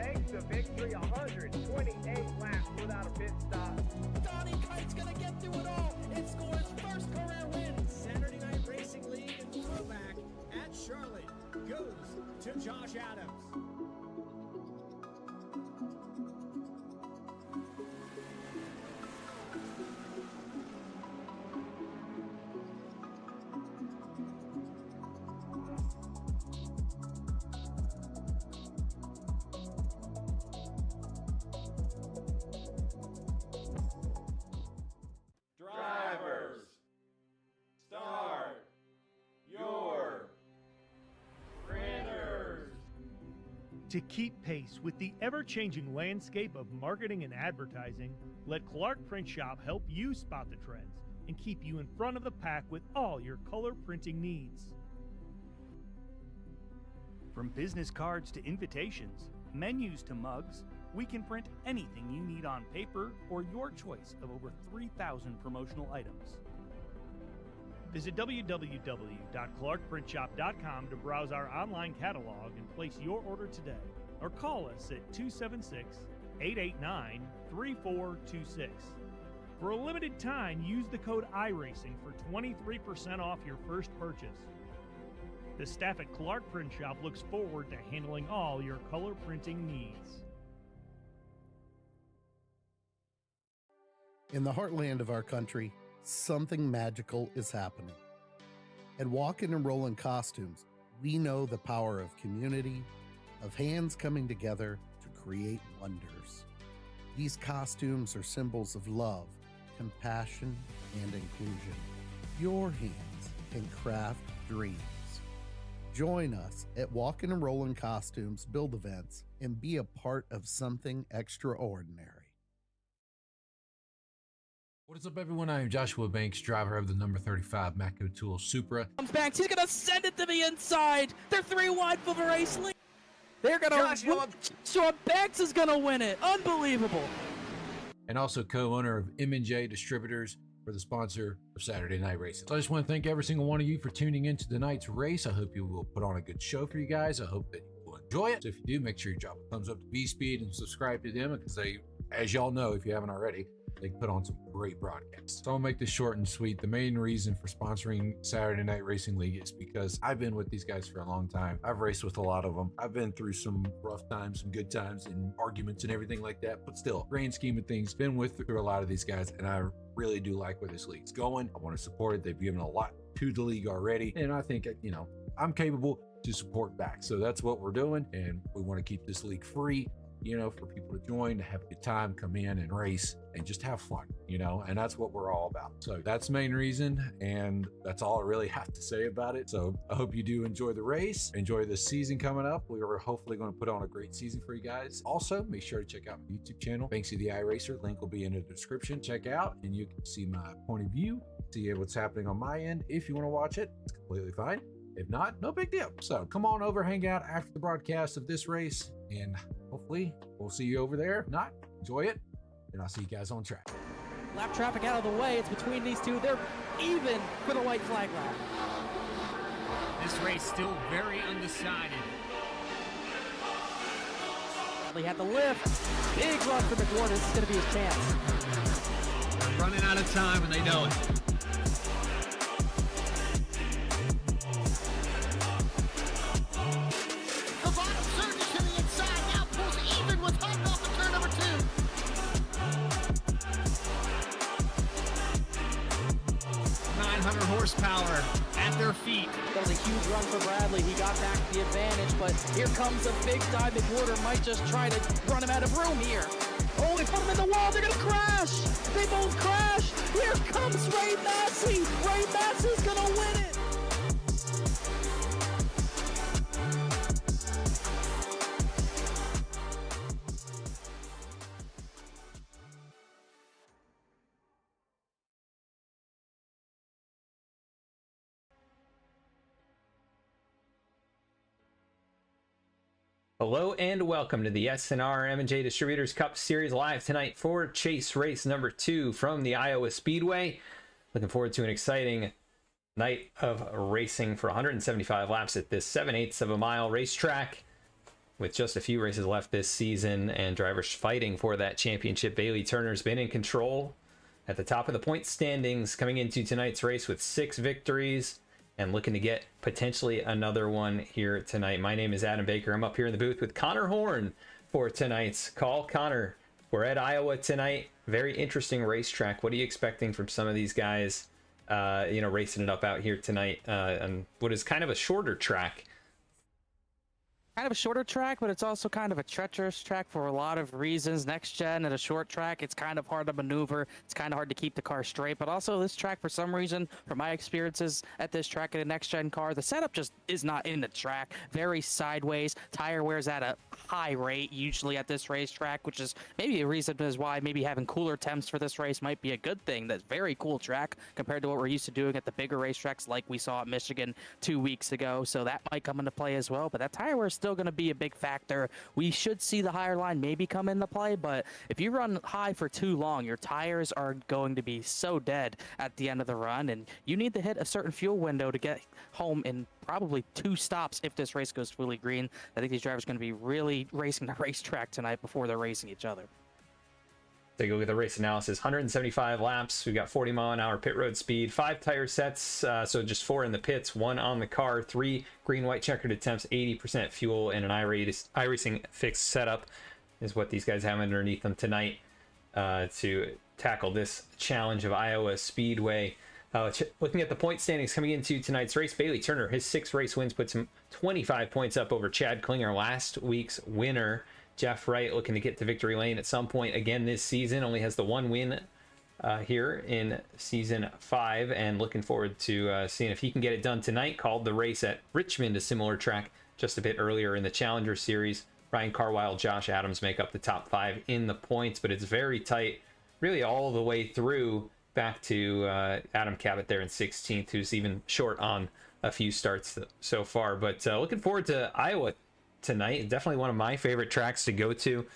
takes the victory, 128 laps without a pit stop. Donnie Kite's gonna get through it all and score his first career win. Saturday Night Racing League and throwback at Charlotte goes to Josh Adams. Drivers, start your printers. To keep pace with the ever-changing landscape of marketing and advertising, let Clark Print Shop help you spot the trends and keep you in front of the pack with all your color printing needs. From business cards to invitations, menus to mugs, we can print anything you need on paper or your choice of over 3,000 promotional items. Visit www.clarkprintshop.com to browse our online catalog and place your order today, or call us at 276-889-3426. For a limited time, use the code iRacing for 23% off your first purchase. The staff at Clark Print Shop looks forward to handling all your color printing needs. In the heartland of our country, something magical is happening. At Walkin' and Rollin' Costumes, we know the power of community, of hands coming together to create wonders. These costumes are symbols of love, compassion, and inclusion. Your hands can craft dreams. Join us at Walkin' and Rollin' Costumes build events and be a part of something extraordinary. What is up, everyone? I am Joshua Banks, driver of the number 35 Matco Tool Supra. Comes back, he's gonna send it to the inside. They're 3 wide for the race lead. They're gonna Joshua Banks is gonna win it. Unbelievable. And also co-owner of M&J Distributors, for the sponsor of Saturday Night Racing. So I just want to thank every single one of you for tuning into tonight's race. I hope you will put on a good show for you guys. I hope that you will enjoy it. So if you do, make sure you drop a thumbs up to VSPEED and subscribe to them, because they, as y'all know, if you haven't already, they put on some great broadcasts. So I'll make this short and sweet. The main reason for sponsoring Saturday Night Racing League is because I've been with these guys for a long time. I've raced with a lot of them. I've been through some rough times, some good times, and arguments and everything like that. But still, grand scheme of things, been through a lot of these guys, and I really do like where this league's going. I want to support it. They've given a lot to the league already, and I think, you know, I'm capable to support back. So that's what we're doing, and we want to keep this league free, you know, for people to join, to have a good time, come in and race and just have fun, you know, and that's what we're all about. So that's the main reason, and that's all I really have to say about it. So I hope you do enjoy the race, enjoy this season coming up. We are hopefully going to put on a great season for you guys. Also, make sure to check out my YouTube channel, Banksy the iRacer. Link will be in the description. Check out, and you can see my point of view, see what's happening on my end. If you want to watch it, it's completely fine. If not, no big deal. So come on over, hang out after the broadcast of this race, and hopefully we'll see you over there. If not, enjoy it, and I'll see you guys on track. Lap traffic out of the way. It's between these two. They're even for the white flag lap. This race still very undecided. Bradley had the lift. Big run for McWhorter. This is going to be his chance. Running out of time, and they know it. Horsepower at their feet. That was a huge run for Bradley. He got back the advantage, but here comes a big dive. McWhorter might just try to run him out of room here. Oh, they put him in the wall. They're going to crash. They both crash. Here comes Ray Massey. Ray Massey's going to win it. Hello and welcome to the SNR M&J Distributors Cup Series live tonight for Chase Race number 2 from the Iowa Speedway. Looking forward to an exciting night of racing for 175 laps at this 7/8 of a mile racetrack. with just a few races left this season and drivers fighting for that championship. Bailey Turner's been in control at the top of the point standings coming into tonight's race with 6 victories and looking to get potentially another one here tonight. My name is Adam Baker. I'm up here in the booth with Connor Horn for tonight's call. Connor, we're at Iowa tonight. Very interesting racetrack. What are you expecting from some of these guys, racing it up out here tonight on what is kind of a shorter track? Kind of a shorter track, but it's also kind of a treacherous track for a lot of reasons. Next gen at a short track, it's kind of hard to maneuver. It's kind of hard to keep the car straight, but also this track, for some reason, from my experiences at this track in a next gen car, the setup just is not in the track. Very sideways. Tire wears at a high rate usually at this racetrack, which is maybe a reason is why maybe having cooler temps for this race might be a good thing. That's very cool track compared to what we're used to doing at the bigger racetracks like we saw at Michigan 2 weeks ago. So that might come into play as well, but that tire wear is still going to be a big factor. We should see the higher line maybe come into play, but if you run high for too long, your tires are going to be so dead at the end of the run, and you need to hit a certain fuel window to get home in probably 2 stops if this race goes fully green. I think these drivers are going to be really racing the racetrack tonight before they're racing each other. Take a look at the race analysis. 175 laps. We've got 40-mile-an-hour pit road speed, 5 tire sets, so just 4 in the pits, 1 on the car, 3 green-white checkered attempts, 80% fuel, and an iRacing fixed setup is what these guys have underneath them tonight to tackle this challenge of Iowa Speedway. Looking at the point standings coming into tonight's race, Bailey Turner, his 6 race wins puts him 25 points up over Chad Klinger, last week's winner. Jeff Wright looking to get to victory lane at some point again this season. Only has the 1 win here in season 5, and looking forward to seeing if he can get it done tonight. Called the race at Richmond, a similar track just a bit earlier in the Challenger Series. Ryan Carwile, Josh Adams make up the top 5 in the points, but it's very tight really all the way through back to Adam Cabot there in 16th, who's even short on a few starts so far. But looking forward to Iowa tonight. Definitely one of my favorite tracks to go to.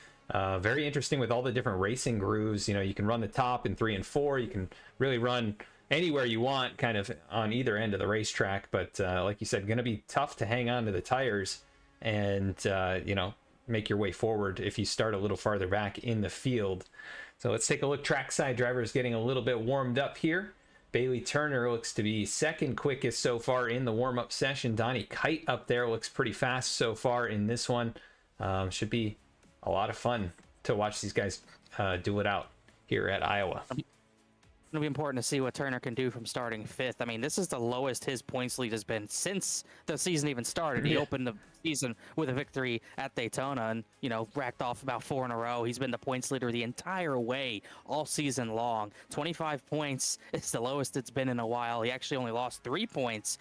Very interesting with all the different racing grooves. You can run the top in 3 and 4. You can really run anywhere you want kind of on either end of the racetrack, but like you said, going to be tough to hang on to the tires and make your way forward if you start a little farther back in the field. So let's take a look. Trackside drivers getting a little bit warmed up here. Bailey Turner looks to be 2nd quickest so far in the warm-up session. Donnie Kite up there looks pretty fast so far in this one. Should be a lot of fun to watch these guys do it out here at Iowa. It'll be important to see what Turner can do from starting 5th. I mean, this is the lowest his points lead has been since the season even started. He opened the season with a victory at Daytona and, racked off about 4 in a row. He's been the points leader the entire way all season long. 25 points is the lowest it's been in a while. He actually only lost 3 points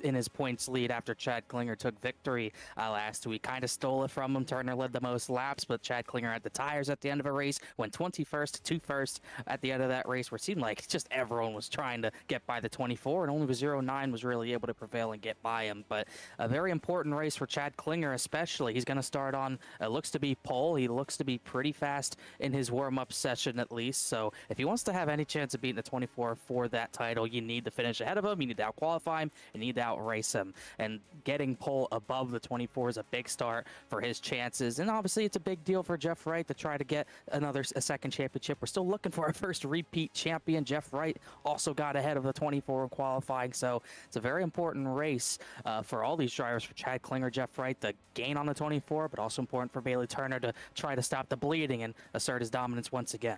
in his points lead after Chad Klinger took victory last week. Kind of stole it from him. Turner led the most laps, but Chad Klinger had the tires at the end of a race, went 21st to 1st at the end of that race, where it seemed like just everyone was trying to get by the 24, and only the 09 was really able to prevail and get by him. But a very important race for Chad Klinger especially. He's going to start on, looks to be pole. He looks to be pretty fast in his warm-up session at least. So if he wants to have any chance of beating the 24 for that title, you need to finish ahead of him. You need to out-qualify him. You need to out-race him. And getting pole above the 24 is a big start for his chances. And obviously it's a big deal for Jeff Wright to try to get a 2nd championship. We're still looking for our first repeat champion. Jeff Wright also got ahead of the 24 in qualifying. So it's a very important race for all these drivers, for Chad Klinger, Jeff Wright, the gain on the 24, but also important for Bailey Turner to try to stop the bleeding and assert his dominance once again.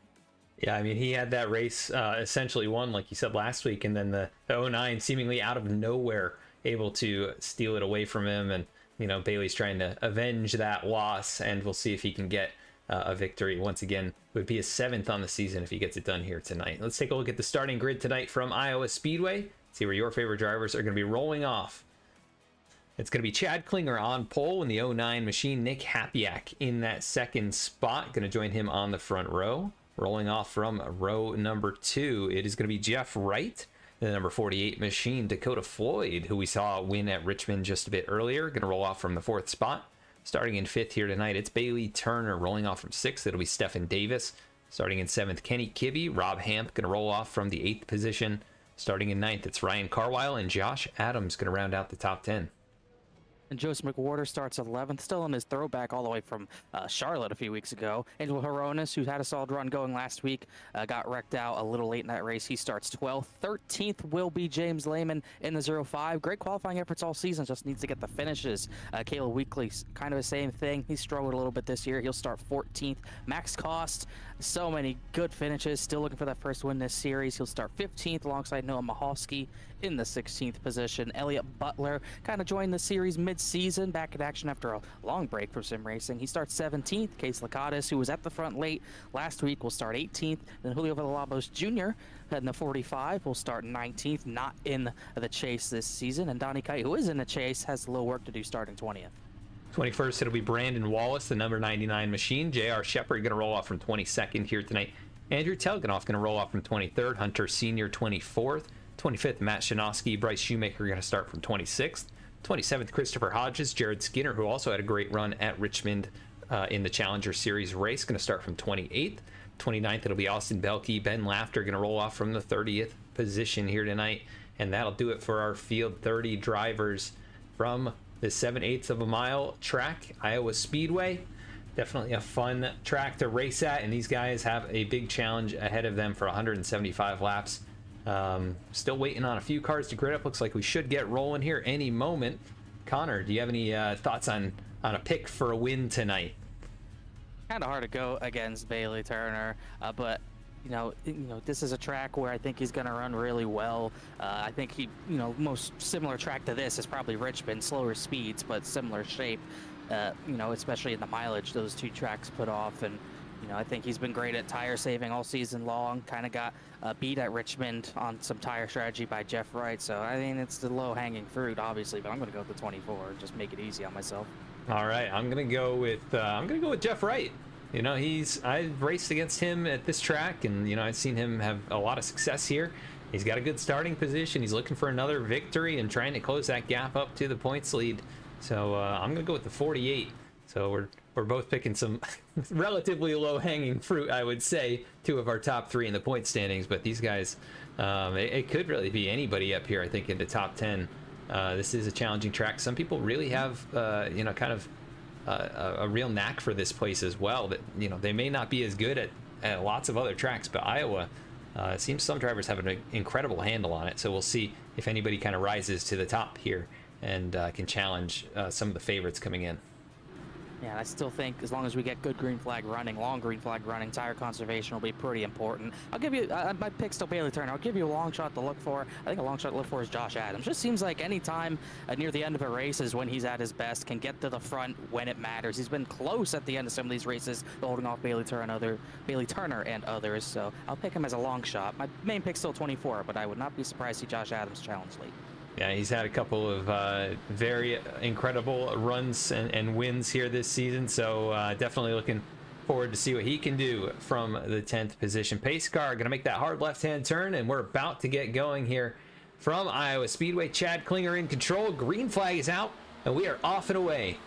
Yeah, I mean, he had that race essentially won, like you said, last week, and then the 09 seemingly out of nowhere able to steal it away from him. And, Bailey's trying to avenge that loss, and we'll see if he can get a victory. Once again, it would be his 7th on the season if he gets it done here tonight. Let's take a look at the starting grid tonight from Iowa Speedway. See where your favorite drivers are going to be rolling off. It's going to be Chad Klinger on pole in the 09 machine. Nick Hapiak in that 2nd spot. Going to join him on the front row. Rolling off from row number 2, it is going to be Jeff Wright. The number 48 machine, Dakota Floyd, who we saw win at Richmond just a bit earlier. Going to roll off from the 4th spot. Starting in 5th here tonight, it's Bailey Turner. Rolling off from 6th, it'll be Stephen Davis. Starting in 7th, Kenny Kibbe. Rob Hamp going to roll off from the 8th position. Starting in 9th, it's Ryan Carwile, and Josh Adams going to round out the top 10. And Joseph McWhorter starts 11th, still on his throwback all the way from Charlotte a few weeks ago. Angel Horonis, who had a solid run going last week, got wrecked out a little late in that race. He starts 12th. 13th will be James Lehman in the 05. Great qualifying efforts all season, just needs to get the finishes. Caleb Weekly, kind of the same thing. He struggled a little bit this year. He'll start 14th. Max Cost, so many good finishes. Still looking for that first win this series. He'll start 15th alongside Noah Mahovsky in the 16th position. Elliott Butler kind of joined the series mid-season, back in action after a long break from sim racing. He starts 17th. Case Lacatus, who was at the front late last week, will start 18th. Then Julio Villalobos Jr. in the 45 will start 19th, not in the chase this season. And Donnie Kite, who is in the chase, has a little work to do starting 20th. 21st, it'll be Brandon Wallace, the number 99 machine. J.R. Shepard going to roll off from 22nd here tonight. Andrew Telganoff going to roll off from 23rd. Hunter Sr. 24th. 25th, Matt Shinosky. Bryce Shoemaker going to start from 26th. 27th, Christopher Hodges. Jared Skinner, who also had a great run at Richmond in the Challenger Series race, going to start from 28th. 29th, it'll be Austin Belke. Ben Laughter going to roll off from the 30th position here tonight. And that'll do it for our field 30 drivers from the 7/8 of a mile track, Iowa Speedway. Definitely a fun track to race at, and these guys have a big challenge ahead of them for 175 laps. Still waiting on a few cars to grid up. Looks like we should get rolling here any moment. Connor, do you have any thoughts on a pick for a win tonight? Kind of hard to go against Bailey Turner, but you know, this is a track where I think he's going to run really well. I think he, most similar track to this is probably Richmond, slower speeds, but similar shape. Especially in the mileage those two tracks put off. And I think he's been great at tire saving all season long. Kind of got beat at Richmond on some tire strategy by Jeff Wright. So I mean, it's the low-hanging fruit, obviously, but I'm going to go with the 24 and just make it easy on myself. All right, I'm going to go with Jeff Wright. I've raced against him at this track, and I've seen him have a lot of success here. He's got a good starting position. He's looking for another victory and trying to close that gap up to the points lead. So I'm going to go with the 48. So we're both picking some relatively low-hanging fruit, I would say. Two of our top three in the point standings, but these guys, it could really be anybody up here, I think, in the top 10. This is a challenging track. Some people really have, kind of a real knack for this place as well. That they may not be as good at lots of other tracks, but Iowa, it seems some drivers have an incredible handle on it. So we'll see if anybody kind of rises to the top here and can challenge some of the favorites coming in. Yeah, I still think as long as we get good green flag running, long green flag running, tire conservation will be pretty important. I'll give you, my pick's still Bailey Turner. I'll give you a long shot to look for. I think a long shot to look for is Josh Adams. Just seems like any time near the end of a race is when he's at his best, can get to the front when it matters. He's been close at the end of some of these races, holding off Bailey Turner and others. So I'll pick him as a long shot. My main pick's still 24, but I would not be surprised to see Josh Adams challenge late. Yeah, he's had a couple of very incredible runs and wins here this season, so definitely looking forward to see what he can do from the 10th position. Pace car going to make that hard left-hand turn, and we're about to get going here from Iowa Speedway. Chad Klinger in control. Green flag is out, and we are off and away.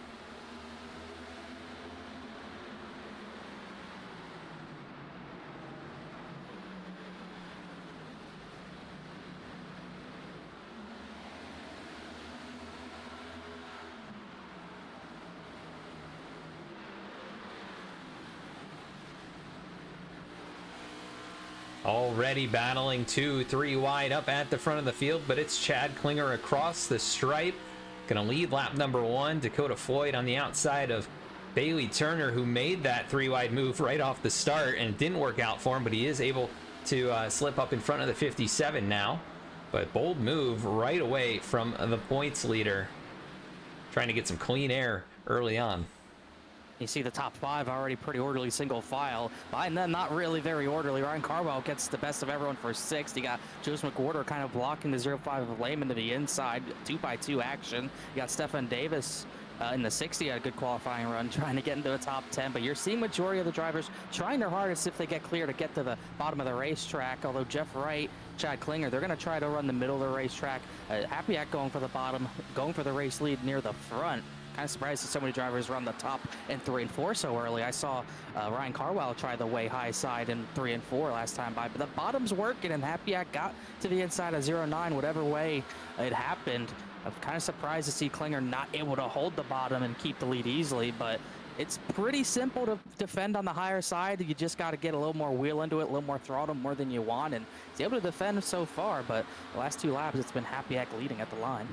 Already battling 2-3 wide up at the front of the field, but it's Chad Klinger across the stripe. Gonna lead lap number 1. Dakota Floyd on the outside of Bailey Turner, who made that 3 wide move right off the start, and it didn't work out for him, but he is able to slip up in front of the 57 now. But bold move right away from the points leader, trying to get some clean air early on. You see the top 5 already pretty orderly single file. Behind them, not really very orderly. Ryan Carwell gets the best of everyone for 6th. You got Joseph McWhorter kind of blocking the 0.5 of Lehman to the inside. 2x2 action. You got Stefan Davis in the 60, had a good qualifying run, trying to get into the top 10. But you're seeing majority of the drivers trying their hardest if they get clear to get to the bottom of the racetrack. Although Jeff Wright, Chad Klinger, they're going to try to run the middle of the racetrack. Happy going for the bottom, going for the race lead near the front. Kind of surprised that so many drivers run the top in 3 and 4 so early. I saw Ryan Carwell try the way high side in 3 and 4 last time by, but the bottom's working, and Happy got to the inside of 0.9, whatever way it happened. I'm kind of surprised to see Klinger not able to hold the bottom and keep the lead easily, but it's pretty simple to defend on the higher side. You just got to get a little more wheel into it, a little more throttle, more than you want, and he's able to defend so far, but the last 2 laps, it's been Happyak leading at the line.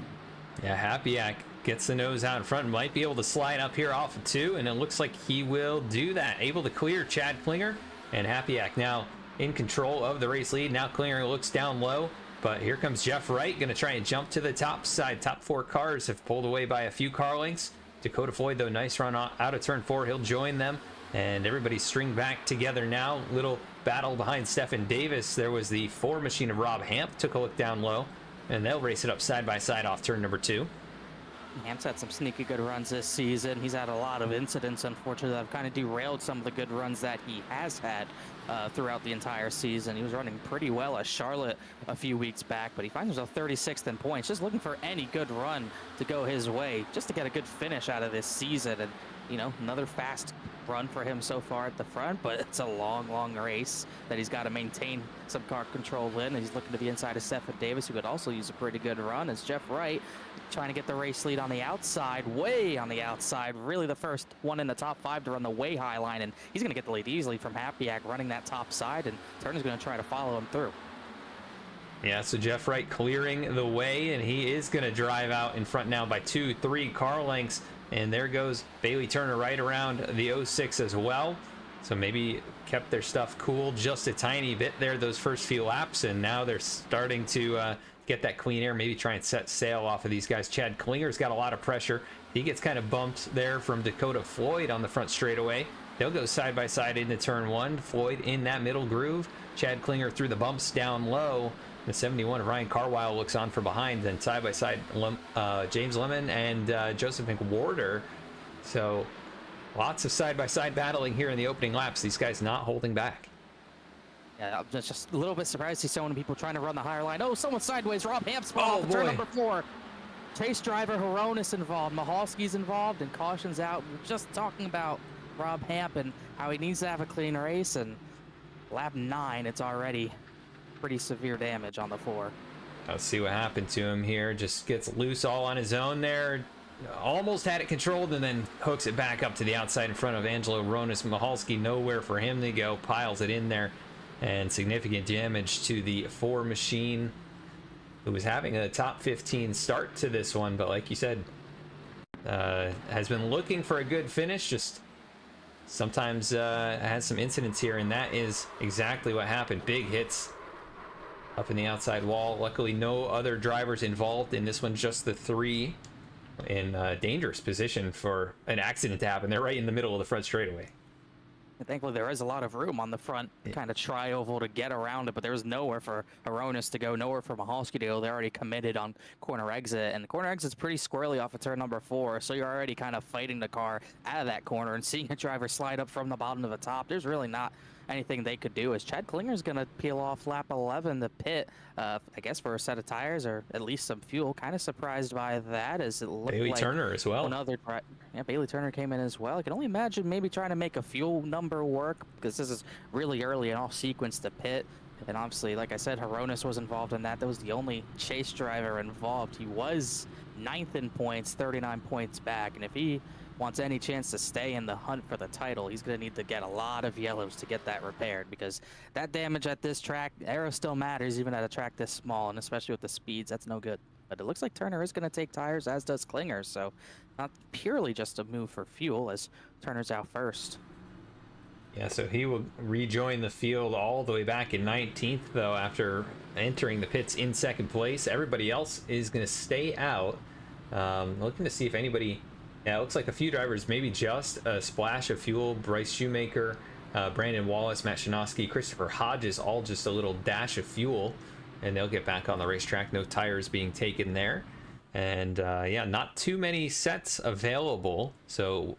Yeah, Happyak gets the nose out in front, might be able to slide up here off of 2, and it looks like he will do that. Able to clear Chad Klinger, and Happyak now in control of the race lead. Now Klinger looks down low, but here comes Jeff Wright, going to try and jump to the top side. Top 4 cars have pulled away by a few car lengths. Dakota Floyd, though, nice run out of turn 4. He'll join them, and everybody's stringed back together now. Little battle behind Stefan Davis. There was the 4 machine of Rob Hamp. Took a look down low, and they'll race it up side by side off turn number 2. Hamp's had some sneaky good runs this season. He's had a lot of incidents, unfortunately, that have kind of derailed some of the good runs that he has had throughout the entire season. He was running pretty well at Charlotte a few weeks back, but he finds himself 36th in points, just looking for any good run to go his way, just to get a good finish out of this season. And, you know, another fast run for him so far at the front, but it's a long, long race that he's got to maintain some car control in. And he's looking to the inside of Stefan Davis, who could also use a pretty good run, as Jeff Wright trying to get the race lead on the outside, way on the outside, really the first one in the top 5 to run the way high line, and he's going to get the lead easily from Happyak running that top side, and Turner's going to try to follow him through. Yeah, so Jeff Wright clearing the way, and he is going to drive out in front now by 2-3 car lengths. And there goes Bailey Turner right around the 06 as well. So maybe kept their stuff cool just a tiny bit there those first few laps, and now they're starting to get that clean air, maybe try and set sail off of these guys. Chad Klinger's got a lot of pressure. He gets kind of bumped there from Dakota Floyd on the front straightaway. They'll go side by side into turn 1. Floyd in that middle groove. Chad Klinger through the bumps down low. The 71 of Ryan Carwile looks on from behind. Then side by side, James Lemon and Joseph McWarder. So lots of side by side battling here in the opening laps. These guys not holding back. Yeah, I'm just a little bit surprised to see so many people trying to run the higher line. Oh, someone sideways. Rob Hamp's Oh, turn boy. number 4. Chase driver Hronis involved. Mahalski's involved, and caution's out. We're just talking about Rob Hamp and how he needs to have a clean race. And lap 9, it's already pretty severe damage on the 4. Let's see what happened to him here. Just gets loose all on his own there. Almost had it controlled, and then hooks it back up to the outside in front of Angelo Hronis. Mahalski, nowhere for him to go. Piles it in there. And significant damage to the 4 machine, who was having a top 15 start to this one, but like you said, has been looking for a good finish, just sometimes has some incidents here, and that is exactly what happened. Big hits up in the outside wall. Luckily no other drivers involved in this one, just the 3 in a dangerous position for an accident to happen. They're right in the middle of the front straightaway. And thankfully, there is a lot of room on the front kind of tri-oval to get around it, but there's nowhere for Hronis to go, nowhere for Mahalski to go. They're already committed on corner exit, and the corner exit's pretty squarely off of turn number 4, so you're already kind of fighting the car out of that corner and seeing a driver slide up from the bottom to the top. There's really not anything they could do, as Chad Klinger's going to peel off lap 11 the pit, I guess for a set of tires or at least some fuel. Kind of surprised by that, as it looked Bailey like Turner as well. Yeah, Bailey Turner came in as well. I can only imagine maybe trying to make a fuel number work, because this is really early and off sequence to pit. And obviously, like I said, Hronis was involved in that. That was the only chase driver involved. He was 9th in points, 39 points back. And if he wants any chance to stay in the hunt for the title, he's going to need to get a lot of yellows to get that repaired, because that damage at this track, aero still matters even at a track this small, and especially with the speeds, that's no good. But it looks like Turner is going to take tires, as does Klinger, so not purely just a move for fuel, as Turner's out first. Yeah, so he will rejoin the field all the way back in 19th, though, after entering the pits in 2nd place. Everybody else is going to stay out. Looking to see if anybody... Yeah, it looks like a few drivers, maybe just a splash of fuel. Bryce Shoemaker, Brandon Wallace, Matt Shinosky, Christopher Hodges, all just a little dash of fuel, and they'll get back on the racetrack. No tires being taken there. And yeah, not too many sets available. So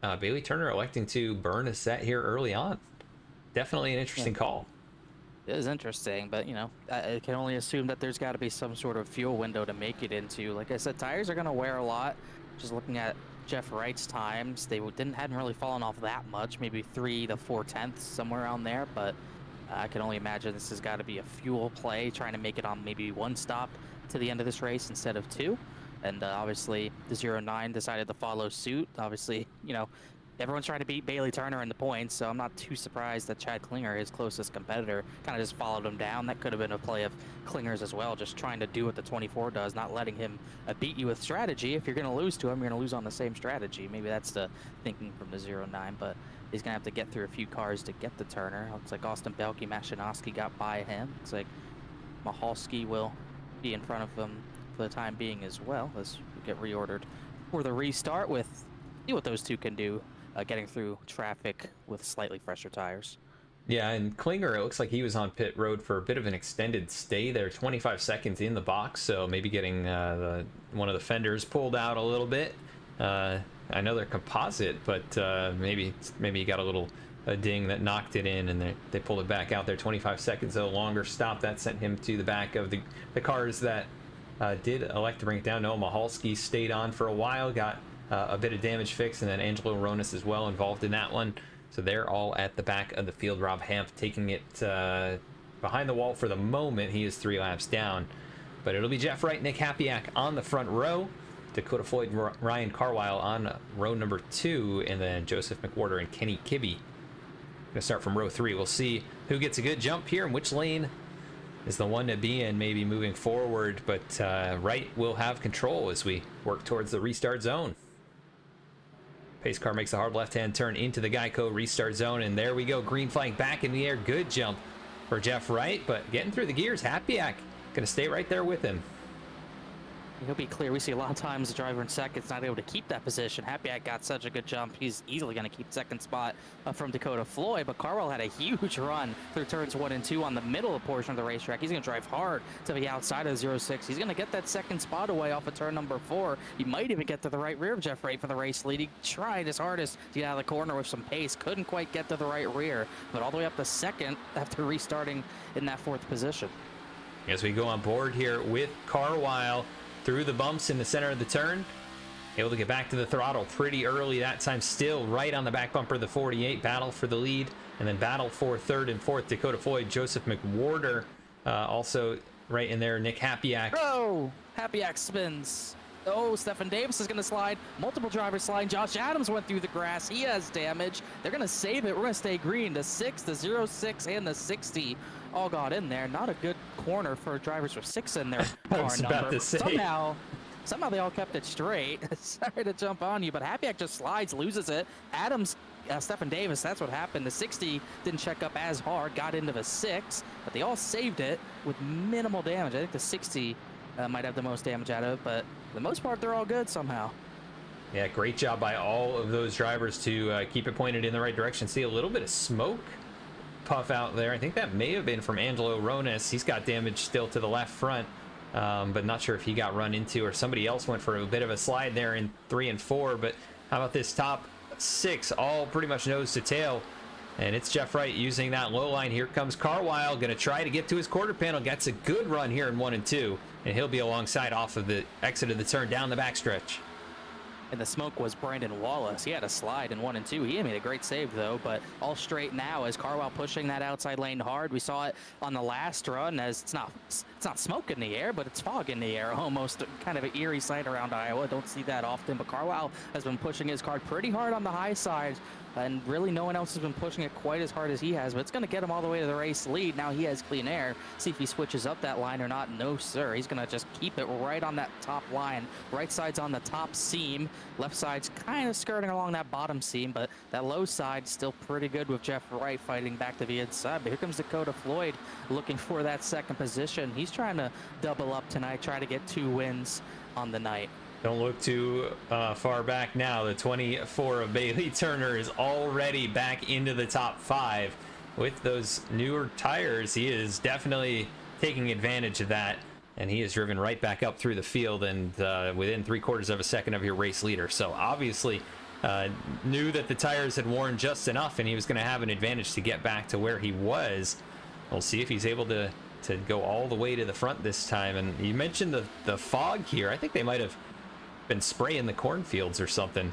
Bailey Turner electing to burn a set here early on. Definitely an interesting call. It is interesting, but, you know, I can only assume that there's got to be some sort of fuel window to make it into. Like I said, tires are going to wear a lot. Just looking at Jeff Wright's times, they hadn't really fallen off that much, maybe 3 to 4/10, somewhere around there. But I can only imagine this has got to be a fuel play, trying to make it on maybe 1 stop to the end of this race instead of 2. And obviously the 09 decided to follow suit. Obviously, you know, everyone's trying to beat Bailey Turner in the points, so I'm not too surprised that Chad Klinger, his closest competitor, kind of just followed him down. That could have been a play of Klinger's as well, just trying to do what the 24 does, not letting him beat you with strategy. If you're going to lose to him, you're going to lose on the same strategy. Maybe that's the thinking from the 09, but he's going to have to get through a few cars to get the Turner. Looks like Austin Belke, Mashinovsky got by him. Looks like Mahalski will be in front of him for the time being as well, as we get reordered for the restart with see what those two can do. Getting through traffic with slightly fresher tires. Yeah, and Klinger, it looks like he was on pit road for a bit of an extended stay there, 25 seconds in the box, so maybe getting one of the fenders pulled out a little bit. I know they're composite, but maybe he got a little ding that knocked it in, and they pulled it back out there. 25 seconds, a longer stop that sent him to the back of the cars that did elect to bring it down. Noah Mahalski stayed on for a while, got a bit of damage fixed, and then Angelo Ronis as well involved in that one. So they're all at the back of the field. Rob Hamp taking it behind the wall for the moment. He is 3 laps down, but it'll be Jeff Wright, Nick Hapiak on the front row, Dakota Floyd, Ryan Carwile on row number 2, and then Joseph McWhorter and Kenny Kibbe. Gonna start from row 3. We'll see who gets a good jump here and which lane is the one to be in, maybe moving forward, but Wright will have control as we work towards the restart zone. Pace car makes a hard left-hand turn into the Geico restart zone, and there we go. Green flag back in the air. Good jump for Jeff Wright, but getting through the gears. Hapiak going to stay right there with him. He'll be clear. We see a lot of times the driver in second's not able to keep that position. Hapiak got such a good jump. He's easily going to keep second spot from Dakota Floyd, but Carwell had a huge run through turns 1 and 2 on the middle portion of the racetrack. He's going to drive hard to the outside of 06. He's going to get that second spot away off of turn number 4. He might even get to the right rear of Jeff Wright for the race lead. He tried his hardest to get out of the corner with some pace. Couldn't quite get to the right rear, but all the way up to second after restarting in that 4th position. As we go on board here with Carwile, through the bumps in the center of the turn, able to get back to the throttle pretty early that time, still right on the back bumper of the 48. Battle for the lead, and then battle for 3rd and 4th. Dakota Floyd, Joseph McWhorter also right in there. Nick Hapiak. Oh, Hapiak spins. Oh, Stephen Davis is going to slide. Multiple drivers sliding. Josh Adams went through the grass. He has damage. They're going to save it. We're going to stay green. The 6, the 06, and the 60 all got in there. Not a good corner for drivers with 6 in their car I was about to say. Somehow they all kept it straight. Sorry to jump on you, but Hapiak just slides, loses it. Adams, Stephen Davis, that's what happened. The 60 didn't check up as hard, got into the 6, but they all saved it with minimal damage. I think the 60 might have the most damage out of it, but for the most part, they're all good somehow. Yeah, great job by all of those drivers to keep it pointed in the right direction. See a little bit of smoke puff out there. I think that may have been from Angelo Ronis. He's got damage still to the left front, but not sure if he got run into or somebody else went for a bit of a slide there in 3 and 4. But how about this top 6, all pretty much nose to tail? And it's Jeff Wright using that low line. Here comes Carwile, going to try to get to his quarter panel. Gets a good run here in 1 and 2, and he'll be alongside off of the exit of the turn down the backstretch. And the smoke was Brandon Wallace. He had a slide in 1 and 2. He made a great save, though, but all straight now as Carwile pushing that outside lane hard. We saw it on the last run as it's not smoke in the air, but it's fog in the air. Almost kind of an eerie sight around Iowa. Don't see that often, but Carwile has been pushing his car pretty hard on the high side, and really no one else has been pushing it quite as hard as he has, but it's going to get him all the way to the race lead. Now he has clean air. See if he switches up that line or not. No, sir. He's going to just keep it right on that top line. Right side's on the top seam. Left side's kind of skirting along that bottom seam, but that low side still pretty good with Jeff Wright fighting back to the inside. But here comes Dakota Floyd looking for that second position. He's trying to double up tonight, try to get 2 wins on the night. Don't look too far back now. The 24 of Bailey Turner is already back into the top 5. With those newer tires, he is definitely taking advantage of that, and he is driven right back up through the field and within 3/4 of a second of your race leader. So obviously knew that the tires had worn just enough and he was going to have an advantage to get back to where he was. We'll see if he's able to go all the way to the front this time. And you mentioned the fog here. I think they might have been spraying the cornfields or something.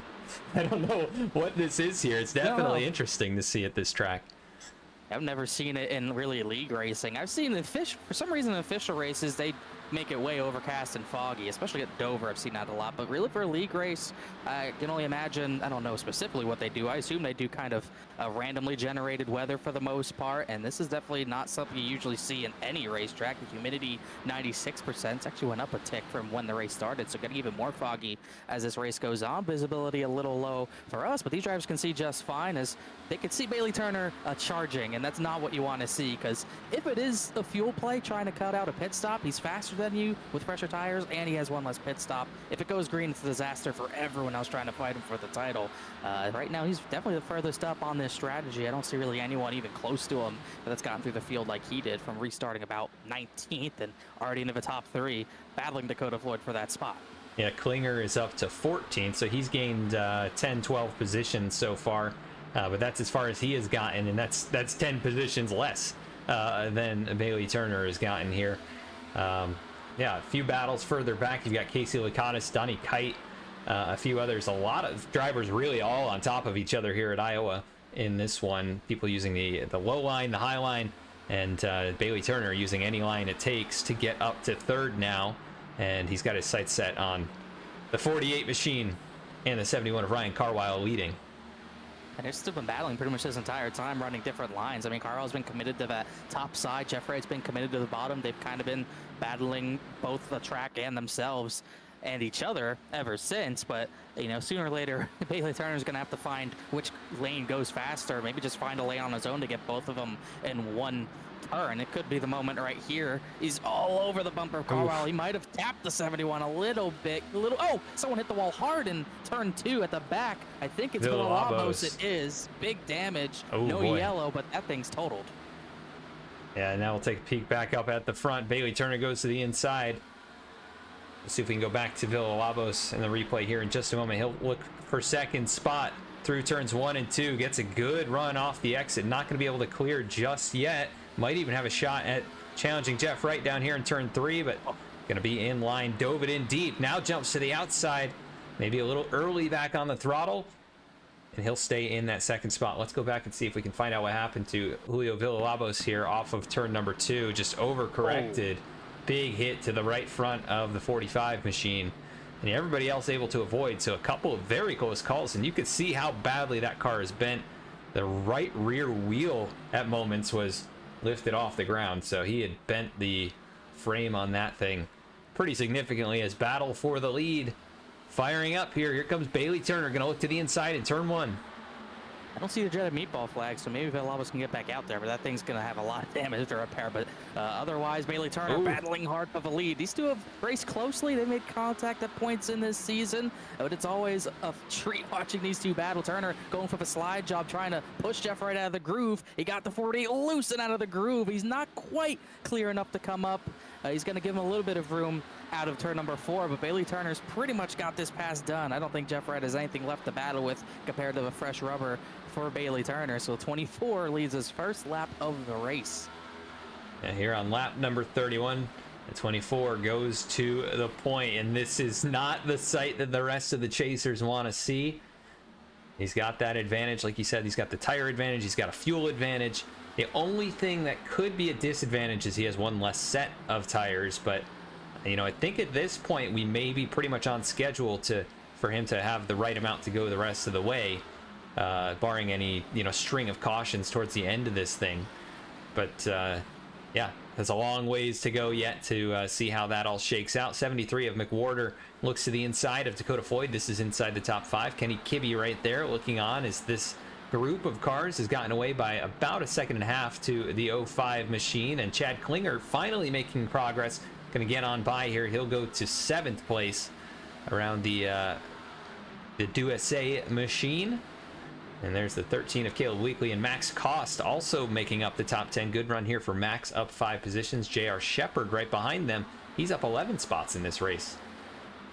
I don't know what this is here. It's definitely interesting to see at this track. I've never seen it in really league racing. I've seen for some reason in official races, they make it way overcast and foggy, especially at Dover. I've seen that a lot. But really for a league race, I can only imagine, I don't know specifically what they do. I assume they do kind of randomly generated weather for the most part. And this is definitely not something you usually see in any racetrack. The humidity, 96%. It's actually went up a tick from when the race started. So getting even more foggy as this race goes on. Visibility a little low for us, but these drivers can see just fine as they can see Bailey Turner charging. And that's not what you want to see, because if it is a fuel play trying to cut out a pit stop, he's faster than you with fresher tires, and he has one less pit stop. If it goes green, it's a disaster for everyone else trying to fight him for the title. Right now, he's definitely the furthest up on this strategy. I don't see really anyone even close to him that's gotten through the field like he did, from restarting about 19th and already into the top 3, battling Dakota Floyd for that spot. Yeah, Klinger is up to 14th, so he's gained 10, 12 positions so far. But that's as far as he has gotten, and that's 10 positions less than Bailey Turner has gotten here. Yeah, a few battles further back, you've got Casey Lakatos, Donnie Kite, a few others. A lot of drivers really all on top of each other here at Iowa in this one. People using the low line, the high line, and Bailey Turner using any line it takes to get up to 3rd now. And he's got his sights set on the 48 machine and the 71 of Ryan Carwile leading. And they've still been battling pretty much this entire time, running different lines. I mean, Carl's been committed to that top side. Jeff Wright's been committed to the bottom. They've kind of been battling both the track and themselves and each other ever since. But, you know, sooner or later, Bailey Turner's going to have to find which lane goes faster. Maybe just find a lane on his own to get both of them in one turn. It could be the moment right here. He's all over the bumper of Carwile. He might have tapped the 71 a little bit. Oh, someone hit the wall hard in turn 2 at the back. I think it's Villalobos. It is. Big damage. No yellow, but that thing's totaled. Yeah, now we'll take a peek back up at the front. Bailey Turner goes to the inside. Let's see if we can go back to Villalobos in the replay here in just a moment. He'll look for second spot through turns 1 and 2. Gets a good run off the exit. Not going to be able to clear just yet. Might even have a shot at challenging Jeff Wright down here in turn 3, but going to be in line. Dove it in deep. Now jumps to the outside. Maybe a little early back on the throttle. And he'll stay in that second spot. Let's go back and see if we can find out what happened to Julio Villalobos here off of turn number 2. Just overcorrected. Big hit to the right front of the 45 machine. And everybody else able to avoid. So a couple of very close calls. And you could see how badly that car is bent. The right rear wheel at moments was lifted off the ground, so he had bent the frame on that thing pretty significantly. As battle for the lead firing up here. Here comes Bailey Turner, gonna look to the inside in turn 1. I don't see the dreaded meatball flag, so maybe Villalobos can get back out there, but that thing's going to have a lot of damage to repair. But otherwise, Bailey Turner battling hard for the lead. These two have raced closely. They made contact at points in this season, but it's always a treat watching these two battle. Turner going for the slide job, trying to push Jeff right out of the groove. He got the 48 loosened out of the groove. He's not quite clear enough to come up. He's going to give him a little bit of room out of turn number 4, but Bailey Turner's pretty much got this pass done. I don't think Jeff Wright has anything left to battle with compared to the fresh rubber for Bailey Turner. So 24 leads his first lap of the race. And here on lap number 31, the 24 goes to the point, and this is not the sight that the rest of the chasers want to see. He's got that advantage, like you said. He's got the tire advantage. He's got a fuel advantage. The only thing that could be a disadvantage is he has one less set of tires, but you know, I think at this point we may be pretty much on schedule for him to have the right amount to go the rest of the way, barring any, you know, string of cautions towards the end of this thing. But yeah, there's a long ways to go yet to see how that all shakes out. 73 of McWhorter looks to the inside of Dakota Floyd. This is inside the top 5. Kenny Kibbe right there looking on as this group of cars has gotten away by about a second and a half to the 05 machine, and Chad Klinger finally making progress. Going to get on by here. He'll go to 7th place around the DUSA machine. And there's the 13 of Caleb Weekly, and Max Cost also making up the top 10. Good run here for Max, up 5 positions. JR Shepard right behind them. He's up 11 spots in this race.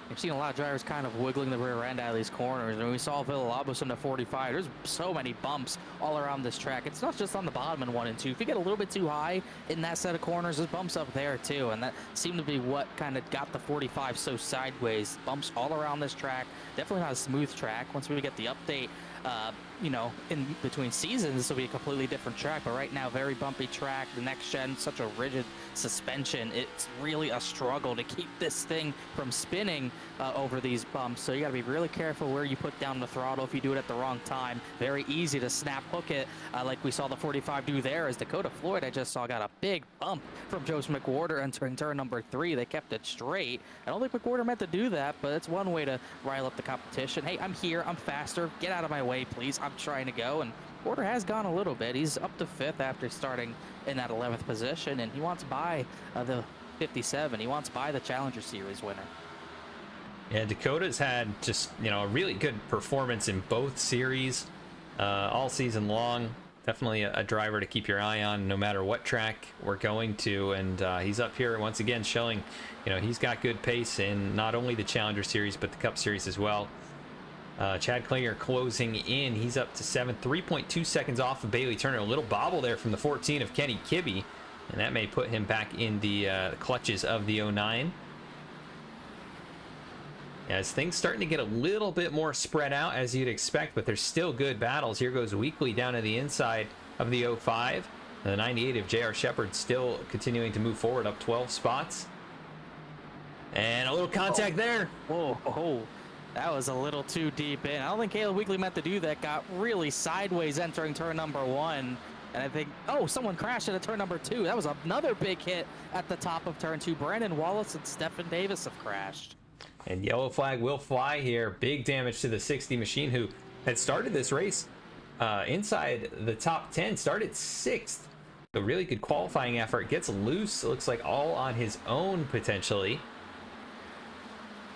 We've seen a lot of drivers kind of wiggling the rear end out of these corners. And we saw Villalobos in the 45. There's so many bumps all around this track. It's not just on the bottom in 1 and 2. If you get a little bit too high in that set of corners, there's bumps up there too. And that seemed to be what kind of got the 45 so sideways. Bumps all around this track. Definitely not a smooth track. Once we get the update you know, in between seasons, this will be a completely different track. But right now, very bumpy track. The next gen, such a rigid suspension. It's really a struggle to keep this thing from spinning over these bumps. So you got to be really careful where you put down the throttle if you do it at the wrong time. Very easy to snap hook it, like we saw the 45 do there. As Dakota Floyd, I just saw, got a big bump from Joseph McWhorter entering turn number 3. They kept it straight. I don't think McWhorter meant to do that, but it's one way to rile up the competition. Hey, I'm here. I'm faster. Get out of my way, please. I'm trying to go. And Porter has gone a little bit. He's up to 5th after starting in that 11th position, and he wants by the 57. He wants by the Challenger Series winner. Yeah, Dakota's had just, you know, a really good performance in both series all season long. Definitely a driver to keep your eye on no matter what track we're going to. And he's up here once again showing, you know, he's got good pace in not only the Challenger Series, but the Cup Series as well. Chad Klinger closing in. He's up to 7th, 3.2 seconds off of Bailey Turner. A little bobble there from the 14 of Kenny Kibbe, and that may put him back in the clutches of the 09. As things starting to get a little bit more spread out as you'd expect, but there's still good battles. Here goes Weekly down to the inside of the 05. The 98 of J.R. Shepard still continuing to move forward up 12 spots. And a little contact there. Whoa. That was a little too deep in. I don't think Caleb Weekly meant to do that. Got really sideways entering turn number 1. And I think, someone crashed into turn number 2. That was another big hit at the top of turn 2. Brandon Wallace and Stephen Davis have crashed. And yellow flag will fly here. Big damage to the 60 machine, who had started this race inside the top 10, started 6th. A really good qualifying effort. Gets loose, it looks like all on his own potentially.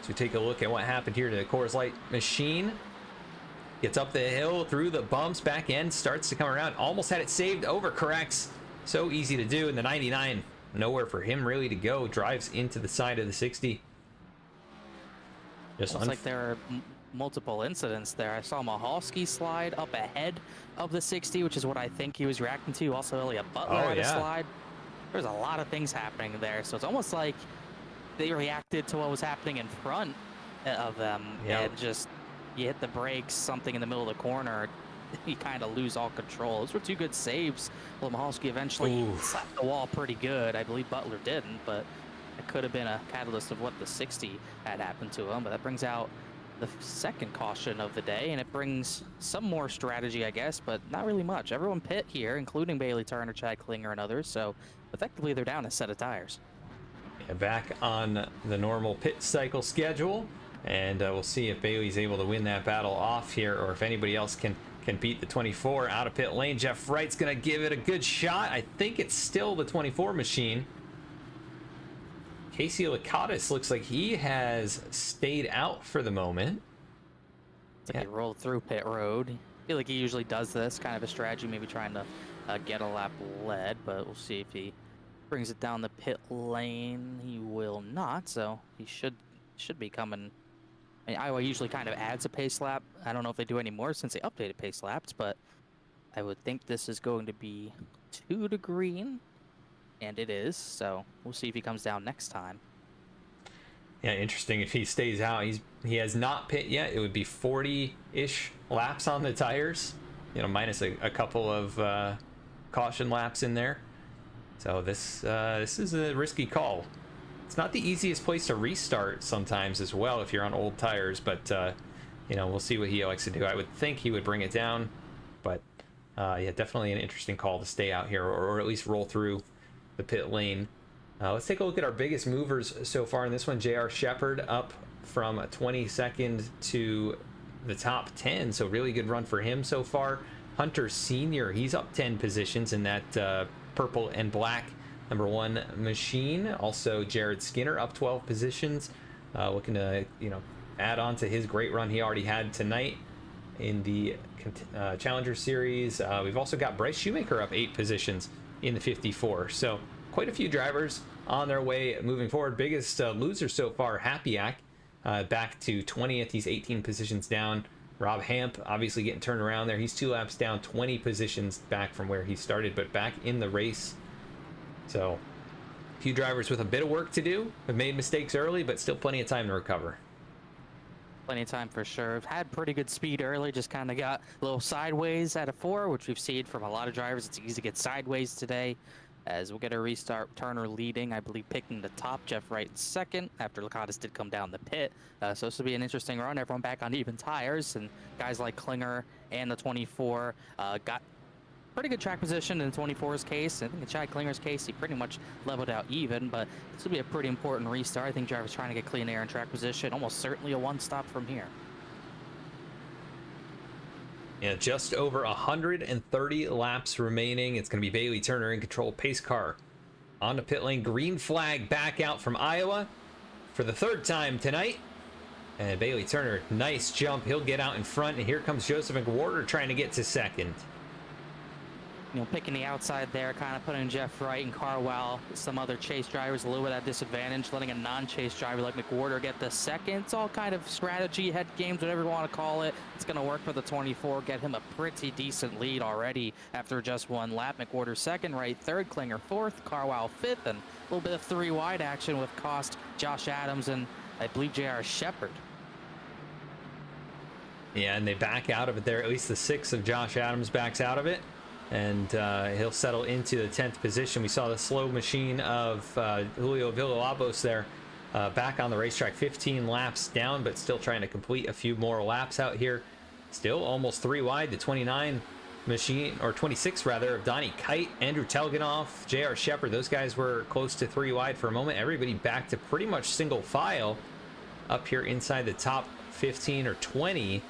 So take a look at what happened here to the Coors Light machine. Gets up the hill, through the bumps, back end, starts to come around. Almost had it saved, overcorrects. So easy to do. And the 99, nowhere for him really to go. Drives into the side of the 60. Just looks like there are multiple incidents there. I saw Mahalski slide up ahead of the 60, which is what I think he was reacting to. Also, Elliot Butler had a slide. There's a lot of things happening there. So it's almost like they reacted to what was happening in front of them. And just, you hit the brakes, something in the middle of the corner, you kind of lose all control. Those were 2 good saves. Well, Mahalski eventually slapped the wall pretty good. I believe Butler didn't, but it could have been a catalyst of what the 60 had happened to him. But that brings out the second caution of the day, and it brings some more strategy, I guess, but not really much. Everyone pit here, including Bailey Turner, Chad Klinger, and others. So effectively, they're down a set of tires. Back on the normal pit cycle schedule, and we'll see if Bailey's able to win that battle off here, or if anybody else can beat the 24 out of pit lane. Jeff Wright's gonna give it a good shot. I think it's still the 24 machine. Casey Lakatos looks like he has stayed out for the moment. He rolled through pit road. I feel like he usually does this, kind of a strategy, maybe trying to get a lap led, but we'll see if he brings it down the pit lane. He will not, so he should be coming. I mean, Iowa usually kind of adds a pace lap. I don't know if they do anymore since they updated pace laps, but I would think this is going to be 2 to green, and it is, so we'll see if he comes down next time. Yeah, interesting. If he stays out, he has not pit yet. It would be 40-ish laps on the tires, you know, minus a couple of caution laps in there. So this is a risky call. It's not the easiest place to restart sometimes as well if you're on old tires, but you know, we'll see what he likes to do. I would think he would bring it down, but yeah, definitely an interesting call to stay out here, or at least roll through the pit lane. Let's take a look at our biggest movers so far in this one. J.R. Shepard up from 22nd to the top 10, so really good run for him so far. Hunter Sr., he's up 10 positions in that purple and black #1 machine. Also Jared Skinner up 12 positions, looking to, you know, add on to his great run he already had tonight in the Challenger Series. We've also got Bryce Shoemaker up 8 positions in the 54. So quite a few drivers on their way moving forward. Biggest loser so far, Happyak, back to 20th. He's 18 positions down. Rob Hamp obviously getting turned around there. He's 2 laps down, 20 positions back from where he started, but back in the race. So a few drivers with a bit of work to do, have made mistakes early, but still plenty of time to recover. Plenty of time for sure. Had pretty good speed early, just kind of got a little sideways at a 4, which we've seen from a lot of drivers. It's easy to get sideways today. As we'll get a restart, Turner leading, I believe picking the top, Jeff Wright second, after Lakatos did come down the pit. So this will be an interesting run. Everyone back on even tires, and guys like Klinger and the 24 got pretty good track position in the 24's case. I think in Chad Klinger's case, he pretty much leveled out even, but this will be a pretty important restart. I think drivers trying to get clean air and track position, almost certainly a one-stop from here. Yeah, just over 130 laps remaining. It's going to be Bailey Turner in control. Pace car on the pit lane. Green flag back out from Iowa for the 3rd time tonight. And Bailey Turner, nice jump. He'll get out in front. And here comes Joseph McWhorter trying to get to 2nd. You know, picking the outside there, kind of putting Jeff Wright and Carwell, some other chase drivers a little bit at disadvantage, letting a non-chase driver like McWhorter get the 2nd. It's all kind of strategy, head games, whatever you want to call it. It's going to work for the 24, get him a pretty decent lead already after just 1 lap. McWhorter 2nd, Wright 3rd, Klinger 4th, Carwell 5th, and a little bit of 3 wide action with Cost, Josh Adams, and I believe J.R. Shepard. Yeah, and they back out of it there. At least the 6th of Josh Adams backs out of it. And he'll settle into the 10th position. We saw the slow machine of Julio Villalobos there back on the racetrack, 15 laps down, but still trying to complete a few more laps out here. Still almost 3 wide. The 29 machine, or 26 rather, of Donnie Kite, Andrew Telganoff, J.R. Shepard. Those guys were close to 3 wide for a moment. Everybody back to pretty much single file up here inside the top 15 or 20.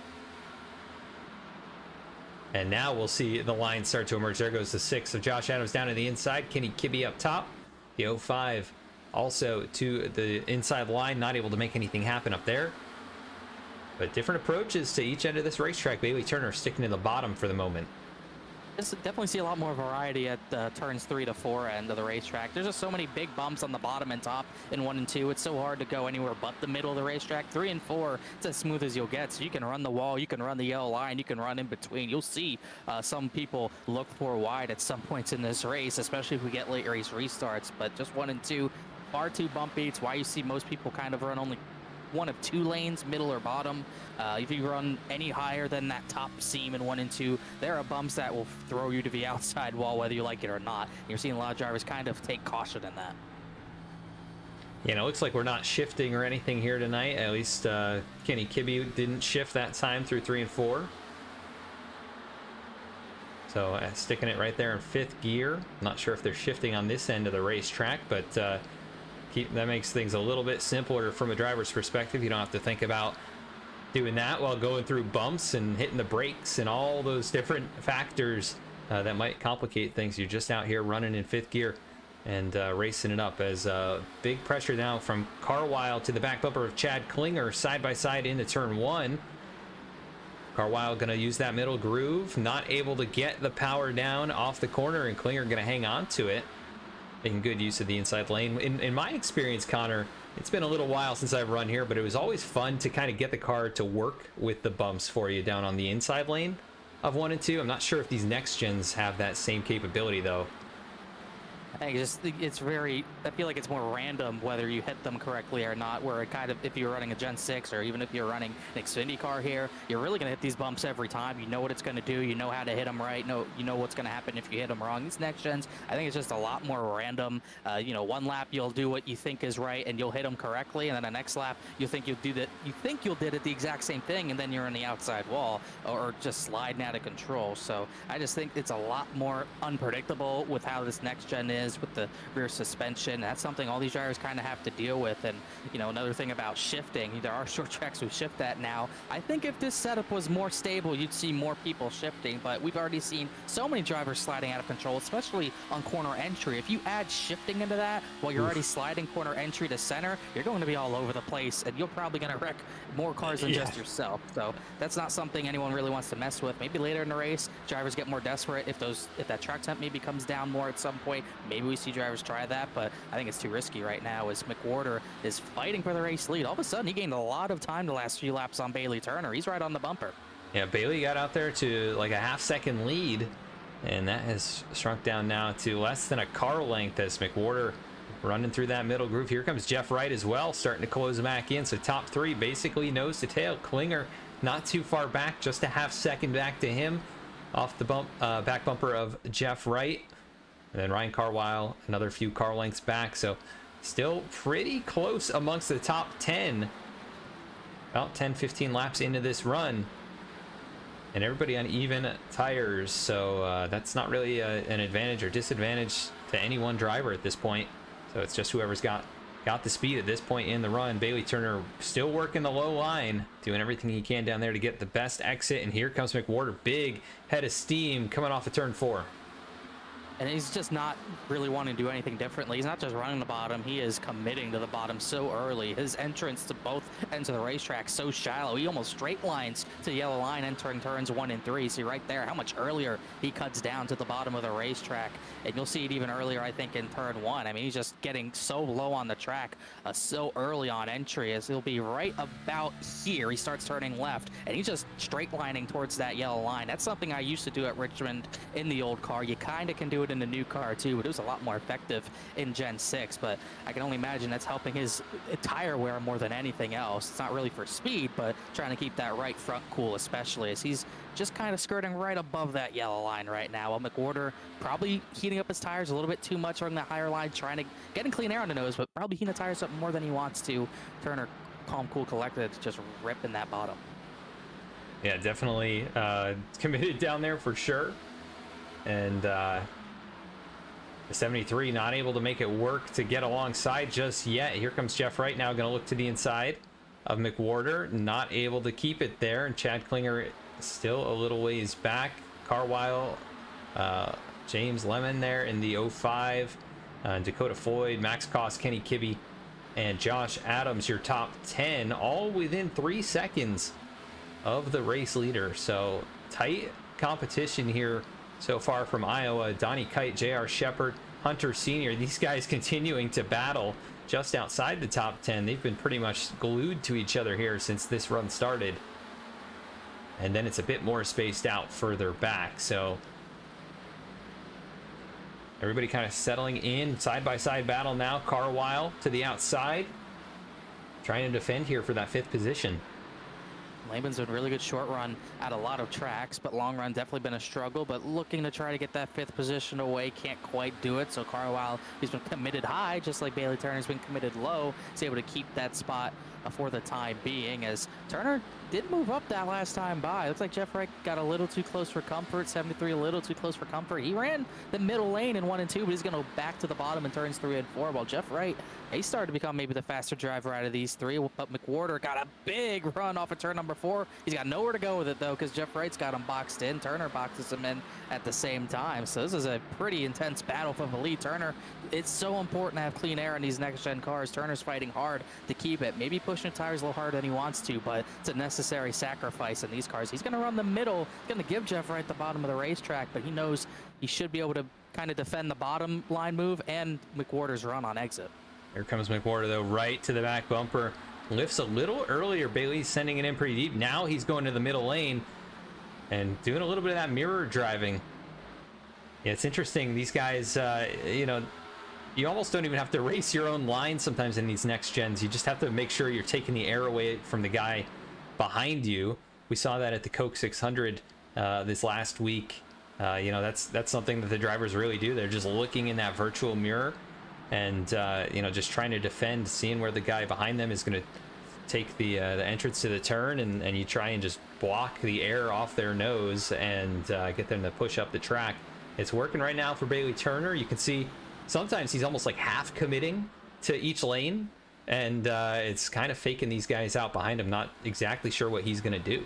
And now we'll see the line start to emerge. There goes the 6th of Josh Adams down to the inside. Kenny Kibbe up top. The 05 also to the inside line, not able to make anything happen up there. But different approaches to each end of this racetrack. Bailey Turner sticking to the bottom for the moment. Definitely see a lot more variety at turns 3 to 4 end of the racetrack. There's just so many big bumps on the bottom and top in 1 and 2. It's so hard to go anywhere but the middle of the racetrack. 3 and 4, it's as smooth as you'll get. So you can run the wall, you can run the yellow line, you can run in between. You'll see some people look for wide at some points in this race, especially if we get late race restarts. But just 1 and 2, far too bumpy. It's why you see most people kind of run only 1 of 2 lanes, middle or bottom. If you run any higher than that top seam in 1 and 2, there are bumps that will throw you to the outside wall whether you like it or not. You're seeing a lot of drivers kind of take caution in that. You know, it looks like we're not shifting or anything here tonight. At least Kenny Kibbe didn't shift that time through 3 and 4. So sticking it right there in 5th gear. Not sure if they're shifting on this end of the racetrack, but that makes things a little bit simpler from a driver's perspective. You don't have to think about doing that while going through bumps and hitting the brakes and all those different factors that might complicate things. You're just out here running in 5th gear and racing it up. As big pressure now from Carwile to the back bumper of Chad Klinger, side by side into turn 1. Carwile going to use that middle groove, not able to get the power down off the corner, and Klinger going to hang on to it, making good use of the inside lane. In my experience, Connor, it's been a little while since I've run here, but it was always fun to kind of get the car to work with the bumps for you down on the inside lane of 1 and 2. I'm not sure if these next gens have that same capability though. I think it's very, I feel like it's more random whether you hit them correctly or not, where it kind of, if you're running a Gen 6 or even if you're running an Xfinity car here, you're really going to hit these bumps every time. You know what it's going to do. You know how to hit them right. You know what's going to happen if you hit them wrong. These next gens, I think it's just a lot more random. You know, 1 lap you'll do what you think is right and you'll hit them correctly, and then the next lap you think you'll do that. You think you'll did it the exact same thing, and then you're in the outside wall or just sliding out of control. So I just think it's a lot more unpredictable with how this next gen is with the rear suspension. That's something all these drivers kind of have to deal with. And you know, another thing about shifting, there are short tracks who shift that now. I think if this setup was more stable, you'd see more people shifting, but we've already seen so many drivers sliding out of control, especially on corner entry. If you add shifting into that while you're already sliding corner entry to center, you're going to be all over the place, and you're probably going to wreck more cars than just yourself. So that's not something anyone really wants to mess with. Maybe later in the race, drivers get more desperate. If that track temp maybe comes down more at some point, maybe we see drivers try that, but I think it's too risky right now as McWhorter is fighting for the race lead. All of a sudden, he gained a lot of time the last few laps on Bailey Turner. He's right on the bumper. Yeah, Bailey got out there to like a half-second lead, and that has shrunk down now to less than a car length as McWhorter running through that middle groove. Here comes Jeff Wright as well, starting to close back in. So top three basically nose to tail. Klinger not too far back, just a half second back to him off the back bumper of Jeff Wright. And then Ryan Carwile, another few car lengths back. So still pretty close amongst the top 10. About 10-15 laps into this run. And everybody on even tires. So that's not really an advantage or disadvantage to any one driver at this point. So it's just whoever's got the speed at this point in the run. Bailey Turner still working the low line, doing everything he can down there to get the best exit. And here comes McWhorter, big head of steam coming off of turn 4. And he's just not really wanting to do anything differently. He's not just running the bottom, he is committing to the bottom so early. His entrance to both ends of the racetrack so shallow. He almost straight lines to the yellow line entering turns 1 and 3. See right there how much earlier he cuts down to the bottom of the racetrack. And you'll see it even earlier, I think, in turn 1. I mean, he's just getting so low on the track, so early on entry, as he'll be right about here. He starts turning left, and he's just straight lining towards that yellow line. That's something I used to do at Richmond in the old car. You kind of can do it in the new car too, but it was a lot more effective in Gen 6. But I can only imagine that's helping his tire wear more than anything else. It's not really for speed, but trying to keep that right front cool, especially as he's just kind of skirting right above that yellow line right now. While McWhorter probably heating up his tires a little bit too much on that higher line, trying to getting clean air on the nose, but probably heating the tires up more than he wants to. Turner, calm, cool, collected, just ripping that bottom. Yeah, definitely committed down there for sure. And the 73 not able to make it work to get alongside just yet. Here comes Jeff Wright now, going to look to the inside of McWhorter, not able to keep it there. And Chad Klinger still a little ways back. Carwile, James Lemon there in the 05, Dakota Floyd, Max Koss, Kenny Kibbe, and Josh Adams, your top 10, all within 3 seconds of the race leader. So tight competition here so far from Iowa. Donnie Kite, J.R. Shepard, Hunter Sr., these guys continuing to battle just outside the top 10. They've been pretty much glued to each other here since this run started. And then it's a bit more spaced out further back. So everybody kind of settling in, side-by-side battle now. Carwile to the outside, trying to defend here for that 5th position. Laban's been really good short run at a lot of tracks, but long run definitely been a struggle, but looking to try to get that 5th position away, can't quite do it. So Carwile, he's been committed high, just like Bailey Turner's been committed low. He's able to keep that spot for the time being, as Turner did move up that last time by. Looks like Jeff Wright got a little too close for comfort. 73 a little too close for comfort. He ran the middle lane in 1 and 2, but he's going to go back to the bottom in turns 3 and 4. While Jeff Wright, he started to become maybe the faster driver out of these 3. But McWhorter got a big run off of turn number 4. He's got nowhere to go with it though, because Jeff Wright's got him boxed in. Turner boxes him in at the same time. So this is a pretty intense battle for the lead. Turner, it's so important to have clean air in these next gen cars. Turner's fighting hard to keep it. Maybe pushing the tires a little harder than he wants to, but it's a necessary sacrifice in these cars. He's going to run the middle. He's going to give Jeff Wright the bottom of the racetrack, but he knows he should be able to kind of defend the bottom line move and McWhorter's run on exit. Here comes McWhorter though, right to the back bumper. Lifts a little earlier. Bailey's sending it in pretty deep. Now he's going to the middle lane and doing a little bit of that mirror driving. Yeah, it's interesting. These guys, you know, you almost don't even have to race your own line sometimes in these next gens. You just have to make sure you're taking the air away from the guy behind you. We saw that at the Coke 600 this last week. You know, that's something that the drivers really do. They're just looking in that virtual mirror and you know, just trying to defend, seeing where the guy behind them is going to take the entrance to the turn, and you try and just block the air off their nose and get them to push up the track. It's working right now for Bailey Turner. You can see sometimes he's almost like half committing to each lane, and it's kind of faking these guys out behind him, not exactly sure what he's going to do.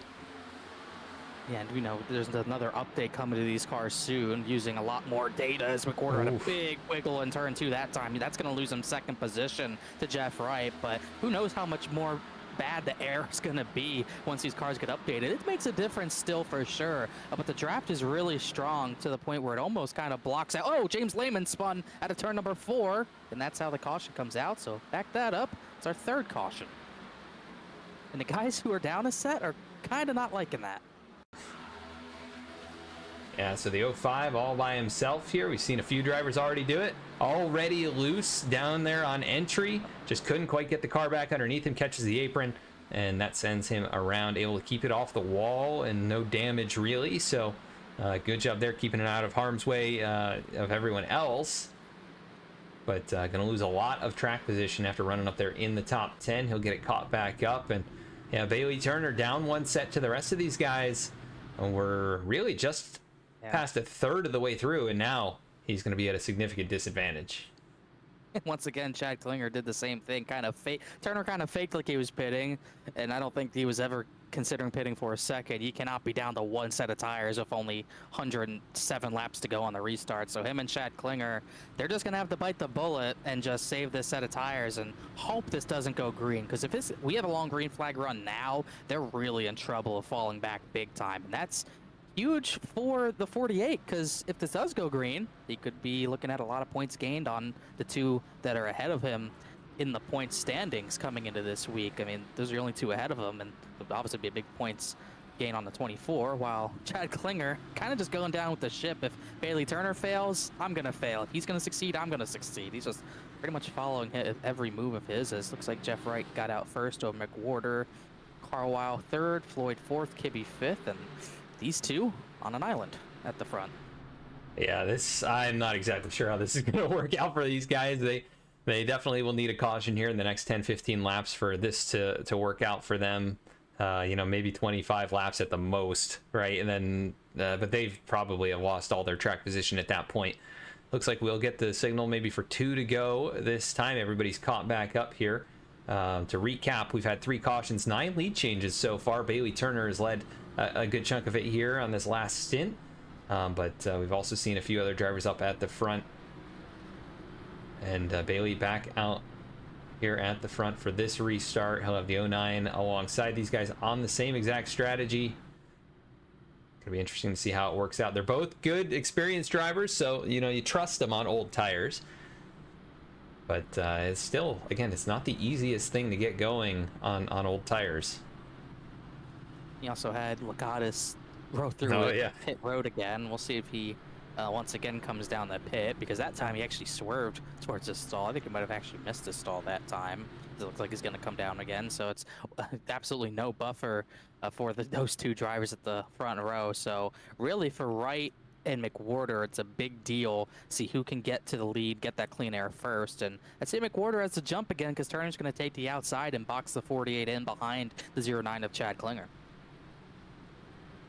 Yeah, and we know there's another update coming to these cars soon, using a lot more data, as McWhorter had a big wiggle in turn 2 that time. That's going to lose him 2nd position to Jeff Wright, but who knows how much more bad the air is going to be once these cars get updated. It makes a difference still for sure, but the draft is really strong to the point where it almost kind of blocks out. Oh, James Lehman spun out of turn number 4, and that's how the caution comes out. So back that up. It's our 3rd caution. And the guys who are down a set are kind of not liking that. Yeah, so the 05 all by himself here. We've seen a few drivers already do it. already loose down there on entry. Just couldn't quite get the car back underneath him, catches the apron, and that sends him around, able to keep it off the wall and no damage really. So good job there, keeping it out of harm's way of everyone else. But gonna lose a lot of track position after running up there in the top 10. He'll get it caught back up, and yeah, Bailey Turner down one set to the rest of these guys, and we're really just past a third of the way through, and now he's going to be at a significant disadvantage. Once again, Chad Klinger did the same thing, kind of fake. Turner kind of faked like he was pitting, and I don't think he was ever considering pitting for a second. He cannot be down to one set of tires with only 107 laps to go on the restart. So him and Chad Klinger, they're just going to have to bite the bullet and just save this set of tires and hope this doesn't go green. Because if we have a long green flag run now, they're really in trouble of falling back big time. And that's huge for the 48, because if this does go green, he could be looking at a lot of points gained on the two that are ahead of him in the point standings coming into this week. I mean, those are the only two ahead of him, and it would obviously be a big points gain on the 24, while Chad Klinger kind of just going down with the ship. If Bailey Turner fails, I'm going to fail. If he's going to succeed, I'm going to succeed. He's just pretty much following every move of his. As looks like Jeff Wright got out first, over McWhorter, Carlisle third, Floyd fourth, Kibbe fifth, and these two on an island at the front. Yeah, I'm not exactly sure how this is going to work out for these guys. They definitely will need a caution here in the next 10-15 laps for this to work out for them. You know, maybe 25 laps at the most, right? And then but they've probably have lost all their track position at that point. Looks like we'll get the signal maybe for 2 to go this time. Everybody's caught back up here. To recap, we've had 3 cautions, 9 lead changes so far. Bailey Turner has led a good chunk of it here on this last stint, but we've also seen a few other drivers up at the front, and Bailey back out here at the front for this restart. He'll have the 09 alongside these guys on the same exact strategy. Gonna be interesting to see how it works out. They're both good, experienced drivers, so you know, you trust them on old tires. But it's still, again, it's not the easiest thing to get going on old tires. He also had Lagatus row through pit road again. We'll see if he once again comes down the pit, because that time he actually swerved towards his stall. I think he might have actually missed his stall that time. It looks like he's going to come down again, so it's absolutely no buffer for those two drivers at the front row. So really for Wright and McWhorter, it's a big deal. See who can get to the lead, get that clean air first. And I'd say McWhorter has to jump again, because Turner's going to take the outside and box the 48 in behind the 09 of Chad Klinger.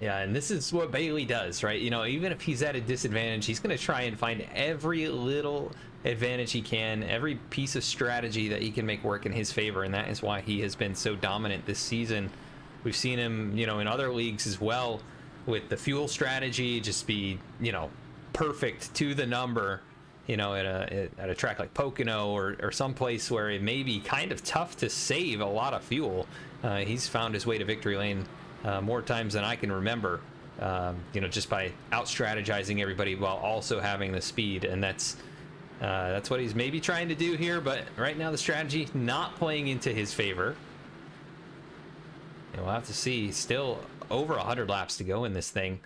Yeah, and this is what Bailey does, right? You know, even if he's at a disadvantage, he's going to try and find every little advantage he can, every piece of strategy that he can make work in his favor, and that is why he has been so dominant this season. We've seen him, you know, in other leagues as well, with the fuel strategy just be, you know, perfect to the number, you know, at a track like Pocono or someplace where it may be kind of tough to save a lot of fuel. He's found his way to victory lane more times than I can remember, you know, just by out strategizing everybody while also having the speed. And that's what he's maybe trying to do here, but right now the strategy not playing into his favor. And we'll have to see. Still over 100 laps to go in this thing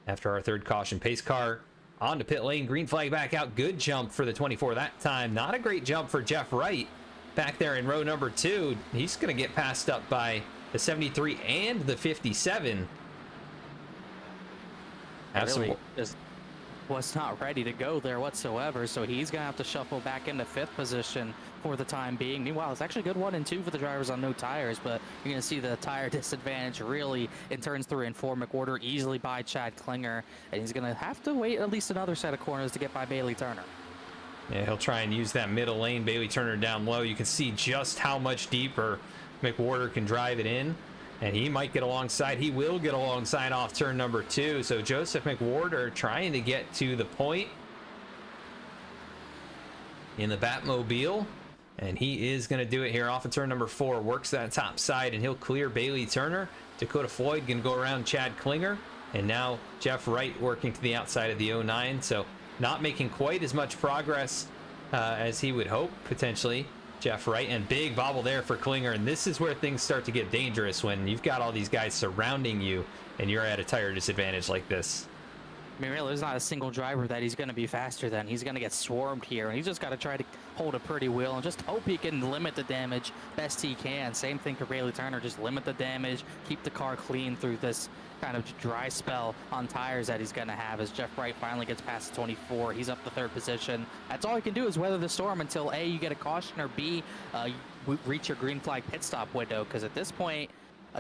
after our third caution. Pace car onto pit lane, green flag back out. Good jump for the 24 that time. Not a great jump for Jeff Wright back there in row number 2. He's going to get passed up by the 73 and the 57. Really was not ready to go there whatsoever, so he's going to have to shuffle back into 5th position for the time being. Meanwhile, it's actually a good 1 and 2 for the drivers on no tires, but you're going to see the tire disadvantage really in turns 3 and 4. McWhorter easily by Chad Klinger, and he's going to have to wait at least another set of corners to get by Bailey Turner. Yeah, he'll try and use that middle lane. Bailey Turner down low. You can see just how much deeper McWhorter can drive it in, and he might get alongside. He will get alongside off turn number 2. So Joseph McWhorter trying to get to the point in the Batmobile, and he is going to do it here off of turn number 4. Works that top side, and he'll clear Bailey Turner. Dakota Floyd can go around Chad Klinger, and now Jeff Wright working to the outside of the 09. So not making quite as much progress as he would hope, potentially. Jeff Wright, and big bobble there for Klinger, and this is where things start to get dangerous when you've got all these guys surrounding you and you're at a tire disadvantage like this. I mean, really, there's not a single driver that he's going to be faster than. He's going to get swarmed here, and he's just got to try to hold a pretty wheel and just hope he can limit the damage best he can. Same thing for Bailey Turner, just limit the damage, keep the car clean through this kind of dry spell on tires that he's going to have as Jeff Wright finally gets past 24. He's up to 3rd position. That's all he can do is weather the storm until A, you get a caution, or B, you reach your green flag pit stop window, because at this point,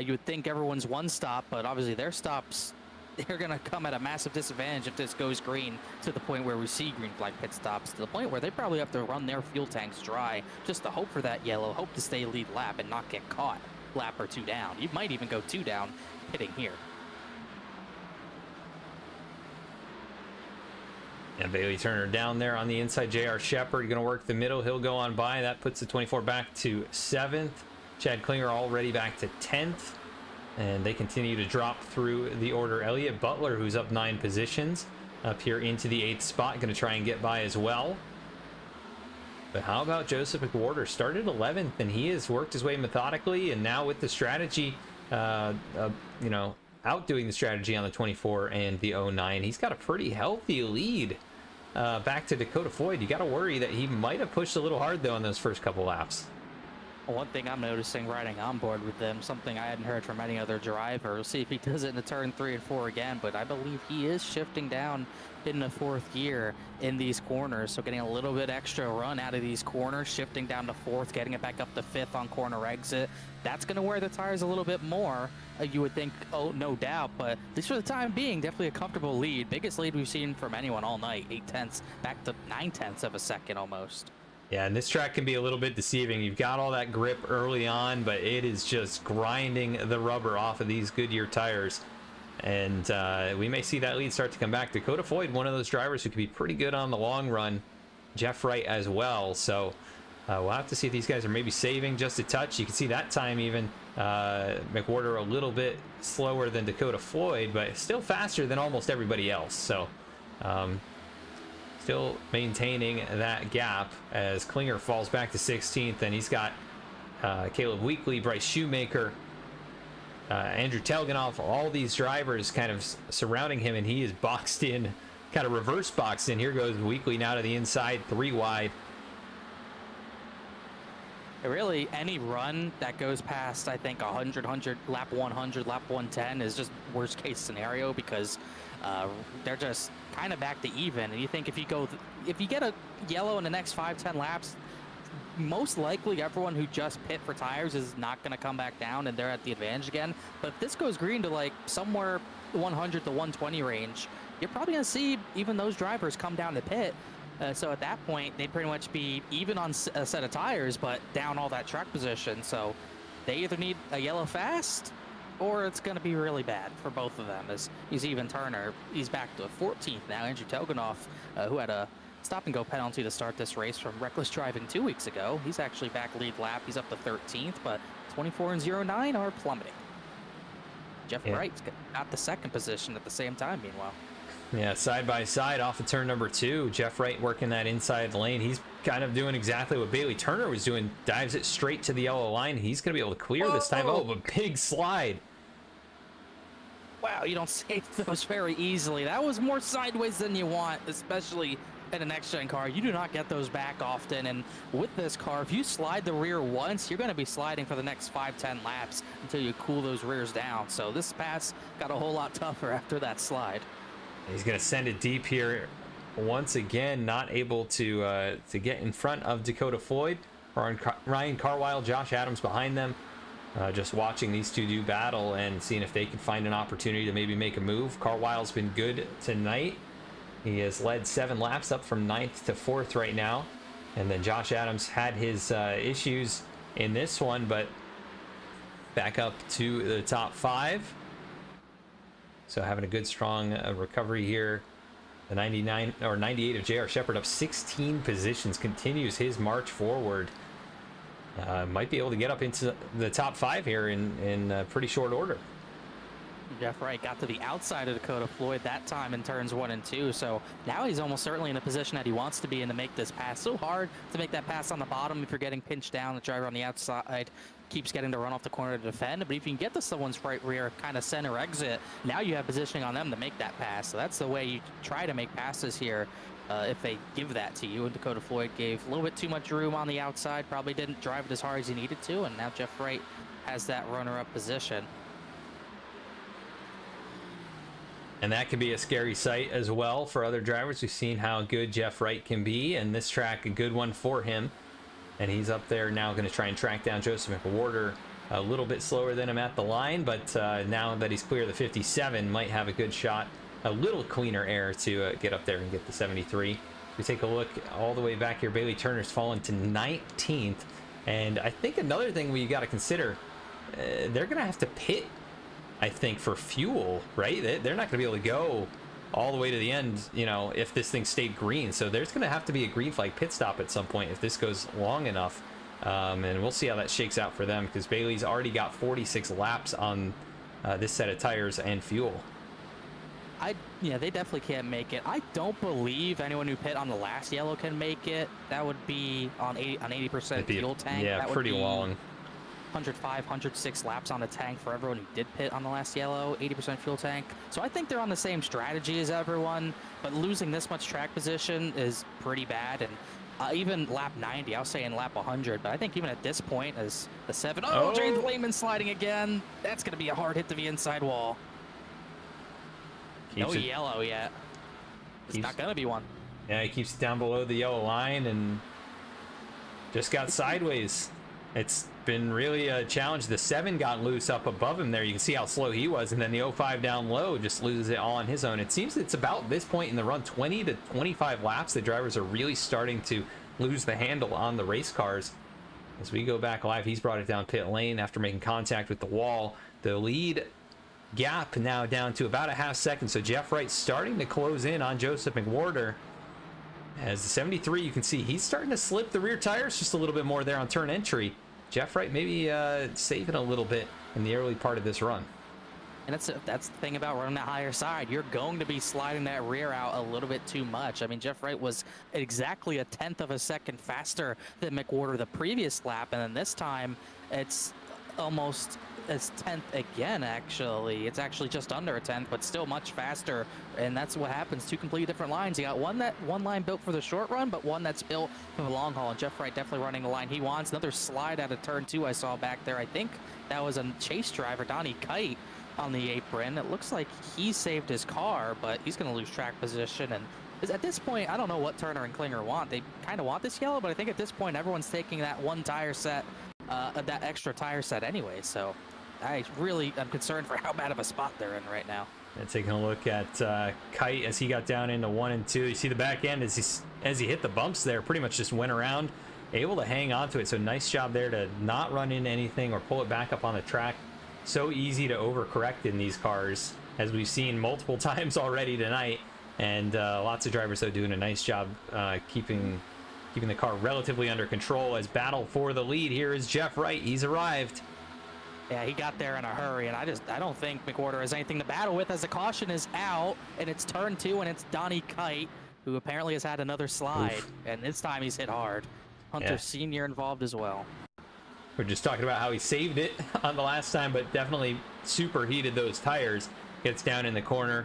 you would think everyone's one stop, but obviously their stops, they're going to come at a massive disadvantage if this goes green, to the point where we see green flag pit stops, to the point where they probably have to run their fuel tanks dry just to hope for that yellow, hope to stay lead lap and not get caught lap or 2 down. You might even go 2 down pitting here. And Bailey Turner down there on the inside. JR Shepard going to work the middle. He'll go on by. That puts the 24 back to 7th. Chad Klinger already back to 10th. And they continue to drop through the order. Elliott Butler, who's up 9 positions, up here into the 8th spot, going to try and get by as well. But how about Joseph McWhorter? Started 11th, and he has worked his way methodically, and now with the strategy, you know, outdoing the strategy on the 24 and the 09, he's got a pretty healthy lead back to Dakota Floyd. You got to worry that he might have pushed a little hard, though, on those first couple laps. One thing I'm noticing riding on board with them, something I hadn't heard from any other driver. We'll see if he does it in the turn 3 and 4 again, but I believe he is shifting down in the 4th gear in these corners. So getting a little bit extra run out of these corners, shifting down to 4th, getting it back up to 5th on corner exit. That's going to wear the tires a little bit more, you would think, oh, no doubt. But at least for the time being, definitely a comfortable lead. Biggest lead we've seen from anyone all night, 0.8, back to 0.9 of a second almost. Yeah, and this track can be a little bit deceiving. You've got all that grip early on, but it is just grinding the rubber off of these Goodyear tires. And we may see that lead start to come back. Dakota Floyd, one of those drivers who could be pretty good on the long run. Jeff Wright as well. So we'll have to see if these guys are maybe saving just a touch. You can see that time even McWhorter a little bit slower than Dakota Floyd, but still faster than almost everybody else. So still maintaining that gap as Klinger falls back to 16th, and he's got Caleb Weekly, Bryce Shoemaker, Andrew Telganoff, all these drivers kind of surrounding him, and he is boxed in, kind of reverse boxed in. Here goes Weekly now to the inside, 3 wide. Really, any run that goes past, I think, 100, lap 100, lap 110 is just worst case scenario, because they're just kind of back to even. And you think if you get a yellow in the next 5-10 laps, most likely everyone who just pit for tires is not going to come back down, and they're at the advantage again. But if this goes green to like somewhere 100 to 120 range, you're probably going to see even those drivers come down to pit. So at that point, they'd pretty much be even on a set of tires, but down all that track position. So they either need a yellow fast, or it's going to be really bad for both of them. As he's even Turner, he's back to 14th now. Andrew Telganoff, who had a stop-and-go penalty to start this race from reckless driving 2 weeks ago, he's actually back lead lap. He's up to 13th, but 24 and 09 are plummeting. Jeff Wright's got the 2nd position at the same time, meanwhile. Yeah, side by side off of turn number 2. Jeff Wright working that inside lane. He's kind of doing exactly what Bailey Turner was doing. Dives it straight to the yellow line. He's going to be able to clear this time. Oh, a big slide. Wow, you don't save those very easily. That was more sideways than you want, especially in a next-gen car. You do not get those back often, and with this car, if you slide the rear once, you're going to be sliding for the next 5-10 laps until you cool those rears down. So this pass got a whole lot tougher after that slide. He's going to send it deep here once again, not able to get in front of Dakota Floyd. Ryan Carwile, Josh Adams behind them. Just watching these two do battle and seeing if they can find an opportunity to maybe make a move. Carwile's been good tonight. He has led 7 laps, up from 9th to 4th right now. And then Josh Adams had his issues in this one, but back up to the top 5. So having a good, strong recovery here. The 99 or 98 of JR Shepard up 16 positions, continues his march forward. Might be able to get up into the top 5 here in pretty short order. Jeff Wright got to the outside of Dakota Floyd that time in turns 1 and 2, so now he's almost certainly in the position that he wants to be in to make this pass. So hard to make that pass on the bottom if you're getting pinched down. The driver on the outside keeps getting to run off the corner to defend, but if you can get to someone's right rear, kind of center exit, now you have positioning on them to make that pass. So that's the way you try to make passes here if they give that to you. And Dakota Floyd gave a little bit too much room on the outside, probably didn't drive it as hard as he needed to, and now Jeff Wright has that runner-up position. And that could be a scary sight as well for other drivers. We've seen how good Jeff Wright can be, and this track, a good one for him. And he's up there now going to try and track down Joseph McWhorter, a little bit slower than him at the line, but now that he's clear of the 57, might have a good shot, a little cleaner air to get up there and get the 73. We take a look all the way back here. Bailey Turner's fallen to 19th. And I think another thing we got to consider, they're going to have to pit, I think, for fuel, right? They're not going to be able to go all the way to the end, you know, if this thing stayed green. So there's going to have to be a green flag pit stop at some point if this goes long enough. And we'll see how that shakes out for them, because Bailey's already got 46 laps on this set of tires and fuel. Yeah, they definitely can't make it. I don't believe anyone who pit on the last yellow can make it. That would be on 80% fuel tank. Yeah, that pretty would be long. 105, 106 laps on the tank for everyone who did pit on the last yellow, 80% fuel tank. So I think they're on the same strategy as everyone, but losing this much track position is pretty bad. And even lap 90, I was saying lap 100, but I think even at this point, as the 7, James Lehman sliding again, that's going to be a hard hit to the inside wall. No yellow yet. It's not going to be one. Yeah, he keeps it down below the yellow line and just got sideways. It's been really a challenge. The 7 got loose up above him there. You can see how slow he was, and then the 05 down low just loses it all on his own. It seems it's about this point in the run, 20 to 25 laps, the drivers are really starting to lose the handle on the race cars. As we go back live, he's brought it down pit lane after making contact with the wall. The lead gap now down to about a half second, so Jeff Wright starting to close in on Joseph McWhorter. As the 73, you can see he's starting to slip the rear tires just a little bit more there on turn entry. Jeff Wright maybe saving a little bit in the early part of this run. And that's the thing about running that higher side. You're going to be sliding that rear out a little bit too much. I mean, Jeff Wright was exactly a 1/10 of a second faster than McWhorter the previous lap, and then this time it's almost as 10th again. Actually, it's actually just under a 10th, but still much faster. And that's what happens. Two completely different lines. You got one line built for the short run, but one that's built for the long haul. And Jeff Wright definitely running the line he wants. Another slide out of turn 2 I saw back there. I think that was a chase driver, Donnie Kite, on the apron. It looks like he saved his car, but he's going to lose track position. And at this point, I don't know what Turner and Klinger want. They kind of want this yellow, but I think at this point everyone's taking that one tire set, that extra tire set anyway. So I really am concerned for how bad of a spot they're in right now. And taking a look at Kite as he got down into 1 and 2. You see the back end as he hit the bumps there, pretty much just went around, able to hang on to it. So nice job there to not run into anything or pull it back up on the track. So easy to overcorrect in these cars, as we've seen multiple times already tonight. And lots of drivers though doing a nice job keeping the car relatively under control. As battle for the lead, here is Jeff Wright. He's arrived. Yeah, he got there in a hurry, and I don't think McWhorter has anything to battle with, as the caution is out, and it's turn 2, and it's Donnie Kite, who apparently has had another slide. Oof. And this time he's hit hard. Hunter Sr. involved as well. We're just talking about how he saved it on the last time, but definitely superheated those tires. Gets down in the corner,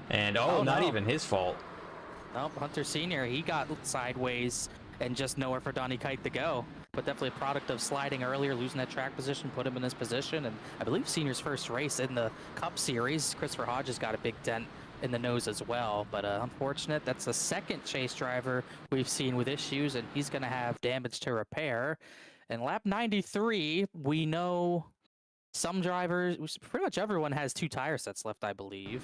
and not even his fault. Nope, Hunter Sr., he got sideways and just nowhere for Donnie Kite to go. But definitely a product of sliding earlier, losing that track position, put him in this position. And I believe Senior's first race in the Cup Series. Christopher Hodges got a big dent in the nose as well. But unfortunate, that's the second chase driver we've seen with issues, and he's going to have damage to repair. And lap 93, we know some drivers, pretty much everyone has 2 tire sets left, I believe.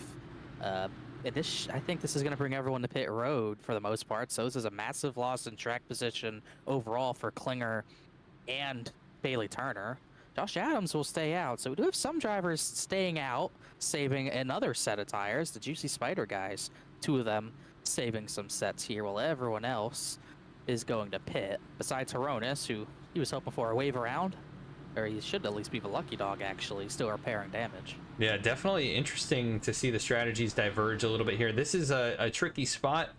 And I think this is going to bring everyone to pit road for the most part. So this is a massive loss in track position overall for Klinger and Bailey Turner. Josh Adams will stay out. So we do have some drivers staying out, saving another set of tires. The Juicy Spider guys, 2 of them saving some sets here, while everyone else is going to pit. Besides Hronis, who he was hoping for a wave around. Or he should at least be the lucky dog, actually, still repairing damage. Yeah, definitely interesting to see the strategies diverge a little bit here. This is a tricky spot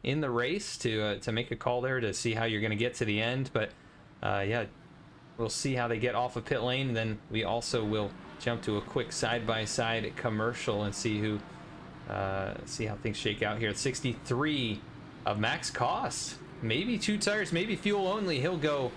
in the race to make a call there to see how you're going to get to the end. But yeah, we'll see how they get off of pit lane. And then we also will jump to a quick side-by-side commercial and see who see how things shake out here. 63 of max cost. Maybe 2 tires, maybe fuel only. He'll go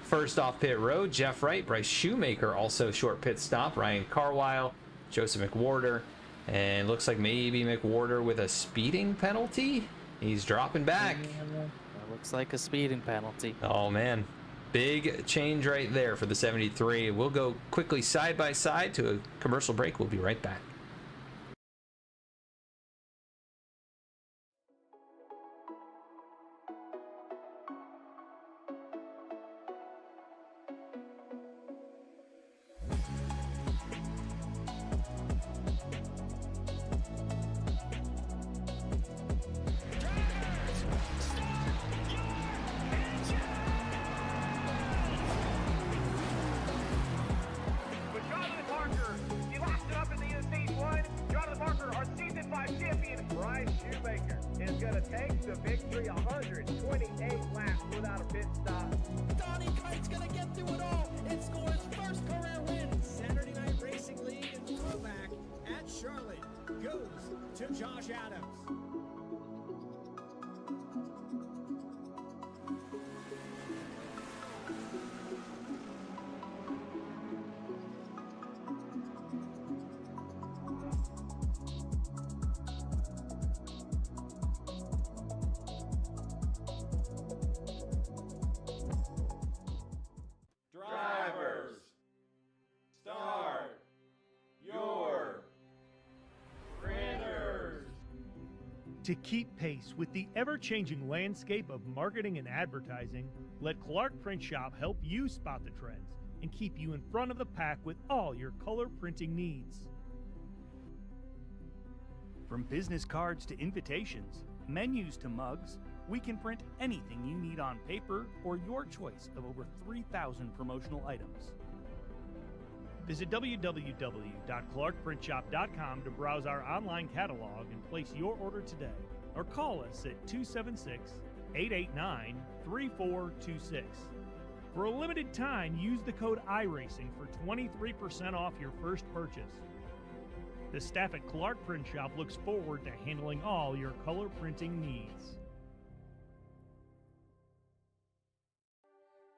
first off pit road. Jeff Wright, Bryce Shoemaker also short pit stop. Ryan Carwile, Joseph McWhorter, and looks like maybe McWhorter with a speeding penalty. He's dropping back. That looks like a speeding penalty. Oh man, big change right there for the 73. We'll go quickly side by side to a commercial break. We'll be right back. With Jonathan Parker, he locked it up in the end of stage 1. Jonathan Parker, our season 5 champion. Bryce Shoemaker is going to take the victory 128 laps without a pit stop. Donnie Kite's gonna get through it all and score his first career win. Saturday Night Racing League and throwback at Charlotte goes to Josh Adams. Drivers, start your printers. To keep pace with the ever-changing landscape of marketing and advertising, let Clark Print Shop help you spot the trends and keep you in front of the pack with all your color printing needs. From business cards to invitations, menus to mugs, we can print anything you need on paper or your choice of over 3,000 promotional items. Visit www.clarkprintshop.com to browse our online catalog and place your order today, or call us at 276-889-3426. For a limited time, use the code iRacing for 23% off your first purchase. The staff at Clark Print Shop looks forward to handling all your color printing needs.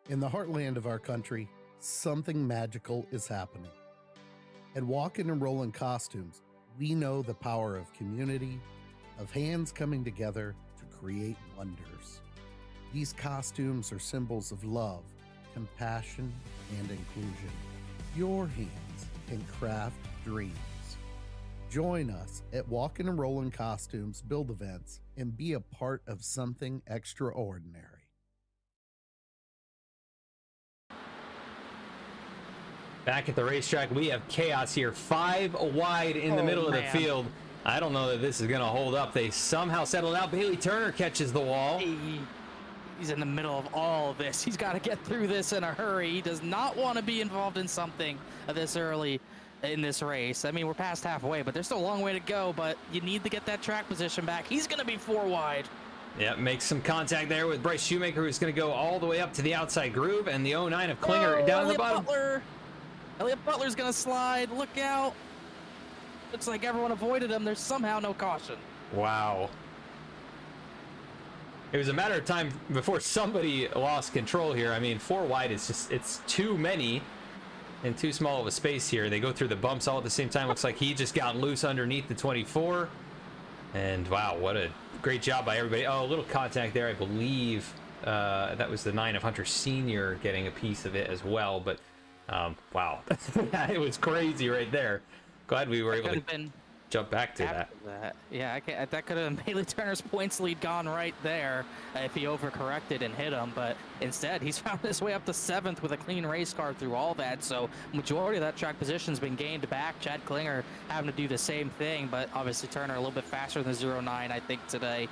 In the heartland of our country, something magical is happening. At Walkin' and Rollin' Costumes, we know the power of community, of hands coming together to create wonders. These costumes are symbols of love, compassion, and inclusion. Your hands can craft dreams. Join us at Walkin' and Rollin' Costumes build events and be a part of something extraordinary. Back at the racetrack, we have chaos here. 5 wide in the middle of the field. I don't know that this is going to hold up. They somehow settle out. Bailey Turner catches the wall. He's in the middle of all of this. He's got to get through this in a hurry. He does not want to be involved in something this early in this race. I mean, we're past halfway, but there's still a long way to go, but you need to get that track position back. He's going to be 4 wide. Yeah, makes some contact there with Bryce Shoemaker, who's going to go all the way up to the outside groove, and the 09 of Klinger down at the bottom. Elliot Butler's going to slide. Look out. Looks like everyone avoided him. There's somehow no caution. Wow. It was a matter of time before somebody lost control here. I mean, 4 wide is just, it's too many and too small of a space here. They go through the bumps all at the same time. Looks like he just got loose underneath the 24. And wow, what a great job by everybody. Oh, a little contact there, I believe. That was the 9 of Hunter Sr. getting a piece of it as well. But wow, it was crazy right there. Glad we were able to jump back to that. Yeah, that could have been Bailey Turner's points lead gone right there if he overcorrected and hit him, but instead he's found his way up to 7th with a clean race car through all that, so majority of that track position's been gained back. Chad Klinger having to do the same thing, but obviously Turner a little bit faster than 09, I think, today.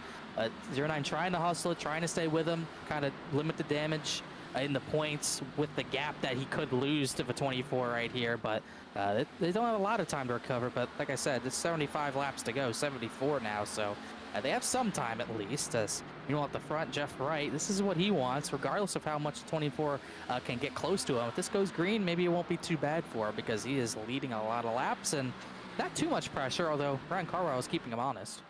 09 trying to hustle it, trying to stay with him, kind of limit the damage in the points with the gap that he could lose to the 24 right here, but they don't have a lot of time to recover. But like I said, there's 75 laps to go, 74 now, so they have some time at least. As you know, at the front, Jeff Wright, this is what he wants, regardless of how much the 24 can get close to him. If this goes green, maybe it won't be too bad for him because he is leading a lot of laps and not too much pressure, although Ryan Carwell is keeping him honest.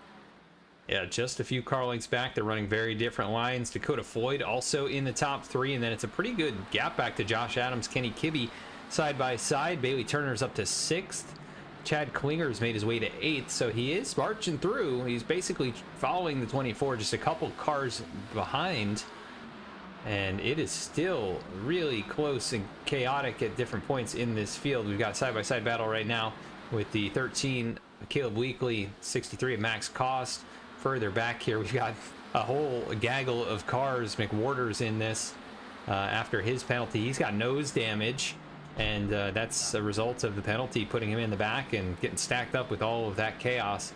Yeah, just a few car lengths back. They're running very different lines. Dakota Floyd also in the top 3, and then it's a pretty good gap back to Josh Adams, Kenny Kibbe side by side. Bailey Turner's up to 6th. Chad Klinger's made his way to 8th, so he is marching through. He's basically following the 24, just a couple cars behind, and it is still really close and chaotic at different points in this field. We've got side-by-side battle right now with the 13 Caleb Weekly, 63 at max cost. Further back here, we've got a whole gaggle of cars. McWhorter's in this after his penalty. He's got nose damage, and that's a result of the penalty, putting him in the back and getting stacked up with all of that chaos.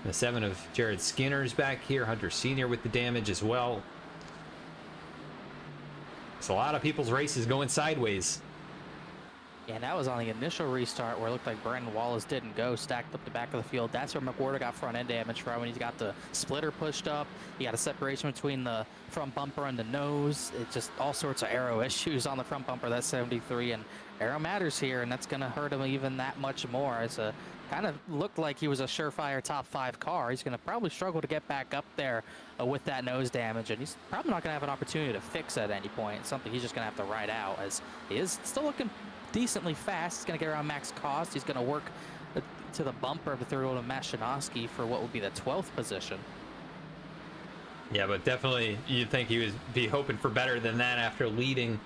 The 7 of Jared Skinner's back here. Hunter Sr. with the damage as well. It's a lot of people's races going sideways. And that was on the initial restart where it looked like Brandon Wallace didn't go, stacked up the back of the field. That's where McWhorter got front end damage from, when he's got the splitter pushed up. He got a separation between the front bumper and the nose. It's just all sorts of aero issues on the front bumper. That's 73, and aero matters here, and that's going to hurt him even that much more. It's a kind of looked like he was a surefire top 5 car. He's going to probably struggle to get back up there with that nose damage, and he's probably not going to have an opportunity to fix at any point. It's something he's just going to have to ride out, as he is still looking decently fast. He's going to get around max cost. He's going to work to the bumper of the third to Mashinovsky for what would be the 12th position. Yeah, but definitely you'd think he would be hoping for better than that after leading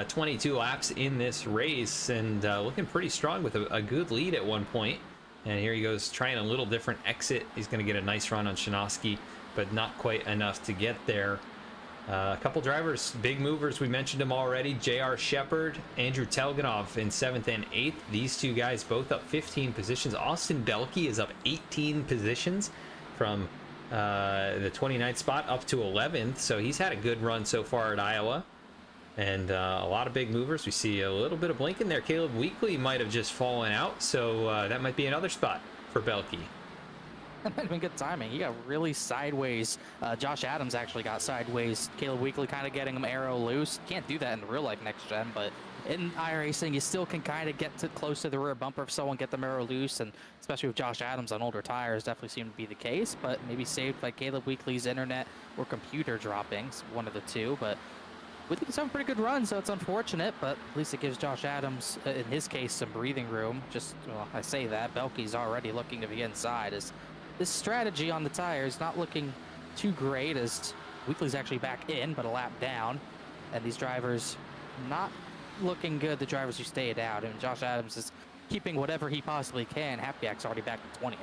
22 laps in this race, and looking pretty strong with a good lead at one point. And here he goes, trying a little different exit. He's going to get a nice run on Shinovsky, but not quite enough to get there. A couple drivers, big movers, we mentioned them already. J.R. Shepard, Andrew Telganov in 7th and 8th. These two guys both up 15 positions. Austin Belke is up 18 positions from the 29th spot up to 11th. So he's had a good run so far at Iowa. And a lot of big movers. We see a little bit of blinking there. Caleb Weekly might have just fallen out, so that might be another spot for Belke. That might have been good timing. He got really sideways. Josh Adams actually got sideways. Caleb Weekly kind of getting him arrow loose. Can't do that in real life next gen, but in iRacing, you still can kind of get close to the rear bumper if someone get them arrow loose, and especially with Josh Adams on older tires, definitely seemed to be the case, but maybe saved by Caleb Weekly's internet or computer droppings, one of the two. But Weekly's having a pretty good run, so it's unfortunate, but at least it gives Josh Adams, in his case, some breathing room. Well, I say that, Belke's already looking to the inside. This strategy on the tires not looking too great, as Weekly's actually back in, but a lap down. And these drivers not looking good, the drivers who stayed out. And Josh Adams is keeping whatever he possibly can. Happyak's already back to 20th.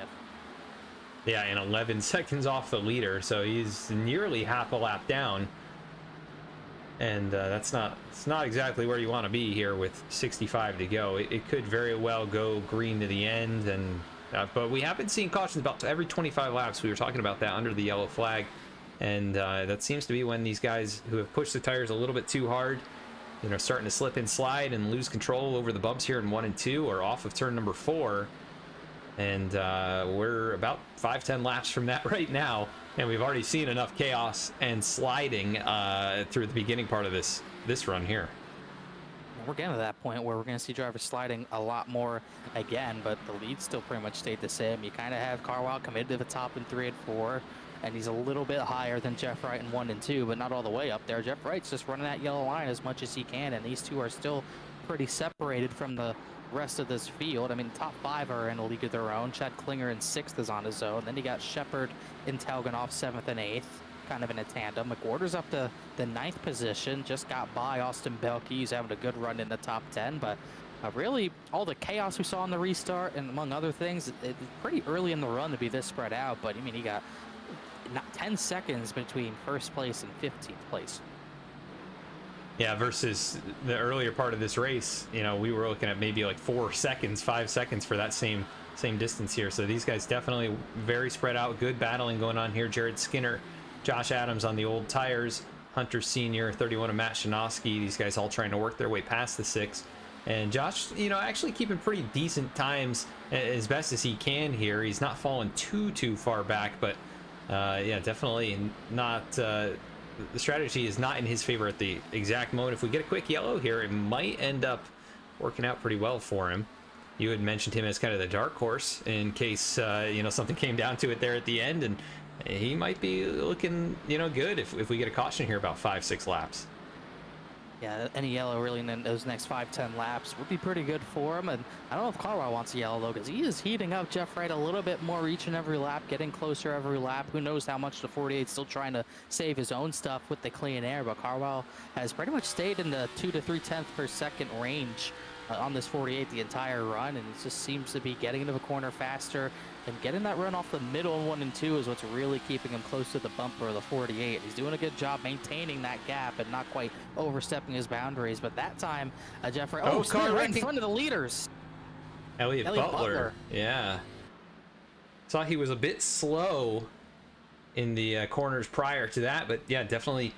Yeah, and 11 seconds off the leader, so he's nearly half a lap down. And it's not exactly where you want to be here with 65 to go. It could very well go green to the end, and but we have been seeing cautions about every 25 laps. We were talking about that under the yellow flag, and that seems to be when these guys who have pushed the tires a little bit too hard, starting to slip and slide and lose control over the bumps here in 1 and 2, or off of turn number 4. And we're about 5-10 laps from that right now, and we've already seen enough chaos and sliding through the beginning part of this run here. We're getting to that point where we're going to see drivers sliding a lot more again, but the lead still pretty much stayed the same. You kind of have Carwell committed to the top in 3 and 4, and he's a little bit higher than Jeff Wright in 1 and 2, but not all the way up there. Jeff Wright's just running that yellow line as much as he can, and these two are still pretty separated from the rest of this field. I mean, top 5 are in a league of their own. Chad Klinger in 6th is on his own. Then you got Shepard and Telganov 7th and 8th, kind of in a tandem. McWhorter's up to the 9th position, just got by Austin Belke. He's having a good run in the top 10, but really all the chaos we saw in the restart, and among other things, it's pretty early in the run to be this spread out, but I mean, he got not 10 seconds between first place and 15th place. Yeah, versus the earlier part of this race, we were looking at maybe like 4 seconds, 5 seconds for that same distance here. So these guys definitely very spread out, good battling going on here. Jared Skinner, Josh Adams on the old tires, Hunter Sr., 31 of Matt Shinosky. These guys all trying to work their way past the 6. And Josh, you know, actually keeping pretty decent times as best as he can here. He's not falling too far back, but yeah, definitely not. The strategy is not in his favor at the exact moment. If we get a quick yellow here, it might end up working out pretty well for him. You had mentioned him as kind of the dark horse in case you know, something came down to it there at the end, and he might be looking, you know, good if we get a caution here about 5-6 laps. Yeah, any yellow really in those next 5-10 laps would be pretty good for him. And I don't know if Carlisle wants a yellow, though, because he is heating up Jeff Wright a little bit more each and every lap, getting closer every lap. Who knows how much the 48's still trying to save his own stuff with the clean air, but Carlisle has pretty much stayed in the 2 to 3/10 per second range on this 48 the entire run, and he just seems to be getting into the corner faster, and getting that run off the middle in 1 and 2 is what's really keeping him close to the bumper of the 48. He's doing a good job maintaining that gap and not quite overstepping his boundaries, but that time, Jeff Wright, car right in front of the leaders. Elliott Butler. Yeah. Saw he was a bit slow in the corners prior to that, but yeah, definitely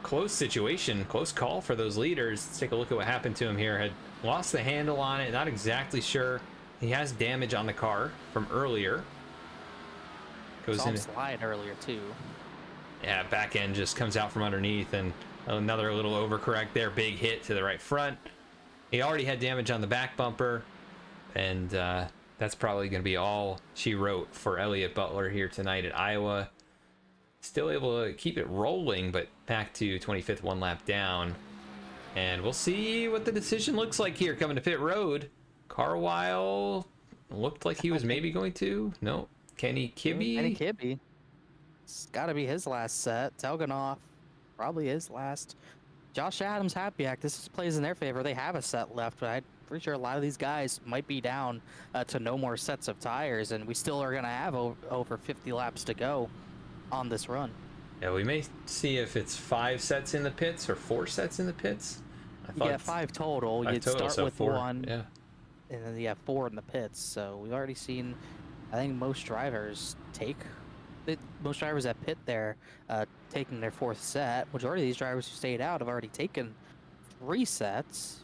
close situation, close call for those leaders. Let's take a look at what happened to him here. Had lost the handle on it, not exactly sure. He has damage on the car from earlier. Goes in slide earlier too. Yeah, back end just comes out from underneath, and another little overcorrect there. Big hit to the right front. He already had damage on the back bumper, and that's probably going to be all she wrote for Elliott Butler here tonight at Iowa. Still able to keep it rolling, but back to 25th, 1 lap down. And we'll see what the decision looks like here coming to pit road. Carlisle looked like he was maybe going to. No. Kenny Kibbe. It's got to be his last set. Telganoff, probably his last. Josh Adams, Happy-Act, this plays in their favor. They have a set left, but I'm pretty sure a lot of these guys might be down to no more sets of tires, and we still are going to have over 50 laps to go on this run. Yeah, we may see if it's 5 sets in the pits or 4 sets in the pits. You get 5 total. You'd start with 4, 1, yeah, and then you have 4 in the pits. So we've already seen, I think most drivers that pit there taking their 4th set. Majority of these drivers who stayed out have already taken 3 sets.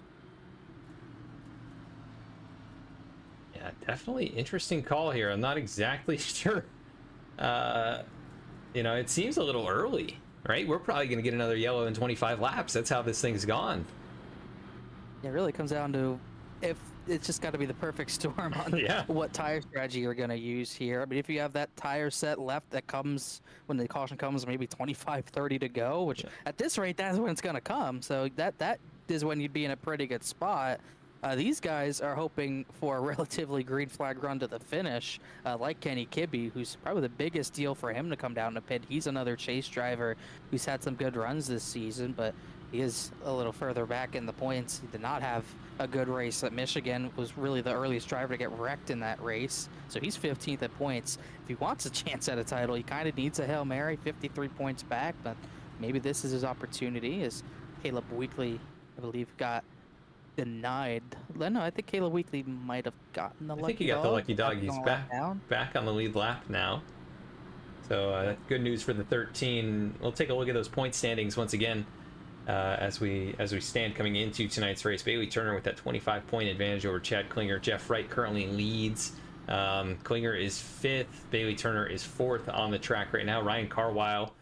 Yeah, definitely interesting call here. I'm not exactly sure. You know, it seems a little early, right? We're probably going to get another yellow in 25 laps. That's how this thing's gone. It really comes down to if it's just got to be the perfect storm on what tire strategy you're going to use here. I mean, if you have that tire set left that comes when the caution comes, maybe 25, 30 to go, which at this rate, that's when it's going to come. So that is when you'd be in a pretty good spot. These guys are hoping for a relatively green flag run to the finish, like Kenny Kibbe, who's probably the biggest deal for him to come down to pit. He's another chase driver who's had some good runs this season, but he is a little further back in the points. He did not have a good race at Michigan, was really the earliest driver to get wrecked in that race. So he's 15th at points. If he wants a chance at a title, he kind of needs a Hail Mary, 53 points back, but maybe this is his opportunity, as Caleb Weekly, I believe, got denied. No, I think Caleb Weekly might have gotten the lucky dog. I think he got the lucky dog. He's back on the lead lap now. So good news for the 13. We'll take a look at those point standings once again as we stand coming into tonight's race. Bailey Turner with that 25-point advantage over Chad Klinger. Jeff Wright currently leads. Klinger is 5th. Bailey Turner is 4th on the track right now. Ryan Carlisle,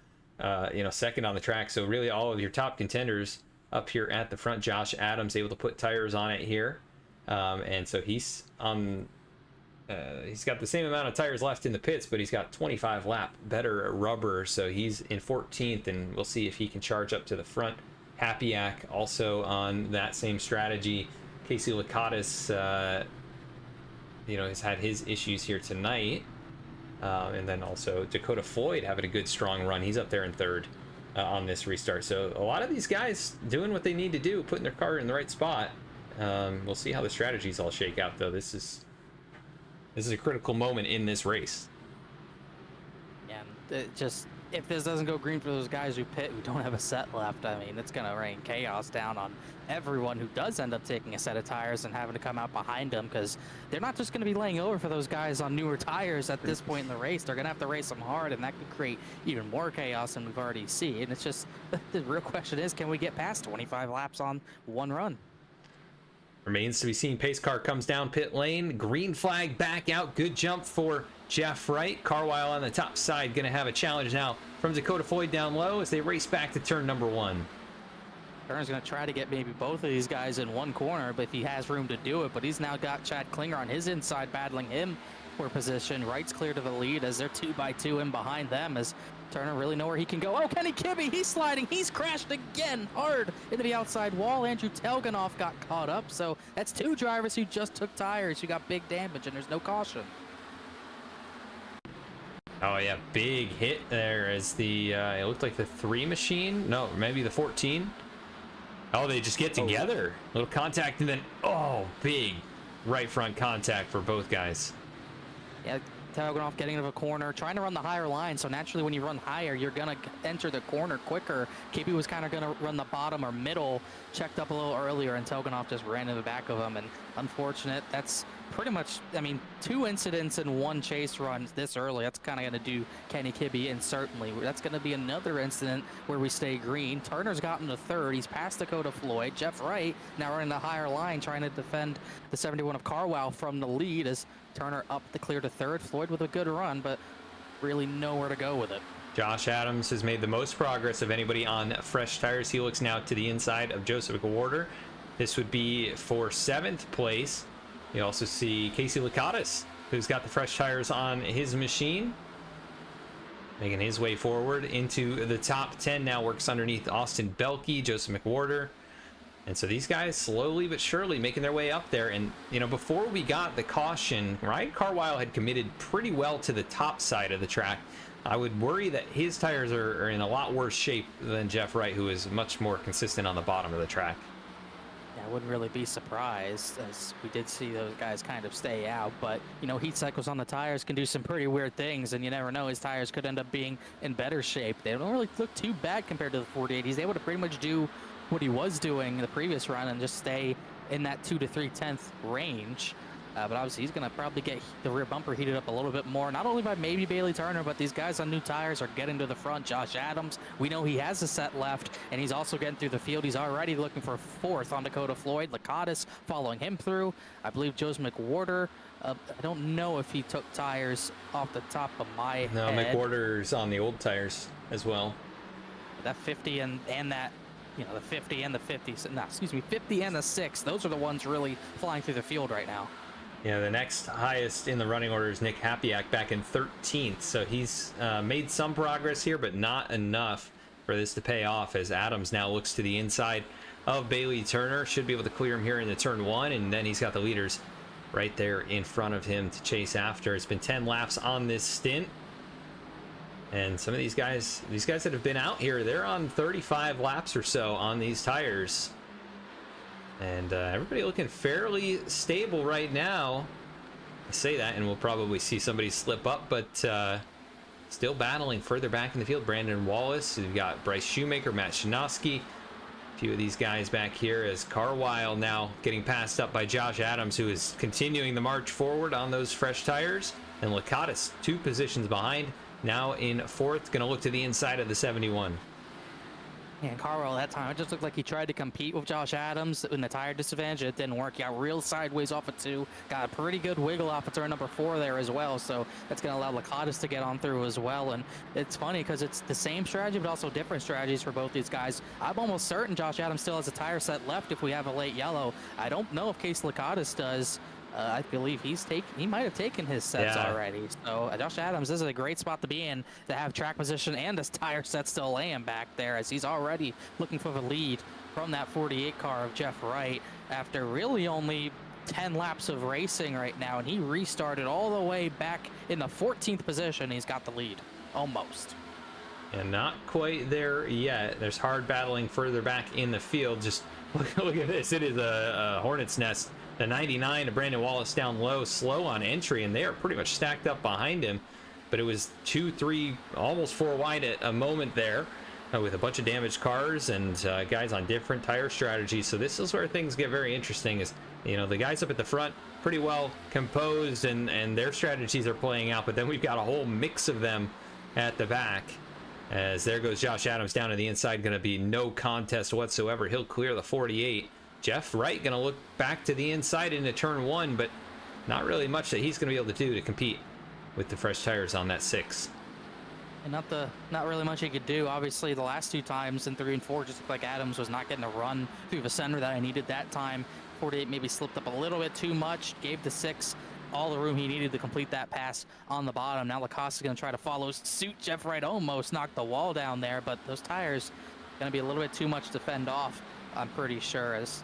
second on the track. So really all of your top contenders up here at the front. Josh Adams able to put tires on it here, and so he's on. He's got the same amount of tires left in the pits, but he's got 25 lap better rubber, so he's in 14th, and we'll see if he can charge up to the front. Happy-Ack also on that same strategy. Casey Lakatos, has had his issues here tonight, and then also Dakota Floyd having a good strong run. He's up there in 3rd. On this restart. So a lot of these guys doing what they need to do, putting their car in the right spot. We'll see how the strategies all shake out, though. This is a critical moment in this race. Yeah, it just if this doesn't go green for those guys who pit who don't have a set left, I mean, it's going to rain chaos down on everyone who does end up taking a set of tires and having to come out behind them, because they're not just going to be laying over for those guys on newer tires at this point in the race. They're going to have to race them hard, and that could create even more chaos than we've already seen. And it's just, the real question is, can we get past 25 laps on one run? Remains to be seen. Pace car comes down pit lane. Green flag back out. Good jump for Jeff Wright. Carwile on the top side going to have a challenge now from Dakota Floyd down low as they race back to turn number 1. Turner's going to try to get maybe both of these guys in one corner, but if he has room to do it. But he's now got Chad Klinger on his inside battling him for position. Wright's clear to the lead as they're 2x2 in behind them, as Turner really know where he can go. Oh, Kenny Kibbe, he's sliding. He's crashed again hard into the outside wall. Andrew Telganoff got caught up. So that's 2 drivers who just took tires who got big damage, and there's no caution. Oh yeah, big hit there as the it looked like the 3 machine. No, maybe the 14. Oh, they just get together. Little contact, and then big right front contact for both guys. Yeah, Telganoff getting into a corner, trying to run the higher line. So naturally, when you run higher, you're going to enter the corner quicker. Kibbe was kind of going to run the bottom or middle, checked up a little earlier, and Telganoff just ran in the back of him. And unfortunate, that's pretty much, I mean, 2 incidents in 1 chase run this early. That's kind of going to do Kenny Kibbe, and certainly that's going to be another incident where we stay green. Turner's gotten to 3rd. He's past Dakota Floyd. Jeff Wright now running the higher line, trying to defend the 71 of Carwile from the lead as Turner up the clear to 3rd. Floyd with a good run, but really nowhere to go with it. Josh Adams has made the most progress of anybody on fresh tires. He looks now to the inside of Joseph McWhorter. This would be for 7th place. You also see Casey Lakatos, who's got the fresh tires on his machine, making his way forward into the top 10. Now works underneath Austin Belke, Joseph McWhorter. And so these guys slowly but surely making their way up there. And, you know, before we got the caution, Ryan Carwile had committed pretty well to the top side of the track. I would worry that his tires are in a lot worse shape than Jeff Wright, who is much more consistent on the bottom of the track. I wouldn't really be surprised, as we did see those guys kind of stay out. But, you know, heat cycles on the tires can do some pretty weird things, and you never know. His tires could end up being in better shape. They don't really look too bad compared to the 48. He's able to pretty much do what he was doing in the previous run and just stay in that 2 to 3/10 range. But obviously he's going to probably get the rear bumper heated up a little bit more, not only by maybe Bailey Turner, but these guys on new tires are getting to the front. Josh Adams, we know he has a set left, and he's also getting through the field. He's already looking for 4th on Dakota Floyd. Lakatos following him through. I believe Joseph McWhorter, I don't know if he took tires off the top of my head. No, McWhorter's on the old tires as well. That 50 and that, you know, the 50 and the 50, no, excuse me, 50 and the 6, those are the ones really flying through the field right now. Yeah, the next highest in the running order is Nick Hapiak back in 13th. So he's made some progress here, but not enough for this to pay off, as Adams now looks to the inside of Bailey Turner. Should be able to clear him here in the turn 1, and then he's got the leaders right there in front of him to chase after. It's been 10 laps on this stint. And some of these guys that have been out here, they're on 35 laps or so on these tires. And everybody looking fairly stable right now. I say that, and we'll probably see somebody slip up, but still battling further back in the field. Brandon Wallace, we've got Bryce Shoemaker, Matt Shinosky. A few of these guys back here, as Carwile now getting passed up by Josh Adams, who is continuing the march forward on those fresh tires. And Lakatos 2 positions behind, now in 4th, going to look to the inside of the 71. And Carwile that time, it just looked like he tried to compete with Josh Adams in the tire disadvantage. It didn't work. He got real sideways off of 2. Got a pretty good wiggle off of turn number 4 there as well. So that's going to allow Lakatos to get on through as well. And it's funny because it's the same strategy, but also different strategies for both these guys. I'm almost certain Josh Adams still has a tire set left if we have a late yellow. I don't know if Case Lakatos does. I believe he might have taken his sets already. So Josh Adams, this is a great spot to be in, to have track position and his tire set still laying back there, as he's already looking for the lead from that 48 car of Jeff Wright after really only 10 laps of racing right now. And he restarted all the way back in the 14th position. He's got the lead almost. And not quite there yet. There's hard battling further back in the field. Just look at this. It is a hornet's nest. The 99 of Brandon Wallace down low, slow on entry, and they are pretty much stacked up behind him. but it was 2, 3, almost 4 wide at a moment there, with a bunch of damaged cars and guys on different tire strategies. So this is where things get very interesting, is, you know, the guys up at the front pretty well composed and their strategies are playing out, but then we've got a whole mix of them at the back. As there goes Josh Adams down to the inside, going to be no contest whatsoever. He'll clear the 48. Jeff Wright going to look back to the inside into turn 1, but not really much that he's going to be able to do to compete with the fresh tires on that 6. And not really much he could do. Obviously, the last 2 times in 3 and 4, just looked like Adams was not getting a run through the center that I needed that time. 48 maybe slipped up a little bit too much, gave the 6 all the room he needed to complete that pass on the bottom. Now Lacoste is going to try to follow suit. Jeff Wright almost knocked the wall down there, but those tires going to be a little bit too much to fend off, I'm pretty sure, as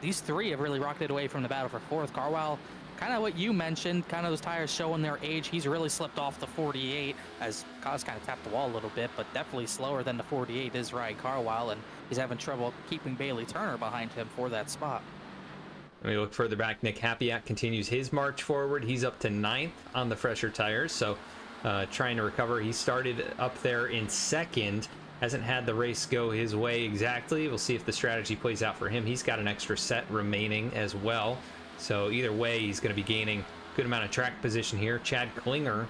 these 3 have really rocketed away from the battle for 4th. Carwile, kind of what you mentioned, kind of those tires showing their age. He's really slipped off the 48 as Cos kind of tapped the wall a little bit, but definitely slower than the 48 is Ryan Carwile, and he's having trouble keeping Bailey Turner behind him for that spot. When we look further back, Nick Hapiak continues his march forward. He's up to 9th on the fresher tires, so trying to recover. He started up there in 2nd, hasn't had the race go his way exactly. We'll see if the strategy plays out for him. He's got an extra set remaining as well, so either way he's going to be gaining a good amount of track position here. Chad Klinger,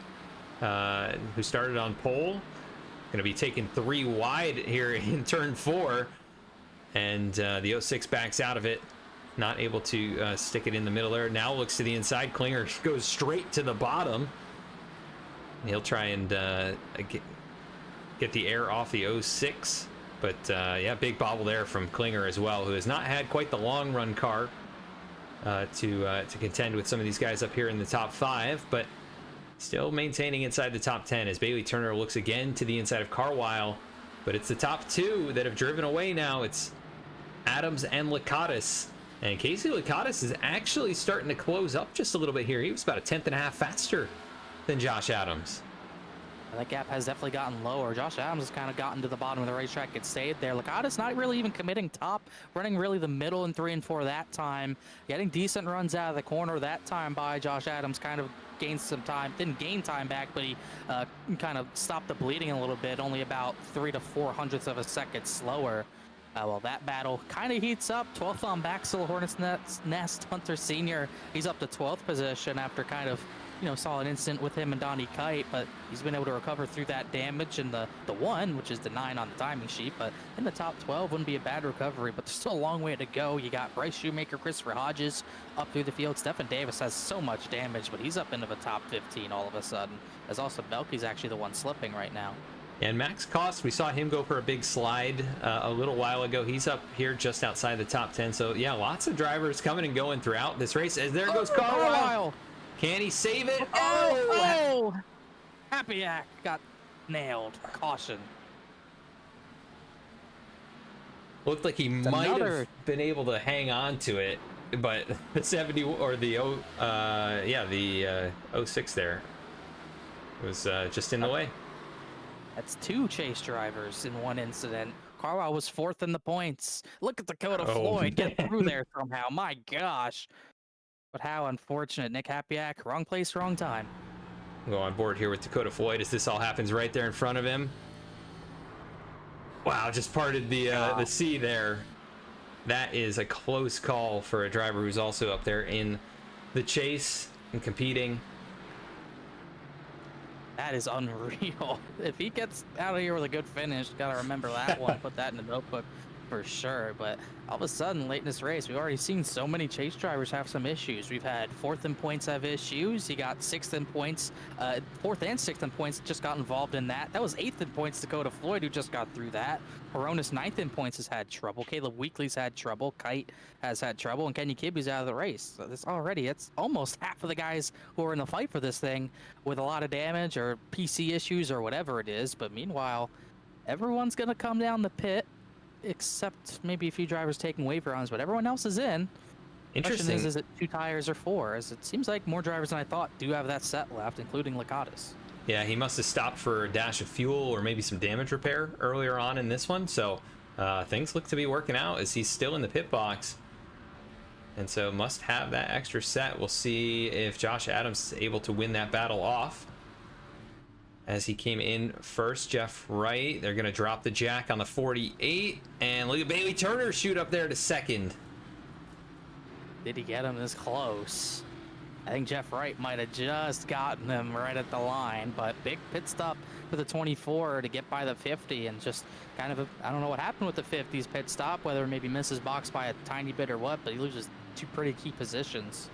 who started on pole, going to be taking 3 wide here in turn 4, and the 06 backs out of it. Not able to stick it in the middle there. Now looks to the inside. Klinger goes straight to the bottom. He'll try and get the air off the 06. But yeah, big bobble there from Klinger as well, who has not had quite the long run car to contend with some of these guys up here in the top 5, but still maintaining inside the top 10 as Bailey Turner looks again to the inside of Carwile. But it's the top 2 that have driven away now. It's Adams and Lakatos. And Casey Lakatos is actually starting to close up just a little bit here. He was about a 1/10 and a half faster than Josh Adams. That gap has definitely gotten lower. Josh Adams has kind of gotten to the bottom of the racetrack and stayed there. Lakatos not really even committing top, running really the middle in 3 and 4 that time. Getting decent runs out of the corner that time by Josh Adams. Kind of gained some time, didn't gain time back, but he kind of stopped the bleeding a little bit, only about 3 to 400ths of a second slower. Well, that battle kind of heats up. 12th on Baxel, Hornets Nest, Hunter Sr. He's up to 12th position after kind of, you know, saw an incident with him and Donnie Kite, but he's been able to recover through that damage and the 1, which is the 9 on the timing sheet. But in the top 12 wouldn't be a bad recovery, but there's still a long way to go. You got Bryce Shoemaker, Christopher Hodges up through the field. Stephen Davis has so much damage, but he's up into the top 15 all of a sudden. As also Belky's actually the one slipping right now. And Max Cost, we saw him go for a big slide a little while ago. He's up here just outside the top 10. So, yeah, lots of drivers coming and going throughout this race. As there goes Carwile. Can he save it? Oh! Hapiak got nailed. Caution. Looked like he might have been able to hang on to it, but the 70 or the 06 there was just in the way. That's 2 chase drivers in 1 incident. Carwile was 4th in the points. Look at Dakota Floyd get through there somehow. My gosh. But how unfortunate. Nick Hapiak, wrong place, wrong time. Go on board here with Dakota Floyd as this all happens right there in front of him. Wow, just parted the sea there. That is a close call for a driver who's also up there in the chase and competing. That is unreal. If he gets out of here with a good finish, gotta remember that one, put that in the notebook for sure. But all of a sudden, late in this race, we've already seen so many chase drivers have some issues. We've had 4th in points have issues. He got 6th in points, 4th and 6th in points just got involved in that. That was 8th in points, Dakota Floyd, who just got through that. Coronis 9th in points has had trouble. Caleb Weekly's had trouble. Kite has had trouble, and Kenny Kibbe's out of the race. So it's almost half of the guys who are in the fight for this thing with a lot of damage or PC issues or whatever it is. But meanwhile, everyone's gonna come down the pit, except maybe a few drivers taking waiver runs, but everyone else is in. Interesting. Question is it 2 tires or 4? As it seems like more drivers than I thought do have that set left, including Lakatos. Yeah, he must have stopped for a dash of fuel or maybe some damage repair earlier on in this one. So things look to be working out as he's still in the pit box. And so must have that extra set. We'll see if Josh Adams is able to win that battle off. as he came in first. Jeff Wright, they're going to drop the jack on the 48, and look at Bailey Turner shoot up there to second. Did he get him this close? I think Jeff Wright might have just gotten him right at the line, but big pit stop for the 24 to get by the 50, and just kind of I don't know what happened with the 50's pit stop, whether maybe misses box by a tiny bit or what, but he loses 2 pretty key positions.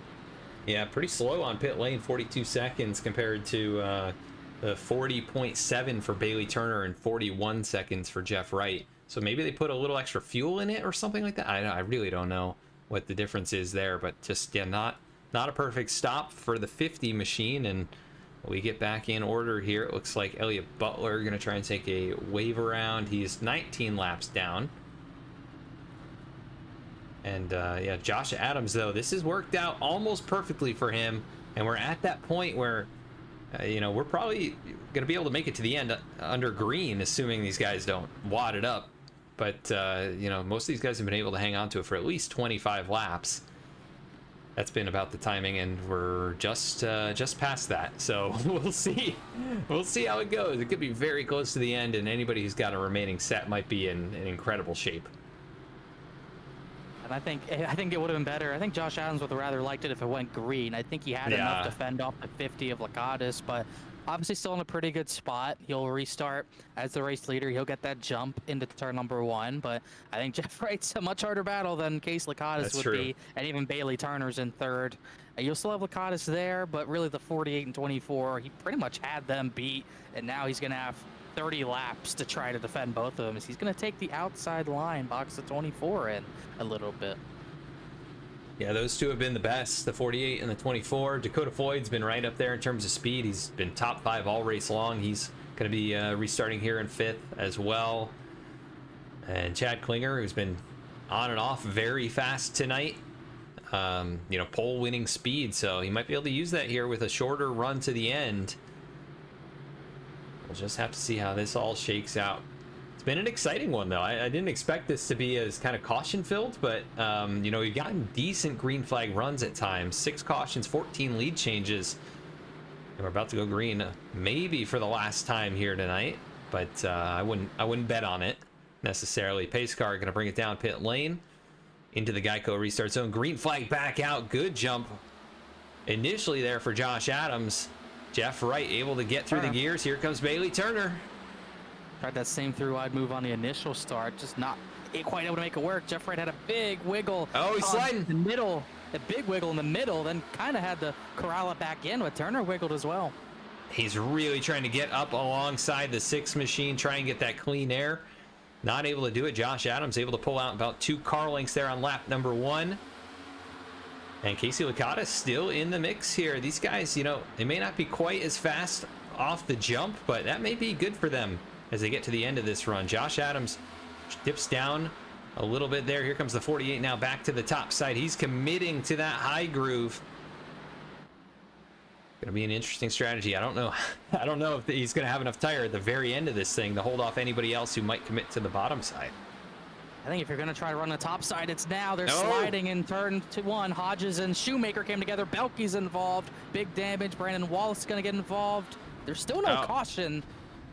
Yeah, pretty slow on pit lane, 42 seconds compared to the 40.7 for Bailey Turner and 41 seconds for Jeff Wright. So maybe they put a little extra fuel in it or something like that. I really don't know what the difference is there, but just, yeah, not a perfect stop for the 50 machine. And we get back in order here. It looks like Elliott Butler going to try and take a wave around. He's 19 laps down. And yeah, Josh Adams, though, this has worked out almost perfectly for him. And we're at that point where, you know, we're probably going to be able to make it to the end under green, assuming these guys don't wad it up. But, you know, most of these guys have been able to hang on to it for at least 25 laps. That's been about the timing, and we're just past that. So we'll see. We'll see how it goes. It could be very close to the end, and anybody who's got a remaining set might be in incredible shape. And I think it would have been better. I think Josh Adams would have rather liked it if it went green. I think he had enough to fend off the 50 of Lakatos, but obviously still in a pretty good spot. He'll restart as the race leader. He'll get that jump into turn number 1, but I think Jeff Wright's a much harder battle than Case Lakatos would be, and even Bailey Turner's in third. You'll still have Lakatos there, but really the 48 and 24, he pretty much had them beat, and now he's going to have 30 laps to try to defend both of them. He's going to take the outside line, box the 24 in a little bit. Yeah, those two have been the best, the 48 and the 24. Dakota Floyd's been right up there in terms of speed. He's been top 5 all race long. He's going to be restarting here in 5th as well. And Chad Klinger, who's been on and off very fast tonight. You know, pole winning speed, so he might be able to use that here with a shorter run to the end. We'll just have to see how this all shakes out. It's been an exciting one, though. I didn't expect this to be as kind of caution-filled, but, you know, we've gotten decent green flag runs at times. 6 cautions, 14 lead changes. And we're about to go green, maybe for the last time here tonight, but I wouldn't bet on it necessarily. Pace car going to bring it down pit lane into the Geico restart zone. Green flag back out. Good jump initially there for Josh Adams. Jeff Wright able to get through the gears. Here comes Bailey Turner. Tried that same through-wide move on the initial start, just not quite able to make it work. Jeff Wright had a big wiggle. Oh, he's sliding. The middle, a big wiggle in the middle, then kind of had to corral it back in, but Turner wiggled as well. He's really trying to get up alongside the 6 machine, try and get that clean air. Not able to do it. Josh Adams able to pull out about 2 car lengths there on lap number 1. And Casey Lakatos still in the mix here. These guys, you know, they may not be quite as fast off the jump, but that may be good for them as they get to the end of this run. Josh Adams dips down a little bit there. Here comes the 48 now back to the top side. He's committing to that high groove. Gonna be an interesting strategy. I don't know if he's gonna have enough tire at the very end of this thing to hold off anybody else who might commit to the bottom side. I think if you're going to try to run the top side, it's now. They're sliding in turn 1. Hodges and Shoemaker came together. Belkey's involved. Big damage. Brandon Wallace is going to get involved. There's still no caution.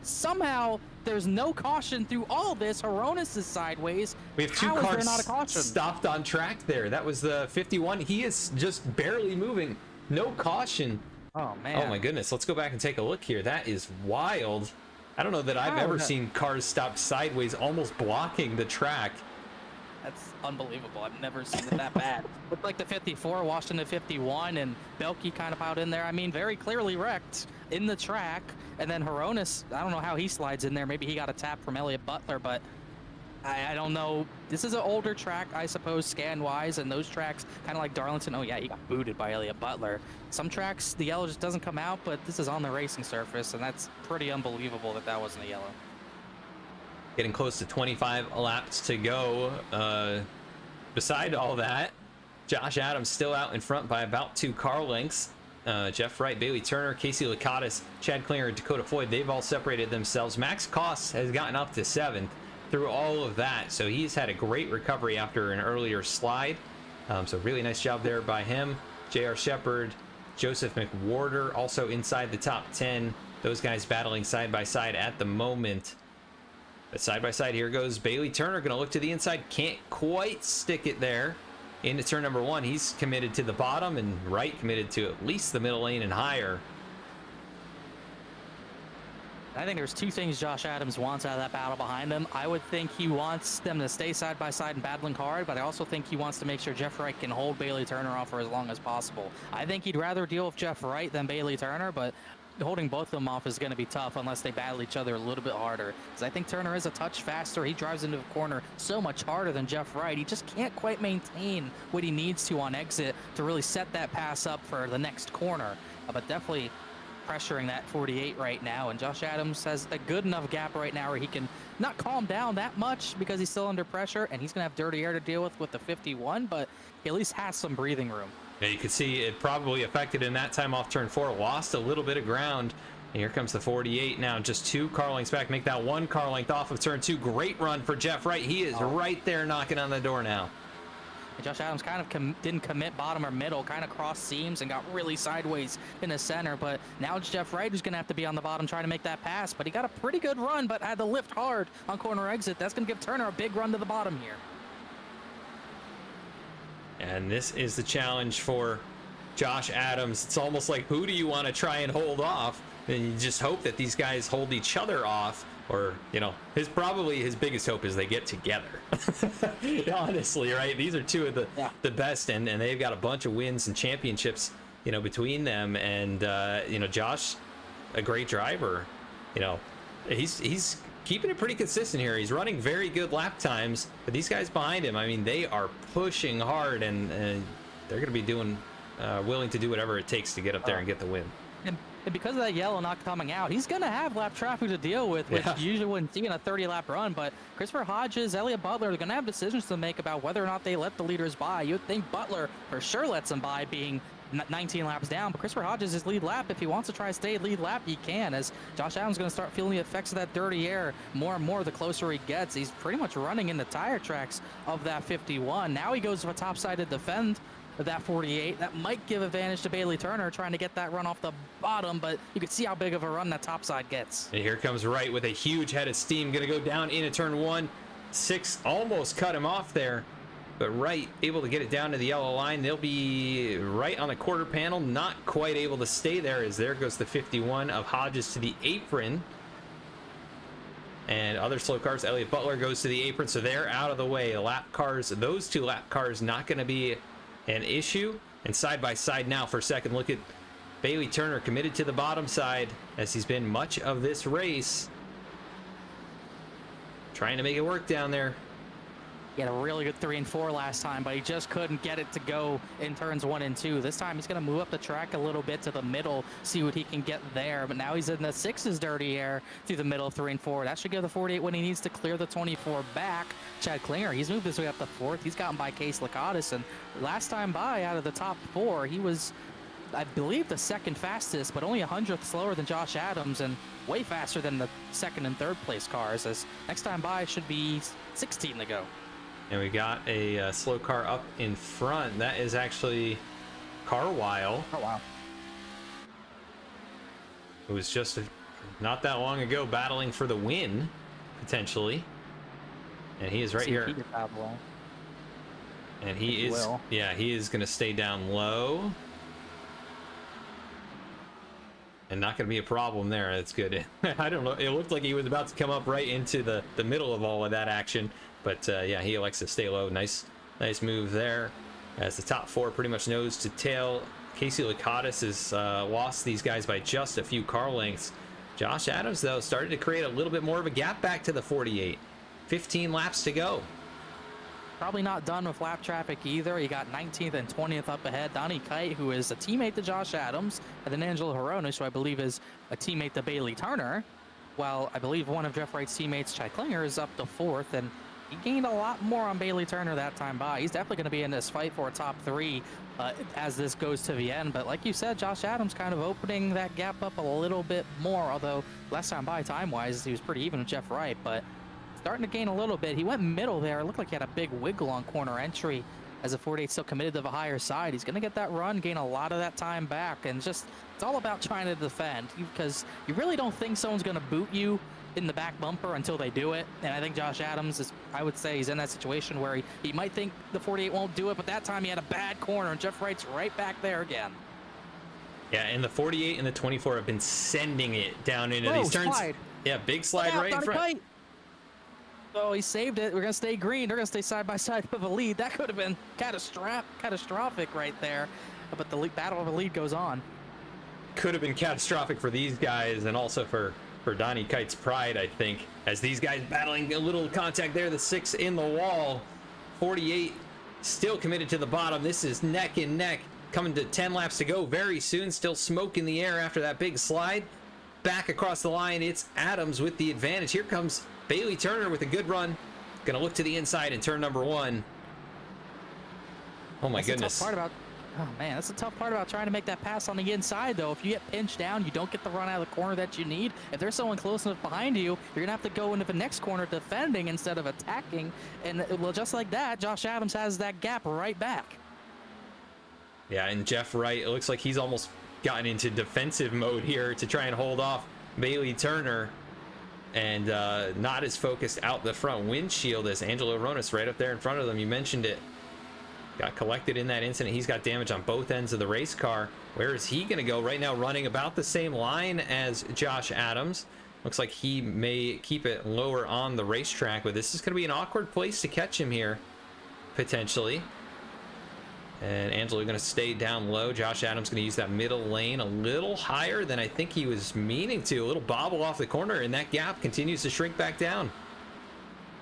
Somehow, there's no caution through all this. Horonis is sideways. We have 2 cars stopped on track there. That was the 51. He is just barely moving. No caution. Oh, man. Oh, my goodness. Let's go back and take a look here. That is wild. I don't know that I've ever seen cars stop sideways, almost blocking the track. That's unbelievable. I've never seen it that bad. Looked like the 54 washed into 51, and Belkey kind of out in there. I mean, very clearly wrecked in the track. And then Horonis, I don't know how he slides in there. Maybe he got a tap from Elliott Butler, but I don't know. This is an older track, I suppose, scan-wise, and those tracks, kind of like Darlington, oh yeah, he got booted by Elliott Butler. Some tracks, the yellow just doesn't come out, but this is on the racing surface, and that's pretty unbelievable that that wasn't a yellow. Getting close to 25 laps to go. Beside all that, Josh Adams still out in front by about 2 car lengths. Jeff Wright, Bailey Turner, Casey Lakatos, Chad Klinger, and Dakota Floyd, they've all separated themselves. Max Koss has gotten up to 7th. Through all of that, so he's had a great recovery after an earlier slide, so really nice job there by him. J.R. Shepard, Joseph McWhorter also inside the top 10, those guys battling side by side at the moment. But side by side, here goes Bailey Turner, going to look to the inside. Can't quite stick it there into turn number 1. He's committed to the bottom, and Wright committed to at least the middle lane and higher. I think there's 2 things Josh Adams wants out of that battle behind him. I would think he wants them to stay side by side and battling hard, but I also think he wants to make sure Jeff Wright can hold Bailey Turner off for as long as possible. I think he'd rather deal with Jeff Wright than Bailey Turner, but holding both of them off is going to be tough unless they battle each other a little bit harder. Because I think Turner is a touch faster. He drives into the corner so much harder than Jeff Wright. He just can't quite maintain what he needs to on exit to really set that pass up for the next corner. But definitely pressuring that 48 right now, and Josh Adams has a good enough gap right now where he can not calm down that much because he's still under pressure, and he's gonna have dirty air to deal with the 51, but he at least has some breathing room. Yeah, you could see it probably affected in that time off turn 4, lost a little bit of ground. And here comes the 48 now, just 2 car lengths back, make that 1 car length off of turn 2. Great run for Jeff Wright. He is right there knocking on the door now. And Josh Adams kind of didn't commit bottom or middle, kind of crossed seams and got really sideways in the center. But now it's Jeff Wright who's going to have to be on the bottom trying to make that pass. But he got a pretty good run, but had to lift hard on corner exit. That's going to give Turner a big run to the bottom here. And this is the challenge for Josh Adams. It's almost like, who do you want to try and hold off? And you just hope that these guys hold each other off. Or, you know, probably his biggest hope is they get together. Honestly, right? These are 2 of the best, and they've got a bunch of wins and championships, you know, between them. And you know, Josh, a great driver. You know, he's keeping it pretty consistent here. He's running very good lap times, but these guys behind him, I mean, they are pushing hard, and they're going to be doing willing to do whatever it takes to get up there and get the win. And because of that yellow not coming out, he's going to have lap traffic to deal with, which you usually wouldn't see in a 30-lap run. But Christopher Hodges, Elliott Butler are going to have decisions to make about whether or not they let the leaders by. You'd think Butler for sure lets them by, being 19 laps down. But Christopher Hodges is lead lap. If he wants to try to stay lead lap, he can, as Josh Adams is going to start feeling the effects of that dirty air more and more the closer he gets. He's pretty much running in the tire tracks of that 51. Now he goes to a top side to defend that 48. That might give advantage to Bailey Turner trying to get that run off the bottom, but you can see how big of a run that top side gets. And here comes Wright with a huge head of steam, gonna go down into turn 1. 6 almost cut him off there, but Wright able to get it down to the yellow line. They'll be right on the quarter panel, not quite able to stay there, as there goes the 51 of Hodges to the apron. And other slow cars, Elliott Butler goes to the apron, so they're out of the way. Lap cars, those 2 lap cars not going to be an issue. And side by side now for a second, look at Bailey Turner committed to the bottom side, as he's been much of this race, trying to make it work down there. He had a really good 3 and 4 last time, but he just couldn't get it to go in turns 1 and 2. This time he's going to move up the track a little bit to the middle, see what he can get there. But now he's in the 6's dirty air through the middle of 3 and 4. That should give the 48 when he needs to clear the 24 back. Chad Klinger, he's moved his way up to 4th. He's gotten by Case Lakatos, and last time by out of the top 4, he was, I believe, the 2nd fastest, but only 100th slower than Josh Adams, and way faster than the 2nd and 3rd place cars, as next time by should be 16 to go. And we got a slow car up in front. That is actually Carwile. Oh, wow. It was just not that long ago battling for the win, potentially. And he is right here. And he is, yeah, he is going to stay down low. And not going to be a problem there. That's good. I don't know. It looked like he was about to come up right into the middle of all of that action. But yeah, he elects to stay low. Nice move there, as the top 4 pretty much nose to tail. Casey Lakatos has lost these guys by just a few car lengths. Josh Adams, though, started to create a little bit more of a gap back to the 48. 15 laps to go. Probably not done with lap traffic either. He got 19th and 20th up ahead. Donnie Kite, who is a teammate to Josh Adams, and then Angelo Horonis, who I believe is a teammate to Bailey Turner, while I believe one of Jeff Wright's teammates, Chad Klinger, is up to 4th, and he gained a lot more on Bailey Turner that time by. He's definitely going to be in this fight for a top 3 as this goes to the end. But like you said, Josh Adams kind of opening that gap up a little bit more, although last time by time-wise, he was pretty even with Jeff Wright, but starting to gain a little bit. He went middle there. It looked like he had a big wiggle on corner entry as the 48 still committed to the higher side. He's going to get that run, gain a lot of that time back, and just it's all about trying to defend, because you really don't think someone's going to boot you in the back bumper until they do it. And I think Josh Adams is, I would say, he's in that situation where he might think the 48 won't do it, but that time he had a bad corner, and Jeff Wright's right back there again. Yeah, and the 48 and the 24 have been sending it down into these turns. Slide. Yeah, big slide right in front. Oh, he saved it. We're going to stay green. They're going to stay side by side with a lead. That could have been catastrophic right there. But the battle of the lead goes on. Could have been catastrophic for these guys, and also for Donnie Kite's pride, I think, as these guys battling a little contact there. The 6 in the wall. 48 still committed to the bottom. This is neck and neck. Coming to 10 laps to go very soon. Still smoke in the air after that big slide. Back across the line, it's Adams with the advantage. Here comes Bailey Turner with a good run. Gonna look to the inside in turn number 1. Oh my goodness. That's the tough part about trying to make that pass on the inside, though. If you get pinched down, you don't get the run out of the corner that you need. If there's someone close enough behind you, you're gonna have to go into the next corner defending instead of attacking. And well, just like that, Josh Adams has that gap right back. Yeah, and Jeff Wright, it looks like he's almost gotten into defensive mode here to try and hold off Bailey Turner, and not as focused out the front windshield as Angelo Ronis right up there in front of them. You mentioned it. Got collected in that incident. He's got damage on both ends of the race car. Where is he going to go? Right now running about the same line as Josh Adams. Looks like he may keep it lower on the racetrack, but this is going to be an awkward place to catch him here, potentially. And Angelo going to stay down low. Josh Adams going to use that middle lane a little higher than I think he was meaning to. A little bobble off the corner, and that gap continues to shrink back down.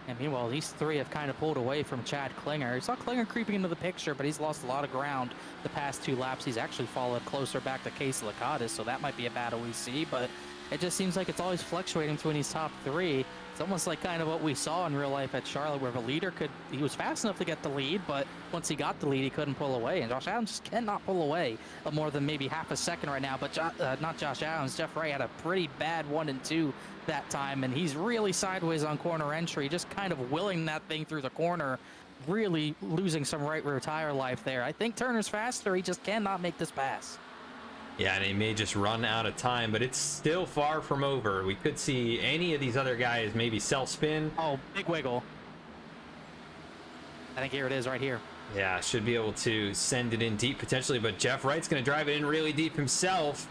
And meanwhile, these three have kind of pulled away from Chad Klinger. You saw Klinger creeping into the picture, but he's lost a lot of ground the past 2 laps. He's actually followed closer back to Case Lacadas, so that might be a battle we see. But it just seems like it's always fluctuating between these top 3. It's almost like kind of what we saw in real life at Charlotte, where the leader he was fast enough to get the lead, but once he got the lead, he couldn't pull away. And Josh Adams just cannot pull away more than maybe half a second right now. But not Josh Adams. Jeff Wright had a pretty bad 1 and 2 that time, and he's really sideways on corner entry, just kind of willing that thing through the corner, really losing some right rear tire life there. I think Turner's faster. He just cannot make this pass. Yeah, and he may just run out of time, but it's still far from over. We could see any of these other guys maybe self-spin. Oh, big wiggle. I think here it is right here. Yeah, should be able to send it in deep potentially, but Jeff Wright's going to drive it in really deep himself.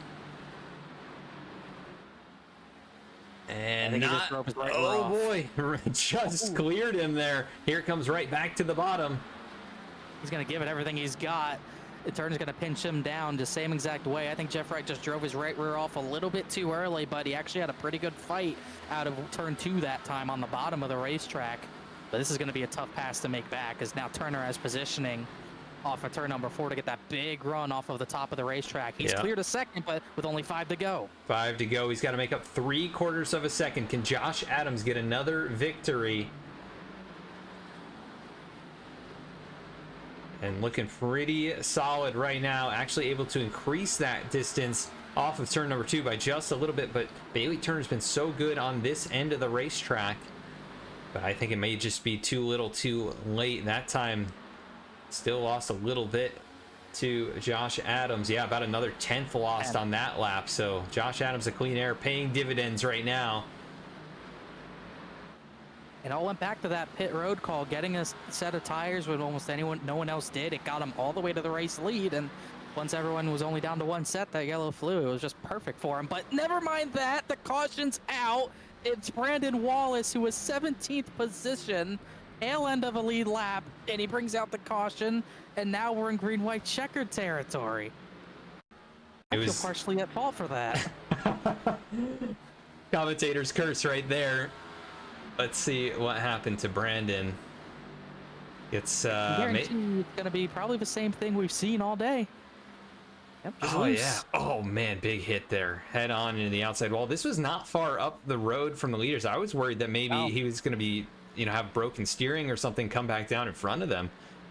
And not, oh boy, just cleared him there. Here comes Wright back to the bottom. He's going to give it everything he's got. Turner's going to pinch him down the same exact way. I think Jeff Wright just drove his right rear off a little bit too early, but he actually had a pretty good fight out of turn 2 that time on the bottom of the racetrack. But this is going to be a tough pass to make back, as now Turner has positioning off of turn number 4 to get that big run off of the top of the racetrack. He's cleared a second, but with only 5 to go. 5 to go. He's got to make up 3/4 of a second. Can Josh Adams get another victory? And looking pretty solid right now. Actually able to increase that distance off of turn number 2 by just a little bit. But Bailey Turner's been so good on this end of the racetrack. But I think it may just be too little too late. That time still lost a little bit to Josh Adams. Yeah, about another 10th lost on that lap. So Josh Adams, a clean air, paying dividends right now. It all went back to that pit road call, getting a set of tires when almost no one else did. It got him all the way to the race lead, and once everyone was only down to 1 set, that yellow flew. It was just perfect for him. But never mind that, the caution's out. It's Brandon Wallace, who was 17th position, tail end of a lead lap, and he brings out the caution, and now we're in green-white checkered territory. I feel partially at fault for that. Commentator's curse right there. Let's see what happened to Brandon. It's going to be probably the same thing we've seen all day. Yep, oh yeah. Oh man, big hit there. Head on into the outside wall. This was not far up the road from the leaders. I was worried that maybe he was going to be, have broken steering or something, come back down in front of them.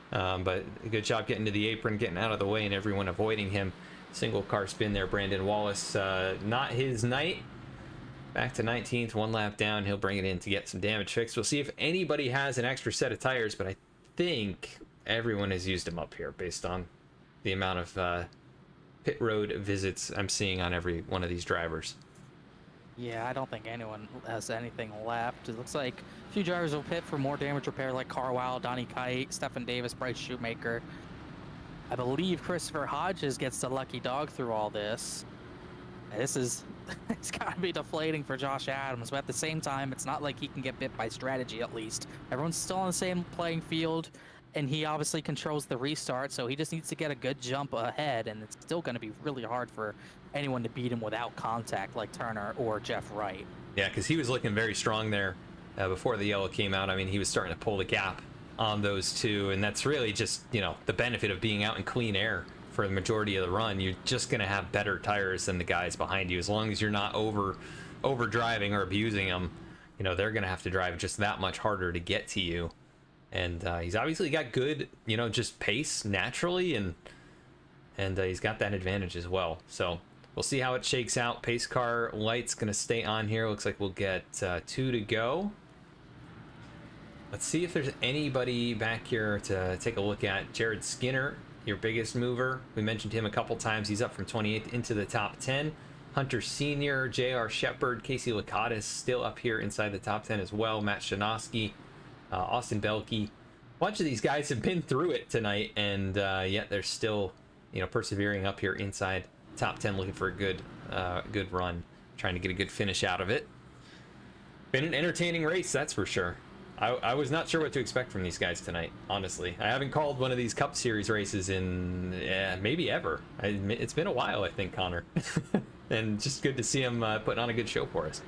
But a good job getting to the apron, getting out of the way, and everyone avoiding him. Single car spin there. Brandon Wallace, not his night. Back to 19th, 1 lap down. He'll bring it in to get some damage fixed. We'll see if anybody has an extra set of tires, but I think everyone has used him up here based on the amount of pit road visits I'm seeing on every one of these drivers. Yeah, I don't think anyone has anything left. It looks like a few drivers will pit for more damage repair, like Carwile, Donnie Kite, Stephen Davis, Bryce Shoemaker. I believe Christopher Hodges gets the lucky dog through all this. This is, it's got to be deflating for Josh Adams, but at the same time, it's not like he can get bit by strategy, at least. Everyone's still on the same playing field, and he obviously controls the restart, so he just needs to get a good jump ahead, and it's still going to be really hard for anyone to beat him without contact like Turner or Jeff Wright. Yeah, because he was looking very strong there before the yellow came out. I mean, he was starting to pull the gap on those two, and that's really just, you know, the benefit of being out in clean air for the majority of the run. You're just going to have better tires than the guys behind you. As long as you're not over driving or abusing them, you know, they're going to have to drive just that much harder to get to you. And he's obviously got good, you know, just pace naturally, and he's got that advantage as well. So we'll see how it shakes out. Pace car light's going to stay on here. Looks like we'll get 2 to go. Let's see if there's anybody back here to take a look at. Jared Skinner, your biggest mover. We mentioned him a couple times. He's up from 28th into the top 10. Hunter Sr., J.R. Shepard, Casey Lakatis still up here inside the top 10 as well. Matt Shanoski, Austin Belke. A bunch of these guys have been through it tonight, and yet they're still, you know, persevering up here inside top 10, looking for a good run, trying to get a good finish out of it. Been an entertaining race, that's for sure. I was not sure what to expect from these guys tonight, honestly. I haven't called one of these Cup Series races in maybe ever. It's been a while, I think, Connor. And just good to see him putting on a good show for us.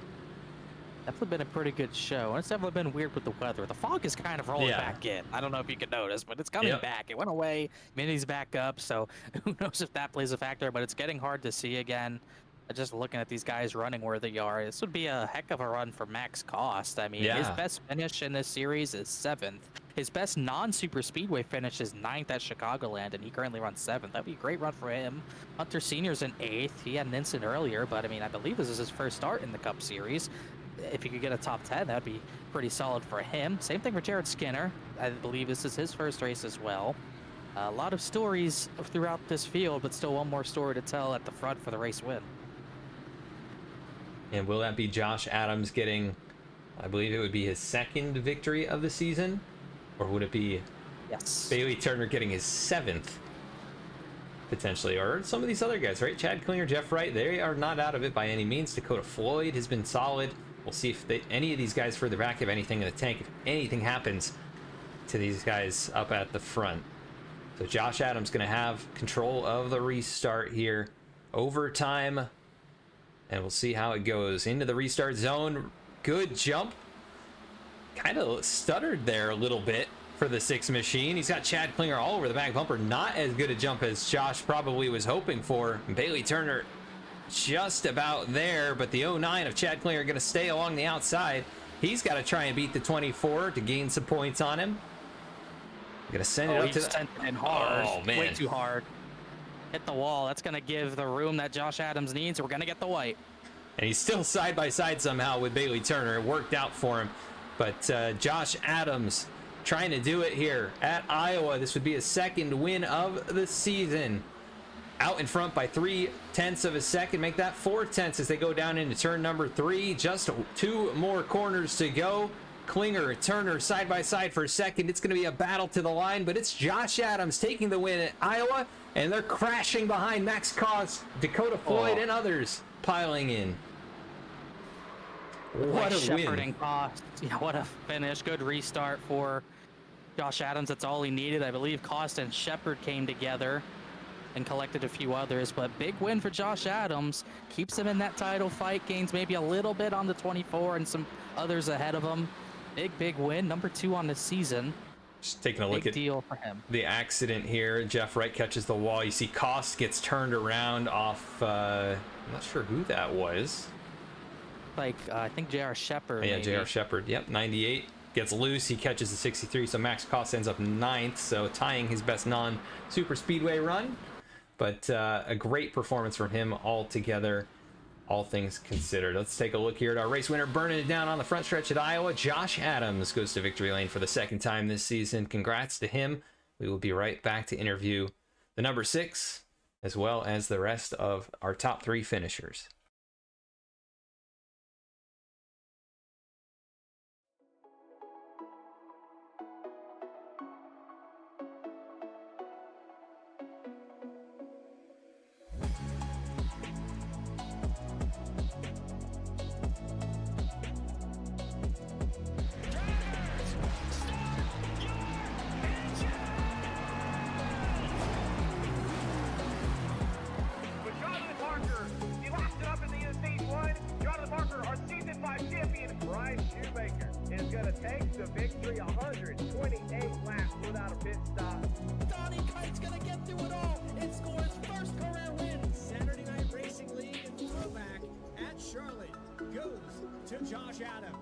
Definitely been a pretty good show, and it's definitely been weird with the weather. The fog is kind of rolling back in. I don't know if you can notice, but it's coming back. It went away, Minnie's back up, so who knows if that plays a factor, but it's getting hard to see again. Just looking at these guys running where they are, this would be a heck of a run for Max Cost. I mean, his best finish in this series is 7th. His best non-super speedway finish is 9th at Chicagoland, and he currently runs 7th. That'd be a great run for him. Hunter Sr.'s in 8th. He had an incident earlier, but I mean, I believe this is his first start in the Cup Series. If he could get a top 10, that'd be pretty solid for him. Same thing for Jared Skinner. I believe this is his first race as well. A lot of stories throughout this field, but still one more story to tell at the front for the race win. And will that be Josh Adams getting, I believe it would be his 2nd victory of the season? Or would it be Bailey Turner getting his 7th? Potentially. Or some of these other guys, right? Chad Klinger, Jeff Wright, they are not out of it by any means. Dakota Floyd has been solid. We'll see if any of these guys further back have anything in the tank. If anything happens to these guys up at the front. So Josh Adams going to have control of the restart here. Overtime. And we'll see how it goes. Into the restart zone. Good jump. Kind of stuttered there a little bit for the 6 machine. He's got Chad Klinger all over the back bumper. Not as good a jump as Josh probably was hoping for. Bailey Turner just about there, but the 09 of Chad Klinger going to stay along the outside. He's got to try and beat the 24 to gain some points on him. Going to send it up to sent it in hard. Oh, man. Way too hard. Hit the wall. That's going to give the room that Josh Adams needs. We're going to get the white. And he's still side by side somehow with Bailey Turner. It worked out for him. But Josh Adams trying to do it here at Iowa. This would be his 2nd win of the season. Out in front by 0.3 of a second. Make that 0.4 as they go down into turn number 3. Just 2 more corners to go. Klinger, Turner side by side for a second. It's going to be a battle to the line, but it's Josh Adams taking the win at Iowa. And they're crashing behind Max Cost, Dakota Floyd, and others piling in. What a win. And Cost. Yeah, what a finish. Good restart for Josh Adams. That's all he needed. I believe Cost and Shepard came together and collected a few others, but big win for Josh Adams. Keeps him in that title fight. Gains maybe a little bit on the 24 and some others ahead of him. Big win. Number 2 on the season. Just taking a look at deal for him. The accident here. Jeff Wright catches the wall. You see Cost gets turned around off, I'm not sure who that was. Like, I think J.R. Shepard. Yeah, J.R. Shepard. Yep, 98. Gets loose. He catches the 63. So Max Cost ends up 9th. So tying his best non-super speedway run. But a great performance from him altogether, all things considered. Let's take a look here at our race winner, burning it down on the front stretch at Iowa. Josh Adams goes to victory lane for the 2nd time this season. Congrats to him. We will be right back to interview the number 6, as well as the rest of our top 3 finishers. With Jonathan Parker, he locks it up in the United 1. Jonathan Parker, our season 5 champion. Bryce Shoemaker is going to take the victory 128 laps without a pit stop. Donnie Kite's gonna get through it all and score his first career win. Saturday Night Racing League and throwback at Charlotte goes to Josh Adams.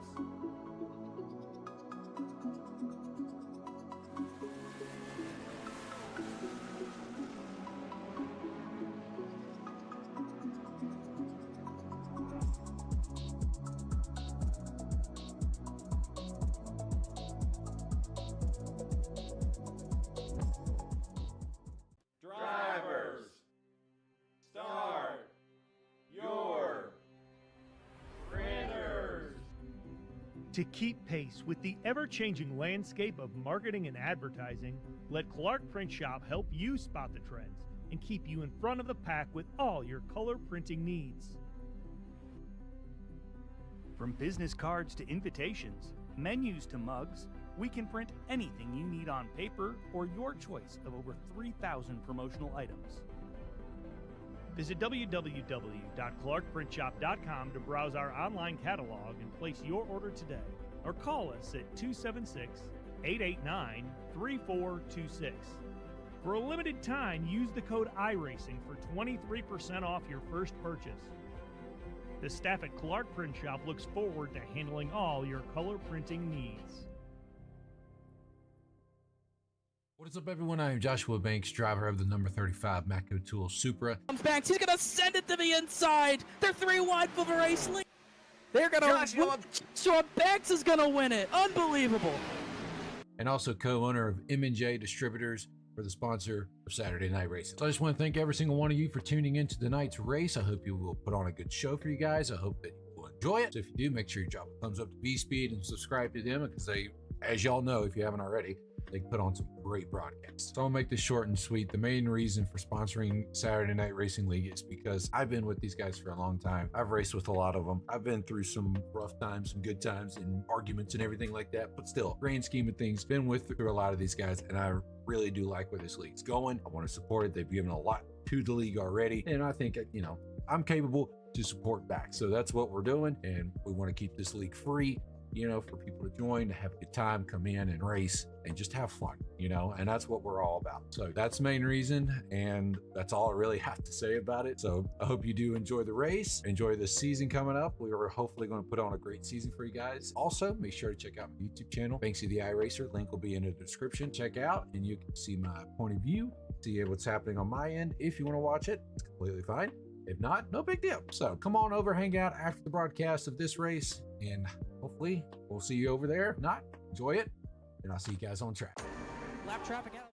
Drivers, start your printers. To keep pace with the ever-changing landscape of marketing and advertising, let Clark Print Shop help you spot the trends and keep you in front of the pack with all your color printing needs. From business cards to invitations, menus to mugs, we can print anything you need on paper or your choice of over 3,000 promotional items. Visit www.clarkprintshop.com to browse our online catalog and place your order today, or call us at 276-889-3426. For a limited time, use the code iRacing for 23% off your first purchase. The staff at Clark Print Shop looks forward to handling all your color printing needs. What is up, everyone? I am Joshua Banks, driver of the number 35 Matco Tool Supra. Comes back. He's gonna send it to the inside. They're 3 wide for the race lead. They're gonna. Joshua Banks is gonna win it. Unbelievable. And also co-owner of M&J Distributors for the sponsor of Saturday Night Racing. So I just want to thank every single one of you for tuning into tonight's race. I hope you will put on a good show for you guys. I hope that you will enjoy it. So if you do, make sure you drop a thumbs up to VSPEED and subscribe to them, because they, as y'all know, if you haven't already, they put on some great broadcasts. So I'll make this short and sweet. The main reason for sponsoring Saturday Night Racing League is because I've been with these guys for a long time. I've raced with a lot of them. I've been through some rough times, some good times, and arguments and everything like that. But still, grand scheme of things, been through a lot of these guys, and I really do like where this league's going. I want to support it. They've given a lot to the league already, and I think, you know, I'm capable to support back. So that's what we're doing, and we want to keep this league free, you know, for people to join, to have a good time, come in and race and just have fun, you know, and that's what we're all about. So that's the main reason, and that's all I really have to say about it. So I hope you do enjoy the race, enjoy the season coming up. We are hopefully going to put on a great season for you guys. Also, make sure to check out my YouTube channel, Banksy the iRacer. Link will be in the description. Check out, and you can see my point of view, see what's happening on my end. If you want to watch it, it's completely fine. If not, no big deal. So come on over, hang out after the broadcast of this race, and hopefully we'll see you over there. If not, enjoy it, and I'll see you guys on track. Lap traffic out.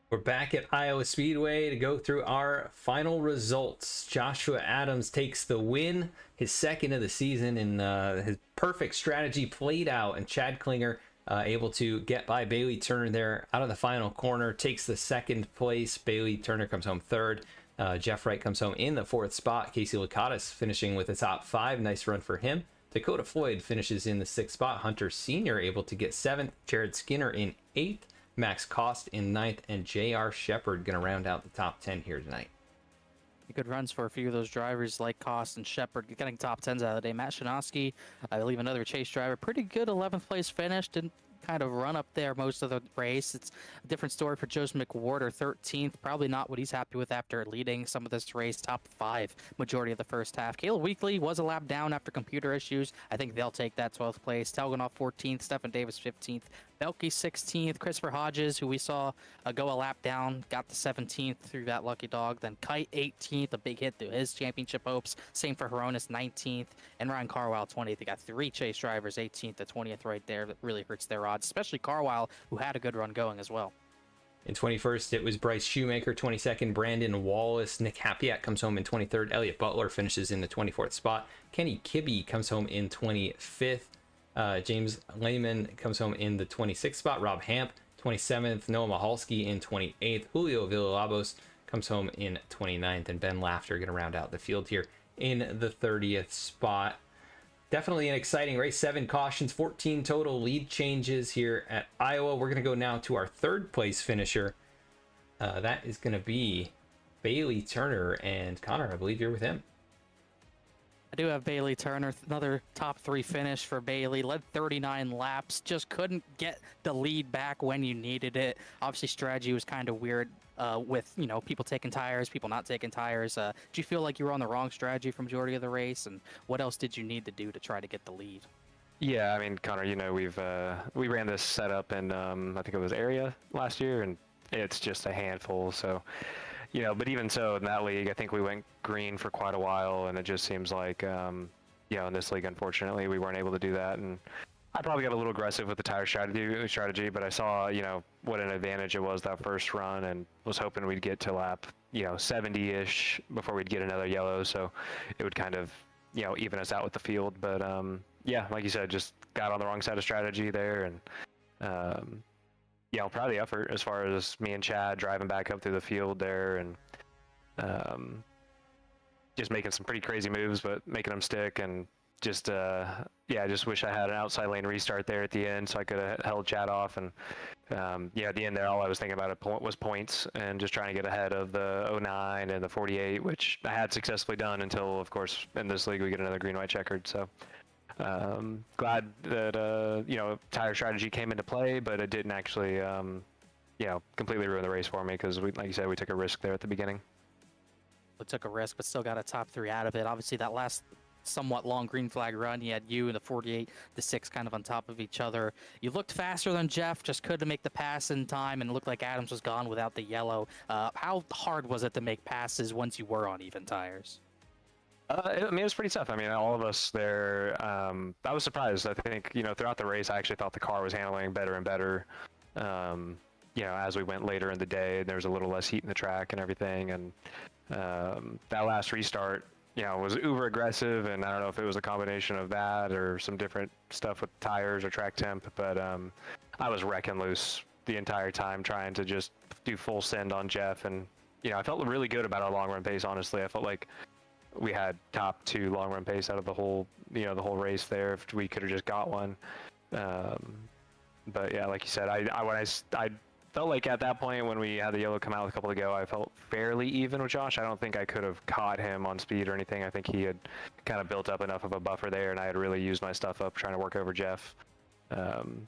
We're back at Iowa Speedway to go through our final results. Joshua Adams takes the win, his second of the season, and his perfect strategy played out, and Chad Klinger able to get by Bailey Turner there out of the final corner, takes the second place. Bailey Turner comes home third. Jeff Wright comes home in the fourth spot. Casey Lakatos finishing with the top 5. Nice run for him. Dakota Floyd finishes in the 6th spot. Hunter Sr. able to get 7th. Jared Skinner in 8th. Max Cost in 9th. And J.R. Shepard going to round out the top 10 here tonight. Good runs for a few of those drivers like Cost and Shepard getting top 10s out of the day. Matt Shinosky, I believe another chase driver, pretty good 11th place finish. Didn't kind of run up there most of the race. It's a different story for Joseph McWhorter, 13th. Probably not what he's happy with after leading some of this race, top 5 majority of the first half. Caleb Weekly was a lap down after computer issues. I think they'll take that 12th place. Telganov 14th, Stephen Davis 15th, Belke 16th, Christopher Hodges, who we saw go a lap down, got the 17th through that lucky dog. Then Kite 18th, a big hit through his championship hopes. Same for Hronis 19th, and Ryan Carwile 20th. They got 3 chase drivers, 18th to 20th right there. That really hurts their odds, especially Carwile, who had a good run going as well. In 21st, it was Bryce Shoemaker, 22nd, Brandon Wallace. Nick Hapiak comes home in 23rd. Elliot Butler finishes in the 24th spot. Kenny Kibbe comes home in 25th. James Lehman comes home in the 26th spot. Rob Hamp, 27th. Noah Mahalski in 28th. Julio Villalobos comes home in 29th. And Ben Laughter going to round out the field here in the 30th spot. Definitely an exciting race. 7 cautions, 14 total lead changes here at Iowa. We're going to go now to our 3rd place finisher. That is going to be Bailey Turner. And Connor, I believe you're with him. I do have Bailey Turner, another top 3 finish for Bailey. Led 39 laps, just couldn't get the lead back when you needed it. Obviously, strategy was kind of weird with, you know, people taking tires, people not taking tires. Do you feel like you were on the wrong strategy for majority of the race? And what else did you need to do to try to get the lead? Yeah, I mean, Connor, you know, we ran this setup in, I think it was Area last year, and it's just a handful, so... You know, but even so, in that league, I think we went green for quite a while, and it just seems like, you know, in this league, unfortunately, we weren't able to do that. And I probably got a little aggressive with the tire strategy, but I saw, you know, what an advantage it was that first run, and was hoping we'd get to lap, you know, 70-ish before we'd get another yellow, so it would kind of, you know, even us out with the field. But, yeah, like you said, just got on the wrong side of strategy there, and, you know, proud of the effort as far as me and Chad driving back up through the field there, and just making some pretty crazy moves, but making them stick. And just, yeah, I just wish I had an outside lane restart there at the end so I could have held Chad off. And, yeah, at the end there, all I was thinking about was points and just trying to get ahead of the 09 and the 48, which I had successfully done until, of course, in this league we get another green-white checkered. So. Glad that you know, tire strategy came into play, but it didn't actually you know, completely ruin the race for me, because like you said, we took a risk there at the beginning. We took a risk, but still got a top 3 out of it. Obviously, that last somewhat long green flag run, you had you and the 48, the 6 kind of on top of each other. You looked faster than Jeff, just couldn't make the pass in time, and it looked like Adams was gone without the yellow. How hard was it to make passes once you were on even tires? I mean, it was pretty tough. I mean, all of us there, I was surprised. I think, you know, throughout the race, I actually thought the car was handling better and better, you know, as we went later in the day. There was a little less heat in the track and everything. And that last restart, you know, was uber aggressive. And I don't know if it was a combination of that or some different stuff with tires or track temp. But I was wrecking loose the entire time, trying to just do full send on Jeff. And, you know, I felt really good about our long run pace, honestly. I felt like we had top 2 long run pace out of the whole, you know, the whole race there, if we could have just got one. But yeah, like you said, I felt like at that point when we had the yellow come out a couple ago, I felt fairly even with Josh. I don't think I could have caught him on speed or anything. I think he had kind of built up enough of a buffer there, and I had really used my stuff up trying to work over Jeff.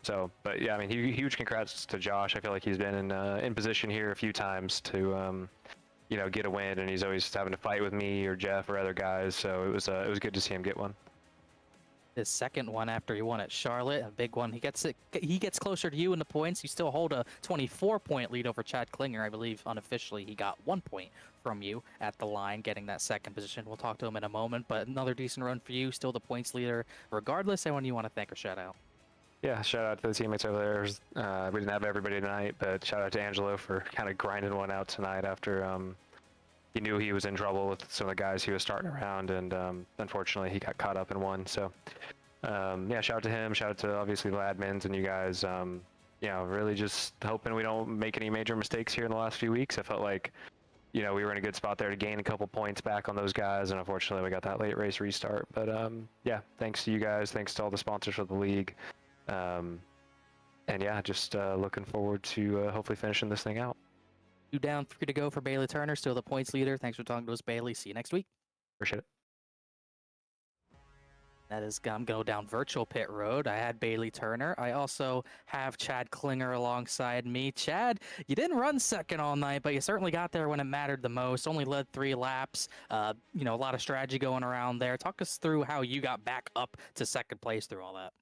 So, but yeah, I mean, huge congrats to Josh. I feel like he's been in position here a few times to, you know, get a win, and he's always having to fight with me or Jeff or other guys. So it was good to see him get one. His second one after he won at Charlotte, a big one. He gets closer to you in the points. You still hold a 24-point lead over Chad Klinger. I believe unofficially he got 1 point from you at the line, getting that second position. We'll talk to him in a moment, but another decent run for you, still the points leader. Regardless, anyone you want to thank or shout out? Yeah, shout out to the teammates over there. We didn't have everybody tonight, but shout out to Angelo for kind of grinding one out tonight after he knew he was in trouble with some of the guys he was starting around, and unfortunately he got caught up in one. So yeah, shout out to him. Shout out to obviously the admins and you guys. You know, really just hoping we don't make any major mistakes here in the last few weeks. I felt like, you know, we were in a good spot there to gain a couple points back on those guys, and unfortunately we got that late race restart. But yeah, thanks to you guys. Thanks to all the sponsors for the league. And yeah, just looking forward to hopefully finishing this thing out. 2 down, 3 to go for Bailey Turner, still the points leader. Thanks for talking to us, Bailey. See you next week. Appreciate it. That is, I'm going down virtual pit road. I had Bailey Turner. I also have Chad Klinger alongside me. Chad, you didn't run second all night, but you certainly got there when it mattered the most. Only led 3 laps. You know, a lot of strategy going around there. Talk us through how you got back up to second place through all that.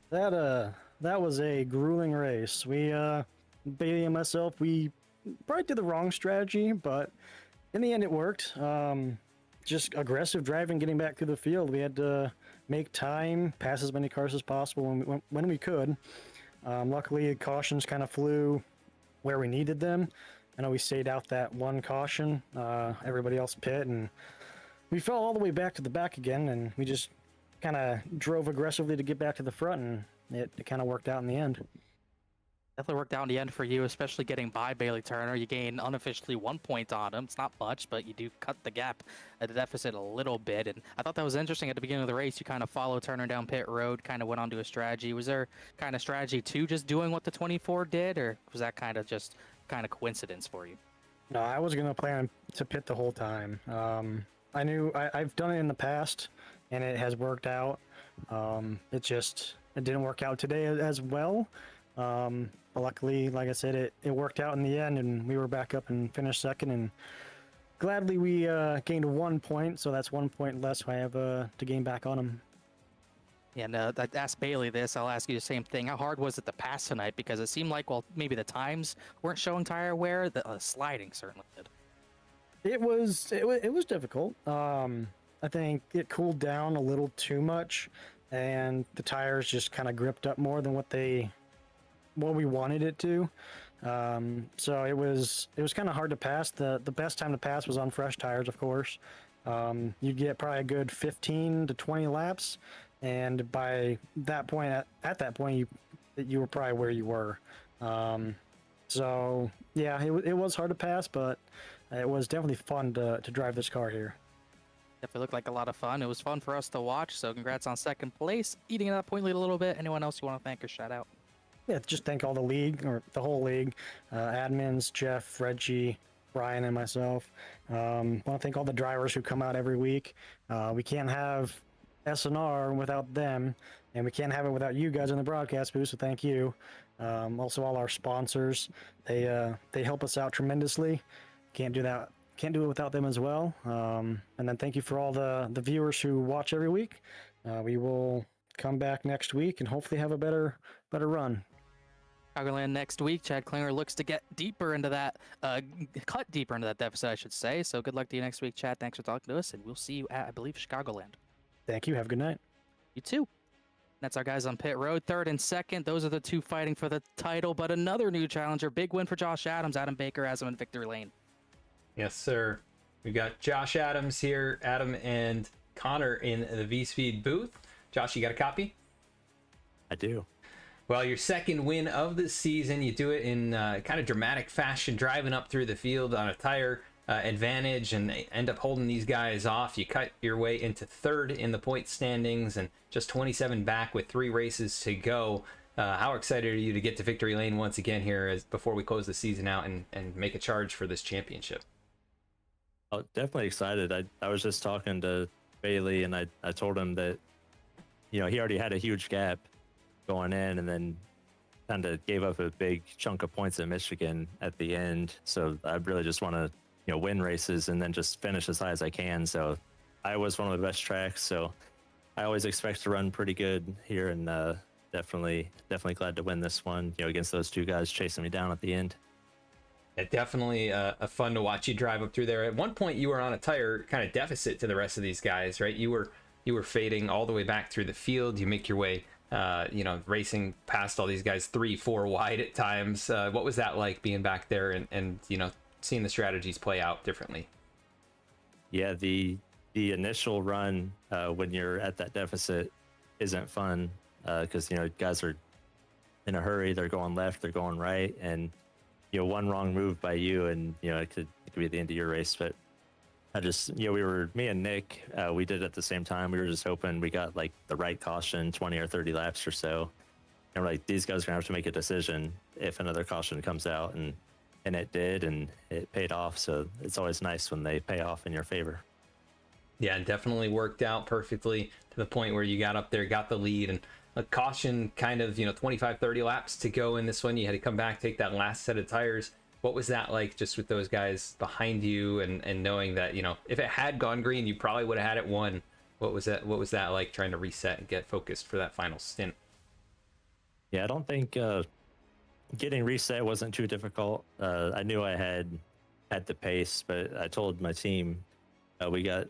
That that was a grueling race. We, Bailey and myself, we probably did the wrong strategy, but in the end it worked. Just aggressive driving, getting back through the field. We had to make time, pass as many cars as possible when we could. Luckily, cautions kind of flew where we needed them. I know we stayed out that one caution, everybody else pit, and we fell all the way back to the back again, and we just kind of drove aggressively to get back to the front, and it kind of worked out in the end. Definitely worked out in the end for you, especially getting by Bailey Turner. You gain unofficially 1 point on him. It's not much, but you do cut the gap at the deficit a little bit. And I thought that was interesting at the beginning of the race. You kind of followed Turner down pit road, kind of went on to a strategy. Was there kind of strategy to just doing what the 24 did, or was that kind of just kind of coincidence for you? No, I was going to plan to pit the whole time. I knew I've done it in the past, and it has worked out. It didn't work out today as well. But luckily, like I said, it worked out in the end, and we were back up and finished second, and gladly we gained 1 point, so that's 1 point less I have to gain back on him. And I asked Bailey this, I'll ask you the same thing. How hard was it to pass tonight? Because it seemed like, well, maybe the times weren't showing tire wear, the sliding certainly did. It was difficult. I think it cooled down a little too much, and the tires just kind of gripped up more than what we wanted it to. So it was kind of hard to pass. The best time to pass was on fresh tires, of course. You'd get probably a good 15 to 20 laps, and by that point, at that point, you were probably where you were. So yeah, it was hard to pass, but it was definitely fun to drive this car here. Definitely looked like a lot of fun. It was fun for us to watch, so congrats on second place. Eating that point lead a little bit. Anyone else you want to thank or shout out? Yeah, just thank all the league, or the whole league, admins, Jeff, Reggie, Brian, and myself. Want to thank all the drivers who come out every week. We can't have SNR without them, and we can't have it without you guys in the broadcast booth, so thank you. Also all our sponsors, they help us out tremendously. Can't do it without them as well. And then thank you for all the viewers who watch every week. We will come back next week and hopefully have a better run. Chicagoland next week. Chad Klinger looks to get deeper into that, cut deeper into that deficit, I should say. So good luck to you next week, Chad. Thanks for talking to us, and we'll see you at, I believe, Chicagoland. Thank you. Have a good night. You too. That's our guys on pit road, third and second. Those are the two fighting for the title, but another new challenger. Big win for Josh Adams. Adam Baker has him in victory lane. Yes, sir. We got Josh Adams here, Adam and Connor in the VSPEED booth. Josh, you got a copy? I do. Well, your second win of the season. You do it in kind of dramatic fashion, driving up through the field on a tire advantage, and end up holding these guys off. You cut your way into third in the point standings, and just 27 back with 3 races to go. How excited are you to get to victory lane once again here before we close the season out and make a charge for this championship? Oh, definitely excited. I was just talking to Bailey, and I told him that, he already had a huge gap going in, and then kind of gave up a big chunk of points at Michigan at the end. So I really just want to, win races and then just finish as high as I can. So Iowa's one of the best tracks, so I always expect to run pretty good here, and definitely glad to win this one, against those two guys chasing me down at the end. Yeah, definitely fun to watch you drive up through there. At one point, you were on a tire kind of deficit to the rest of these guys, right? You were fading all the way back through the field. You make your way, racing past all these guys 3-4 wide at times. What was that like, being back there and seeing the strategies play out differently? Yeah, the initial run when you're at that deficit isn't fun because guys are in a hurry. They're going left, they're going right, and one wrong move by you, and it could be the end of your race. But I just, me and Nick, we did it at the same time. We were just hoping we got like the right caution, 20 or 30 laps or so. And we're like, these guys are gonna have to make a decision if another caution comes out, and it did, and it paid off. So it's always nice when they pay off in your favor. Yeah, it definitely worked out perfectly to the point where you got up there, got the lead, and a caution kind of, 25, 30 laps to go in this one. You had to come back, take that last set of tires. What was that like, just with those guys behind you, and knowing that, if it had gone green, you probably would have had it won? What was that like, trying to reset and get focused for that final stint? Yeah, I don't think getting reset wasn't too difficult. I knew I had the pace, but I told my team we got,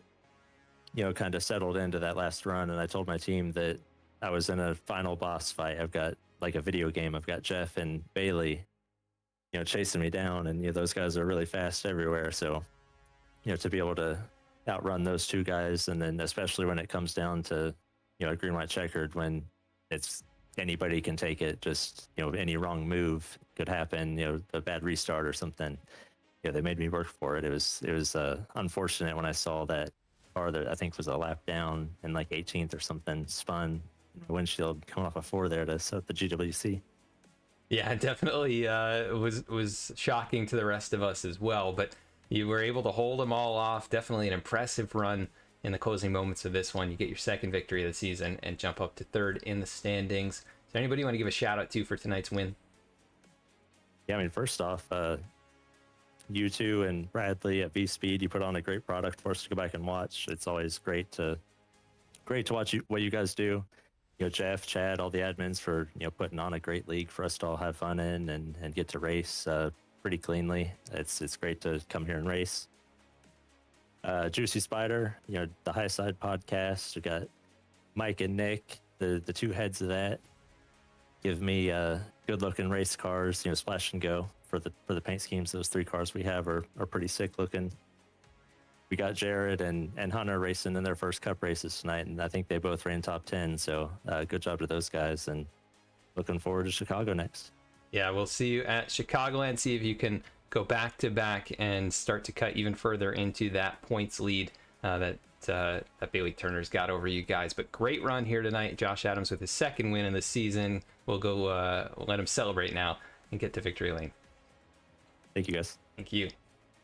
kind of settled into that last run, and I told my team that I was in a final boss fight. I've got like a video game. I've got Jeff and Bailey, chasing me down, and those guys are really fast everywhere. So, to be able to outrun those two guys, and then especially when it comes down to, green, white, checkered, when it's anybody can take it, just any wrong move could happen, a bad restart or something. They made me work for it. It was unfortunate when I saw that car that I think was a lap down in like 18th or something spun windshield coming off a 4 there to set up the GWC. Yeah, definitely was shocking to the rest of us as well, but you were able to hold them all off. Definitely an impressive run in the closing moments of this one. You get your second victory of the season and jump up to third in the standings. Is there anybody you want to give a shout out to for tonight's win? Yeah, I mean, first off, you two and Bradley at VSPEED, you put on a great product for us to go back and watch. It's always great to watch what you guys do. Jeff, Chad, all the admins for putting on a great league for us to all have fun in and get to race pretty cleanly. It's great to come here and race. Juicy Spider, the High Side podcast. We got Mike and Nick, the two heads of that. Give me good looking race cars, splash and go for the paint schemes. Those 3 cars we have are pretty sick looking. We got Jared and Hunter racing in their first cup races tonight, and I think they both ran top 10. So good job to those guys, and looking forward to Chicago next. Yeah, we'll see you at Chicagoland. See if you can go back to back and start to cut even further into that points lead that Bailey Turner's got over you guys. But great run here tonight. Josh Adams with his second win in the season. We'll go let him celebrate now and get to victory lane. Thank you, guys. Thank you.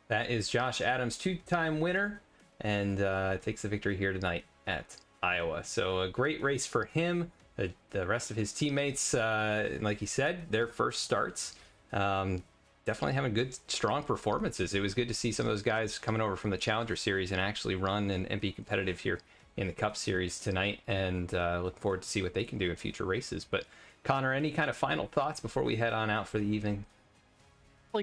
That is Josh Adams, 2-time winner, and takes the victory here tonight at Iowa. So a great race for him. The rest of his teammates, like he said, their first starts, definitely having good, strong performances. It was good to see some of those guys coming over from the Challenger Series and actually run and be competitive here in the Cup Series tonight, and look forward to see what they can do in future races. But Connor, any kind of final thoughts before we head on out for the evening?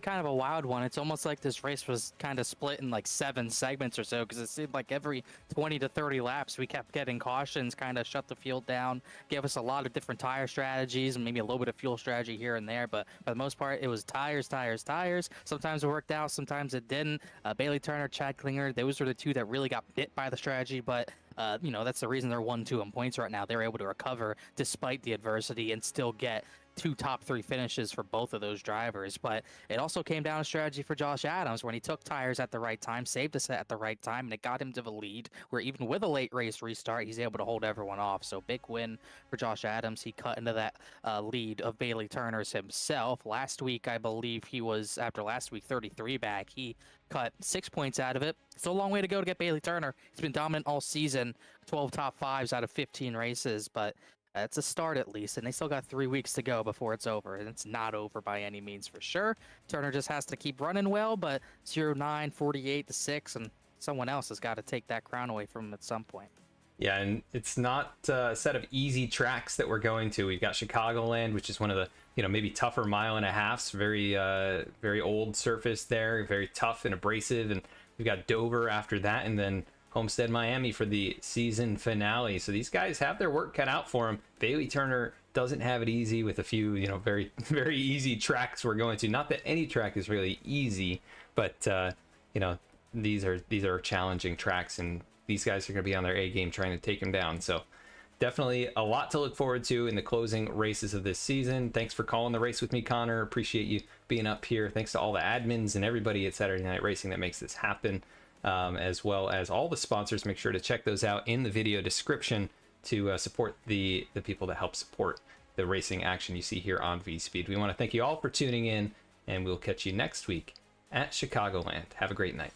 Kind of a wild one. It's almost like this race was kind of split in like 7 segments or so, because it seemed like every 20 to 30 laps we kept getting cautions, kind of shut the field down, gave us a lot of different tire strategies and maybe a little bit of fuel strategy here and there, but for the most part it was tires. Sometimes it worked out, sometimes it didn't. Bailey Turner, Chad Klinger, those were the 2 that really got bit by the strategy, but that's the reason they're 1-2 in points right now. They're able to recover despite the adversity and still get 2 top 3 finishes for both of those drivers. But it also came down to strategy for Josh Adams when he took tires at the right time, saved a set at the right time, and it got him to the lead, where even with a late race restart, he's able to hold everyone off. So big win for Josh Adams. He cut into that lead of Bailey Turner's himself. Last week, I believe he was, after last week, 33 back. He cut 6 points out of it. It's a long way to go to get Bailey Turner. He's been dominant all season, 12 top 5s out of 15 races, but it's a start at least, and they still got 3 weeks to go before it's over, and it's not over by any means for sure. Turner just has to keep running well, but 0-9, 48-6, and someone else has got to take that crown away from him at some point. Yeah, and it's not a set of easy tracks that we're going to. We've got Chicagoland, which is one of the maybe tougher 1.5 miles, very old surface there, very tough and abrasive, and we've got Dover after that, and then Homestead, Miami for the season finale. So these guys have their work cut out for them. Bailey Turner doesn't have it easy with a few, very, very easy tracks we're going to. Not that any track is really easy, but these are challenging tracks, and these guys are going to be on their A game trying to take them down. So definitely a lot to look forward to in the closing races of this season. Thanks for calling the race with me, Connor. Appreciate you being up here. Thanks to all the admins and everybody at Saturday Night Racing that makes this happen. As well as all the sponsors. Make sure to check those out in the video description to support the people that help support the racing action you see here on VSPEED. We want to thank you all for tuning in, and we'll catch you next week at Chicagoland. Have a great night.